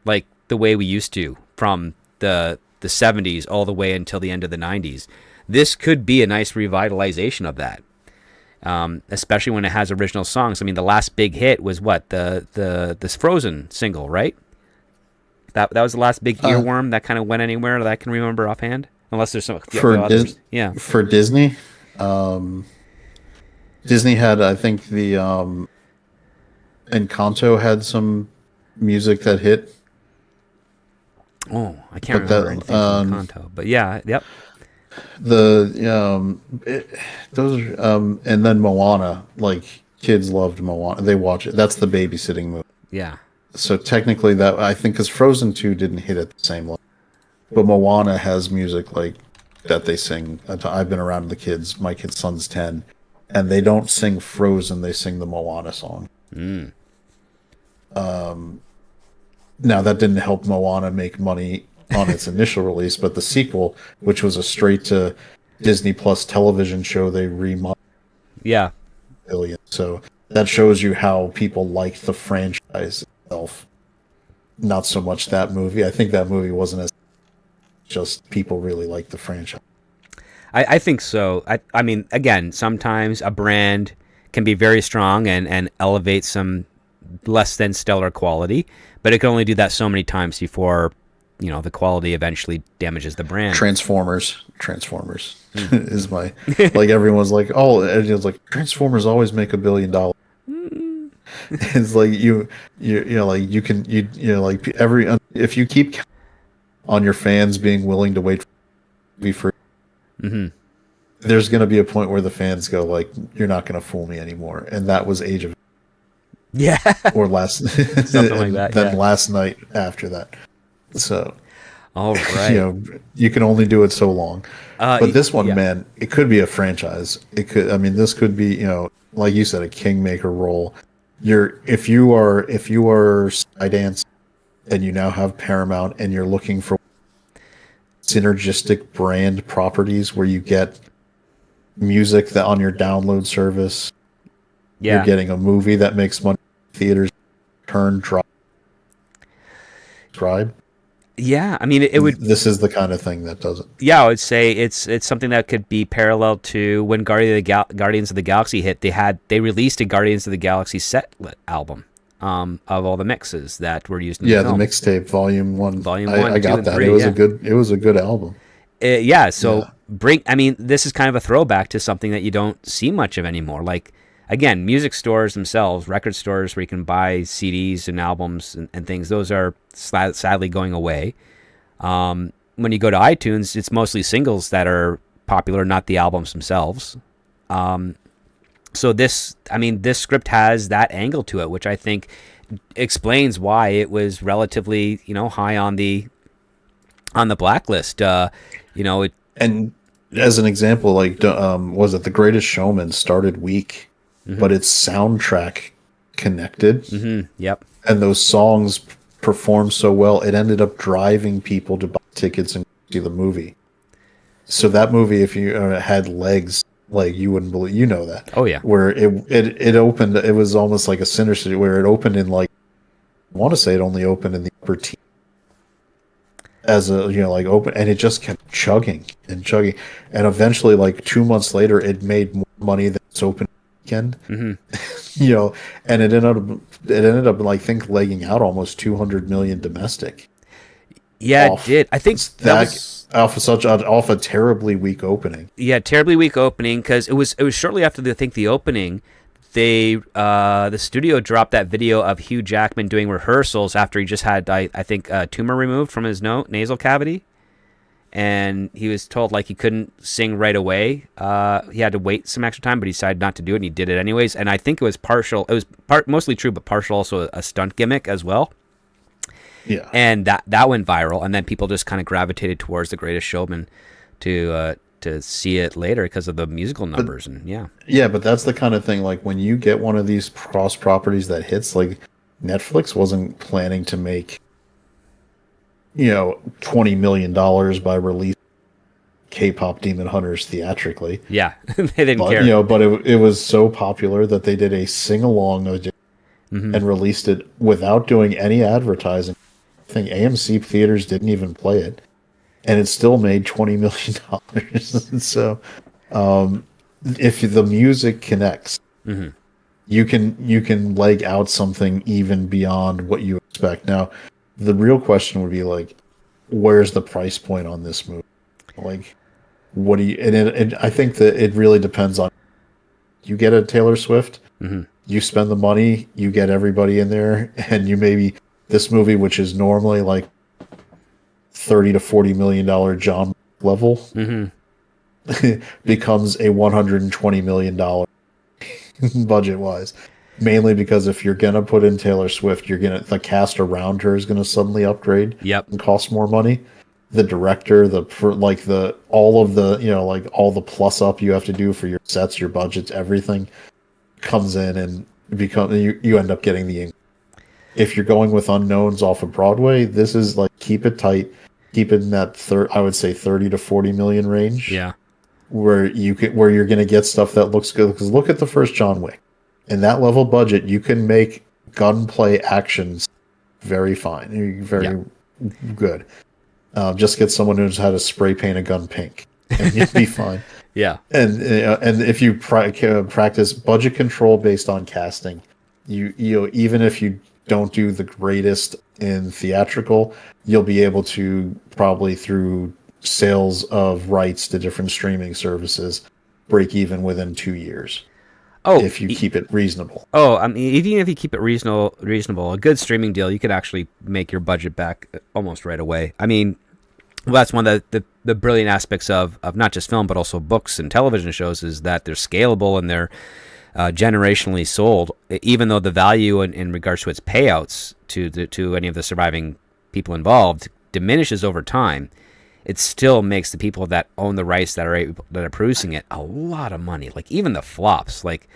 like the way we used to, from the 70s all the way until the end of the 90s, this could be a nice revitalization of that. Especially when it has original songs. I mean, the last big hit was what, this Frozen single, right? That was the last big earworm that kind of went anywhere that I can remember offhand, unless there's some others. Yeah, For Disney, Disney had, I think, the Encanto had some music that hit. Oh, I can't But remember that anything from Encanto, but yeah, yep. Those and then Moana, like kids loved Moana. They watch it. That's the babysitting movie. Yeah. So technically, that I think because Frozen 2 didn't hit at the same level, but Moana has music like that they sing. I've been around the kids. My kid's son's 10, and they don't sing Frozen. They sing the Moana song. Mm. Now that didn't help Moana make money on its initial release, but the sequel, which was a straight to Disney Plus television show, they remodeled. Yeah. Billion. So that shows you how people liked the franchise itself. Not so much that movie. I think that movie wasn't as just people really liked the franchise. I think so. I mean, again, sometimes a brand can be very strong and elevate some less than stellar quality, but it can only do that so many times before, the quality eventually damages the brand. Transformers is my, like, everyone's like, oh, it's like Transformers always make $1 billion. It's like you know, like you know, like every if you keep on your fans being willing to wait for be free, Hmm. there's going to be a point where the fans go like, "You're not going to fool me anymore," and that was Age of Yeah, or last, something like and that. then Yeah. last night after that. So All you right. know, you can only do it so long. But this one, Yeah. man, it could be a franchise. It could. I mean, this could be, you know, like you said, a kingmaker role. If you are Skydance and you now have Paramount and you're looking for synergistic brand properties where you get music that on your download service, you're Yeah. getting a movie that makes money in theaters, turn, drop, subscribe. Yeah. I mean, it would. This is the kind of thing that does it. Yeah, I would say it's something that could be parallel to when Guardians of the Galaxy hit. They released a Guardians of the Galaxy album, of all the mixes that were used in the Yeah, the film. mixtape volume one. Volume I 1, 2, got and that. It 3. was a Yeah. good. It was a good album. Yeah. So Yeah. I mean, this is kind of a throwback to something that you don't see much of anymore. Like, again, music stores themselves, record stores where you can buy CDs and albums and things. Those are sadly going away. When you go to iTunes, it's mostly singles that are popular, not the albums themselves. So this script has that angle to it, which I think explains why it was relatively, high on the blacklist. It. And as an example, like was it The Greatest Showman started weak, but its soundtrack connected, Yep. and those songs performed so well, it ended up driving people to buy tickets and see the movie. So that movie, if you had legs, like you wouldn't believe, that. Oh yeah. Where it opened, it was almost like a Sinner City, where it opened in like, I want to say it only opened in the upper tier as a like open, and it just kept chugging and chugging, and eventually like 2 months later it made more money than its open weekend. And it ended up like, think, legging out almost 200 million domestic Yeah, it off did. I think that was off a terribly weak opening. terribly weak opening because it was shortly after the opening. The studio dropped that video of Hugh Jackman doing rehearsals after he just had I think a tumor removed from his nasal cavity, and he was told like he couldn't sing right away. He had to wait some extra time, but he decided not to do it, and he did it anyways. And I think it was partial. It was mostly true, but partial also a stunt gimmick as well. Yeah. And that went viral, and then people just kind of gravitated towards The Greatest Showman to see it later because of the musical numbers. And Yeah, but that's the kind of thing, like when you get one of these cross properties that hits, like Netflix wasn't planning to make $20 million by releasing K-pop Demon Hunters theatrically. yeah, they didn't But care. but it was so popular that they did a sing-along and released it without doing any advertising. I think AMC theaters didn't even play it, and it still made $20 million. So, if the music connects, you can leg out something even beyond what you expect. Now, the real question would be like, where's the price point on this movie? Like, what do you? And I think that it really depends on. You get a Taylor Swift, you spend the money, you get everybody in there, and you maybe this movie, which is normally like $30 to $40 million John level, becomes a $120 million budget wise. Mainly because if you're gonna put in Taylor Swift, the cast around her is gonna suddenly upgrade Yep. and cost more money. The director, all the plus up you have to do for your sets, your budgets, everything comes in and you end up getting the. If you're going with unknowns off of Broadway, this is like, keep it tight, keep it in that I would say 30 to 40 million range. Yeah. Where you're gonna get stuff that looks good. Because look at the first John Wick. In that level budget, you can make gunplay actions very fine, very good. Just get someone who knows how to spray paint a gun pink, and you'll be fine. Yeah. And if you practice budget control based on casting, even if you don't do the greatest in theatrical, you'll be able to probably, through sales of rights to different streaming services, break even within 2 years. Oh, if you keep it reasonable. oh, I mean, even if you keep it reasonable, a good streaming deal, you could actually make your budget back almost right away. I mean, well, that's one of the brilliant aspects of not just film but also books and television shows is that they're scalable and they're generationally sold. Even though the value in regards to its payouts to any of the surviving people involved diminishes over time, it still makes the people that own the rights that are producing it a lot of money. Like even the flops, like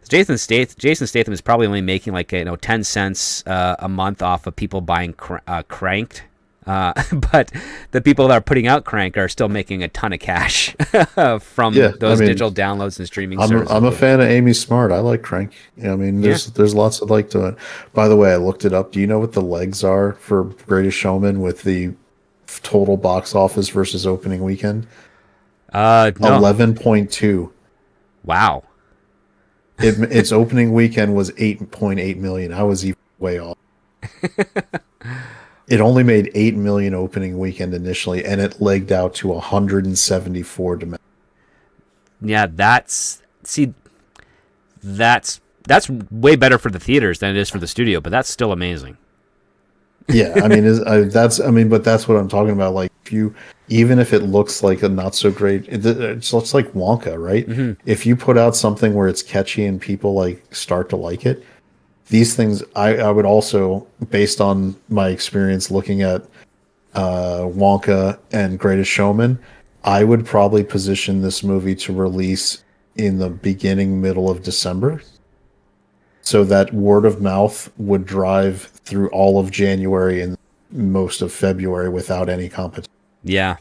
Jason Statham is probably only making like 10 cents a month off of people buying Cranked. But the people that are putting out Crank are still making a ton of cash from those digital downloads and streaming services. I'm a fan of Amy Smart. I like Crank. I mean, there's lots I like to it. By the way, I looked it up. Do you know what the legs are for Greatest Showman with the total box office versus opening weekend? No. 11.2. Wow. Its opening weekend was 8.8 million. I was even way off. It only made 8 million opening weekend initially, and it legged out to 174 domestic. Yeah, that's way better for the theaters than it is for the studio, but that's still amazing. Yeah, I mean, but that's what I'm talking about. Like, even if it looks like a not so great, it looks like Wonka, right? Mm-hmm. If you put out something where it's catchy and people like start to like it, these things, I would also, based on my experience looking at Wonka and Greatest Showman, I would probably position this movie to release in the middle of December, so that word of mouth would drive through all of January and most of February without any competition. Yeah.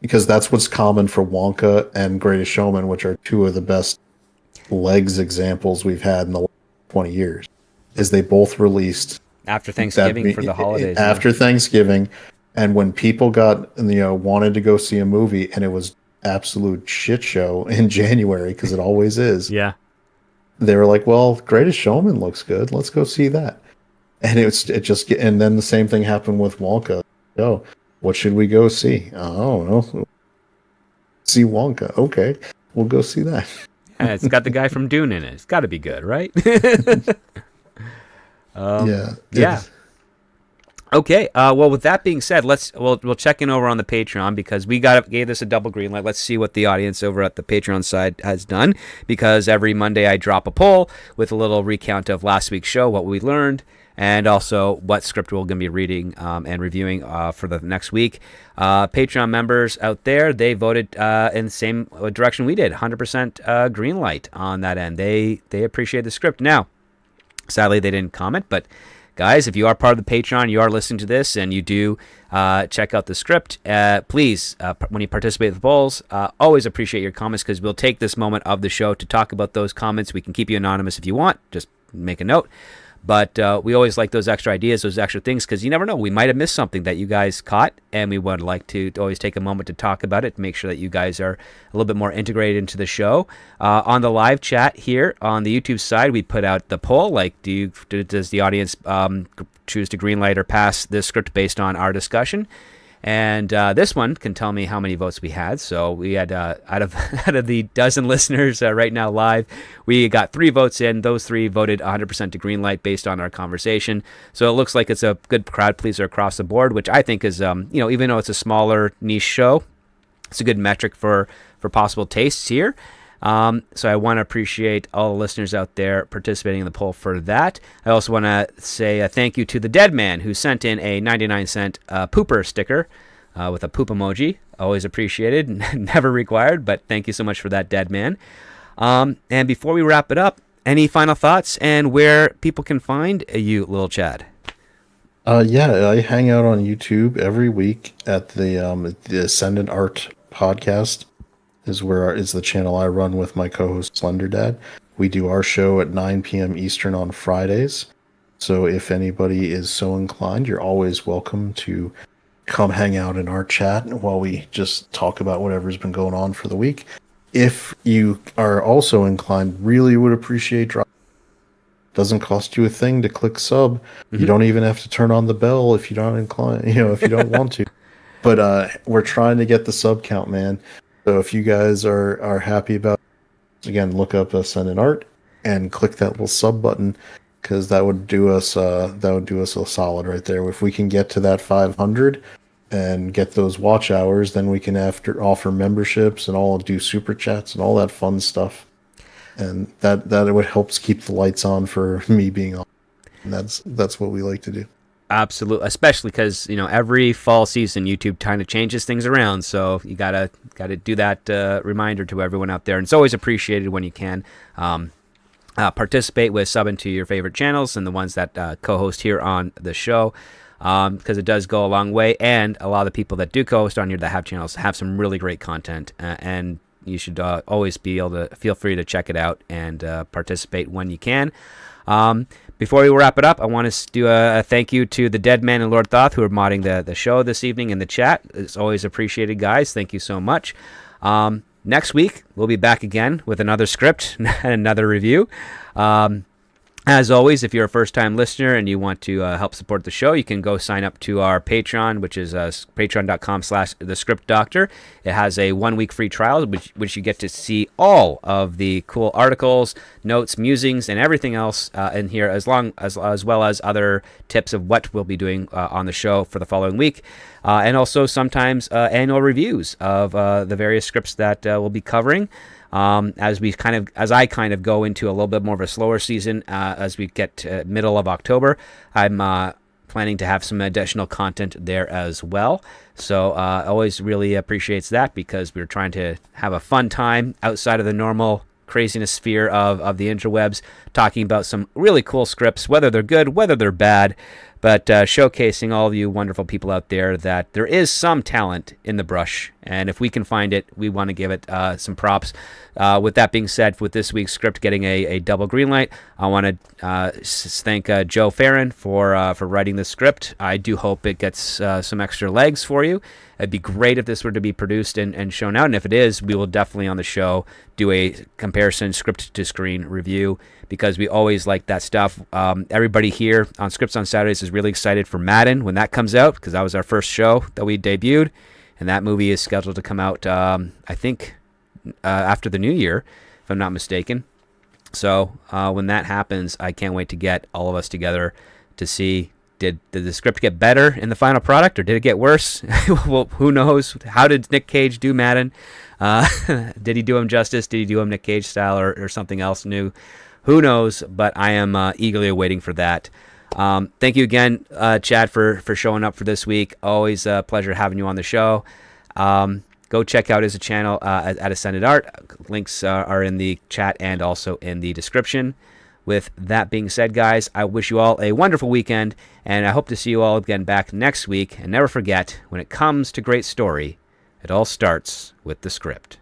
Because that's what's common for Wonka and Greatest Showman, which are two of the best legs examples we've had in the last 20 years, is they both released after Thanksgiving for the holidays. After Thanksgiving, and when people wanted to go see a movie and it was absolute shit show in January, because it always is. Yeah. They were like, well, Greatest Showman looks good. Let's go see that. And and then the same thing happened with Wonka. Oh, what should we go see? I don't know. See Wonka. Okay, we'll go see that. Yeah, it's got the guy from Dune in it. It's got to be good, right? Yeah. Okay. Well, with that being said, we'll check in over on the Patreon, because we gave this a double green light. Let's see what the audience over at the Patreon side has done, because every Monday I drop a poll with a little recount of last week's show, what we learned, and also what script we're going to be reading and reviewing for the next week. Patreon members out there, they voted in the same direction we did, 100% green light on that end. They appreciate the script. Now, sadly, they didn't comment, but guys, if you are part of the Patreon, you are listening to this, and you do check out the script, please, when you participate in the polls, always appreciate your comments, because we'll take this moment of the show to talk about those comments. We can keep you anonymous if you want. Just make a note. But we always like those extra ideas, those extra things, because you never know. We might have missed something that you guys caught, and we would like to always take a moment to talk about it, to make sure that you guys are a little bit more integrated into the show. On the live chat here on the YouTube side, we put out the poll, like, does the audience choose to greenlight or pass this script based on our discussion? And this one can tell me how many votes we had. So we had out of the dozen listeners right now live, we got 3 votes in. Those 3 voted 100% to greenlight based on our conversation. So it looks like it's a good crowd pleaser across the board, which I think is, even though it's a smaller niche show, it's a good metric for possible tastes here. So I want to appreciate all the listeners out there participating in the poll for that. I also want to say a thank you to the Dead Man, who sent in a 99-cent pooper sticker with a poop emoji. Always appreciated, never required, but thank you so much for that, Dead Man. And before we wrap it up, any final thoughts and where people can find you, little Chad? Yeah, I hang out on YouTube every week at the Ascendant Art podcast. Is the channel I run with my co-host Slender Dad. We do our show at 9 p.m. Eastern on Fridays. So if anybody is so inclined, you're always welcome to come hang out in our chat while we just talk about whatever's been going on for the week. If you are also inclined, really would appreciate dropping. Doesn't cost you a thing to click sub. Mm-hmm. You don't even have to turn on the bell if you don't if you don't want to. But we're trying to get the sub count, man. So if you guys are happy about again, look up Send in Art and click that little sub button, because that would do us a solid right there. If we can get to that 500 and get those watch hours, then we can offer memberships and all do super chats and all that fun stuff. And that would helps keep the lights on for me being on. And that's what we like to do. Absolutely, especially because every fall season YouTube kind of changes things around, so you gotta do that reminder to everyone out there, and it's always appreciated when you can participate with subbing to your favorite channels and the ones that co-host here on the show, because it does go a long way. And a lot of the people that do co-host on here that have channels have some really great content, and you should always be able to feel free to check it out and participate when you can. Before we wrap it up, I want to do a thank you to the Dead Man and Lord Thoth, who are modding the show this evening in the chat. It's always appreciated, guys. Thank you so much. Next week, we'll be back again with another script and another review. As always, if you're a first-time listener and you want to help support the show, you can go sign up to our Patreon, which is patreon.com/thescriptdoctor. It has a 1-week free trial, which you get to see all of the cool articles, notes, musings, and everything else in here, as well as other tips of what we'll be doing on the show for the following week, and also sometimes annual reviews of the various scripts that we'll be covering. As I kind of go into a little bit more of a slower season, as we get to middle of October, I'm planning to have some additional content there as well. So always really appreciates that, because we're trying to have a fun time outside of the normal craziness sphere of the interwebs, talking about some really cool scripts, whether they're good, whether they're bad, but showcasing all of you wonderful people out there that there is some talent in the brush, and if we can find it, we want to give it some props. With that being said, with this week's script getting a double green light, I want to thank Joe Ferran for writing the script. I do hope it gets some extra legs for you. It'd be great if this were to be produced and shown out, and if it is, we will definitely on the show do a comparison script to screen review, because we always like that stuff. Everybody here on Scripts on Saturdays is really excited for Madden when that comes out, because that was our first show that we debuted, and that movie is scheduled to come out, I think, after the new year, if I'm not mistaken. So when that happens, I can't wait to get all of us together to see, did the script get better in the final product, or did it get worse? Well, who knows? How did Nick Cage do Madden? Did he do him justice? Did he do him Nick Cage style, or something else new? Who knows? But I am eagerly awaiting for that. Thank you again, Chad, for showing up for this week. Always a pleasure having you on the show. Go check out his channel at Ascended Art. Links are in the chat and also in the description. With that being said, guys, I wish you all a wonderful weekend, and I hope to see you all again back next week. And never forget, when it comes to great story, it all starts with the script.